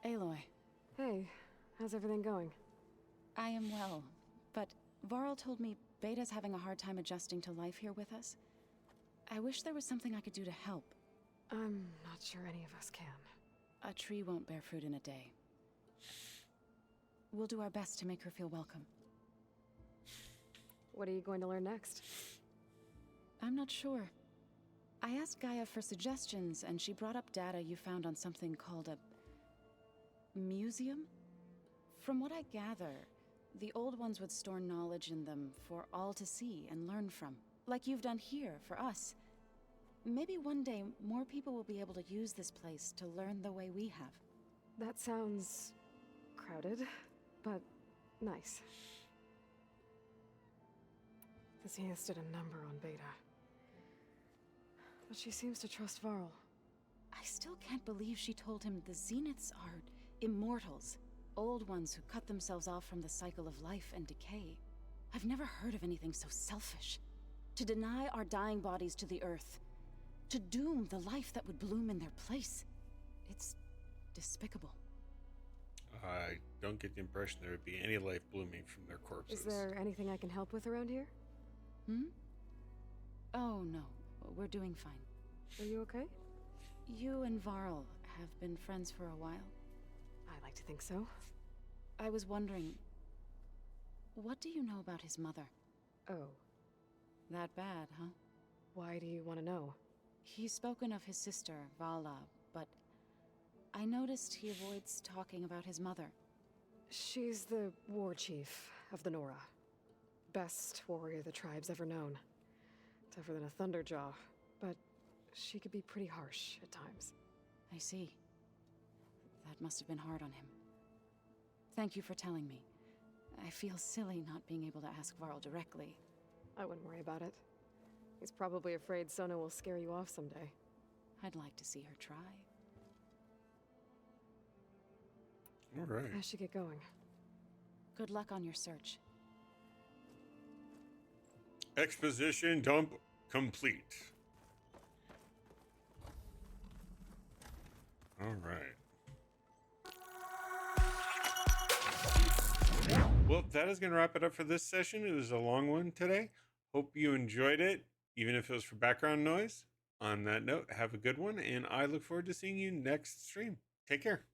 Aloy. Hey, how's everything going? I am well, but Varl told me Beta's having a hard time adjusting to life here with us. I wish there was something I could do to help. I'm not sure any of us can. A tree won't bear fruit in a day. We'll do our best to make her feel welcome. What are you going to learn next? I'm not sure. I asked Gaia for suggestions, and she brought up data you found on something called a museum? From what I gather, the old ones would store knowledge in them for all to see and learn from, like you've done here for us. Maybe one day more people will be able to use this place to learn the way we have. That sounds crowded, but nice. The Zenith did a number on Beta. But she seems to trust Varl. I still can't believe she told him the Zeniths are immortals. Old ones who cut themselves off from the cycle of life and decay. I've never heard of anything so selfish. To deny our dying bodies to the Earth. To doom the life that would bloom in their place. It's despicable. I don't get the impression there would be any life blooming from their corpses. Is there anything I can help with around here? Oh, no. We're doing fine. Are you okay? You and Varl have been friends for a while. I like to think so. I was wondering, what do you know about his mother? Oh. That bad, huh? Why do you want to know? He's spoken of his sister, Vala, but I noticed he avoids talking about his mother. She's the war chief of the Nora. Best warrior the tribe's ever known. Tougher than a Thunderjaw, but she could be pretty harsh at times. I see. That must have been hard on him. Thank you for telling me. I feel silly not being able to ask Varl directly. I wouldn't worry about it. He's probably afraid Sona will scare you off someday. I'd like to see her try. All right. I should get going. Good luck on your search. Exposition dump complete. All right. Well, that is going to wrap it up for this session. It was a long one today. Hope you enjoyed it, even if it was for background noise. On that note, have a good one, and I look forward to seeing you next stream. Take care.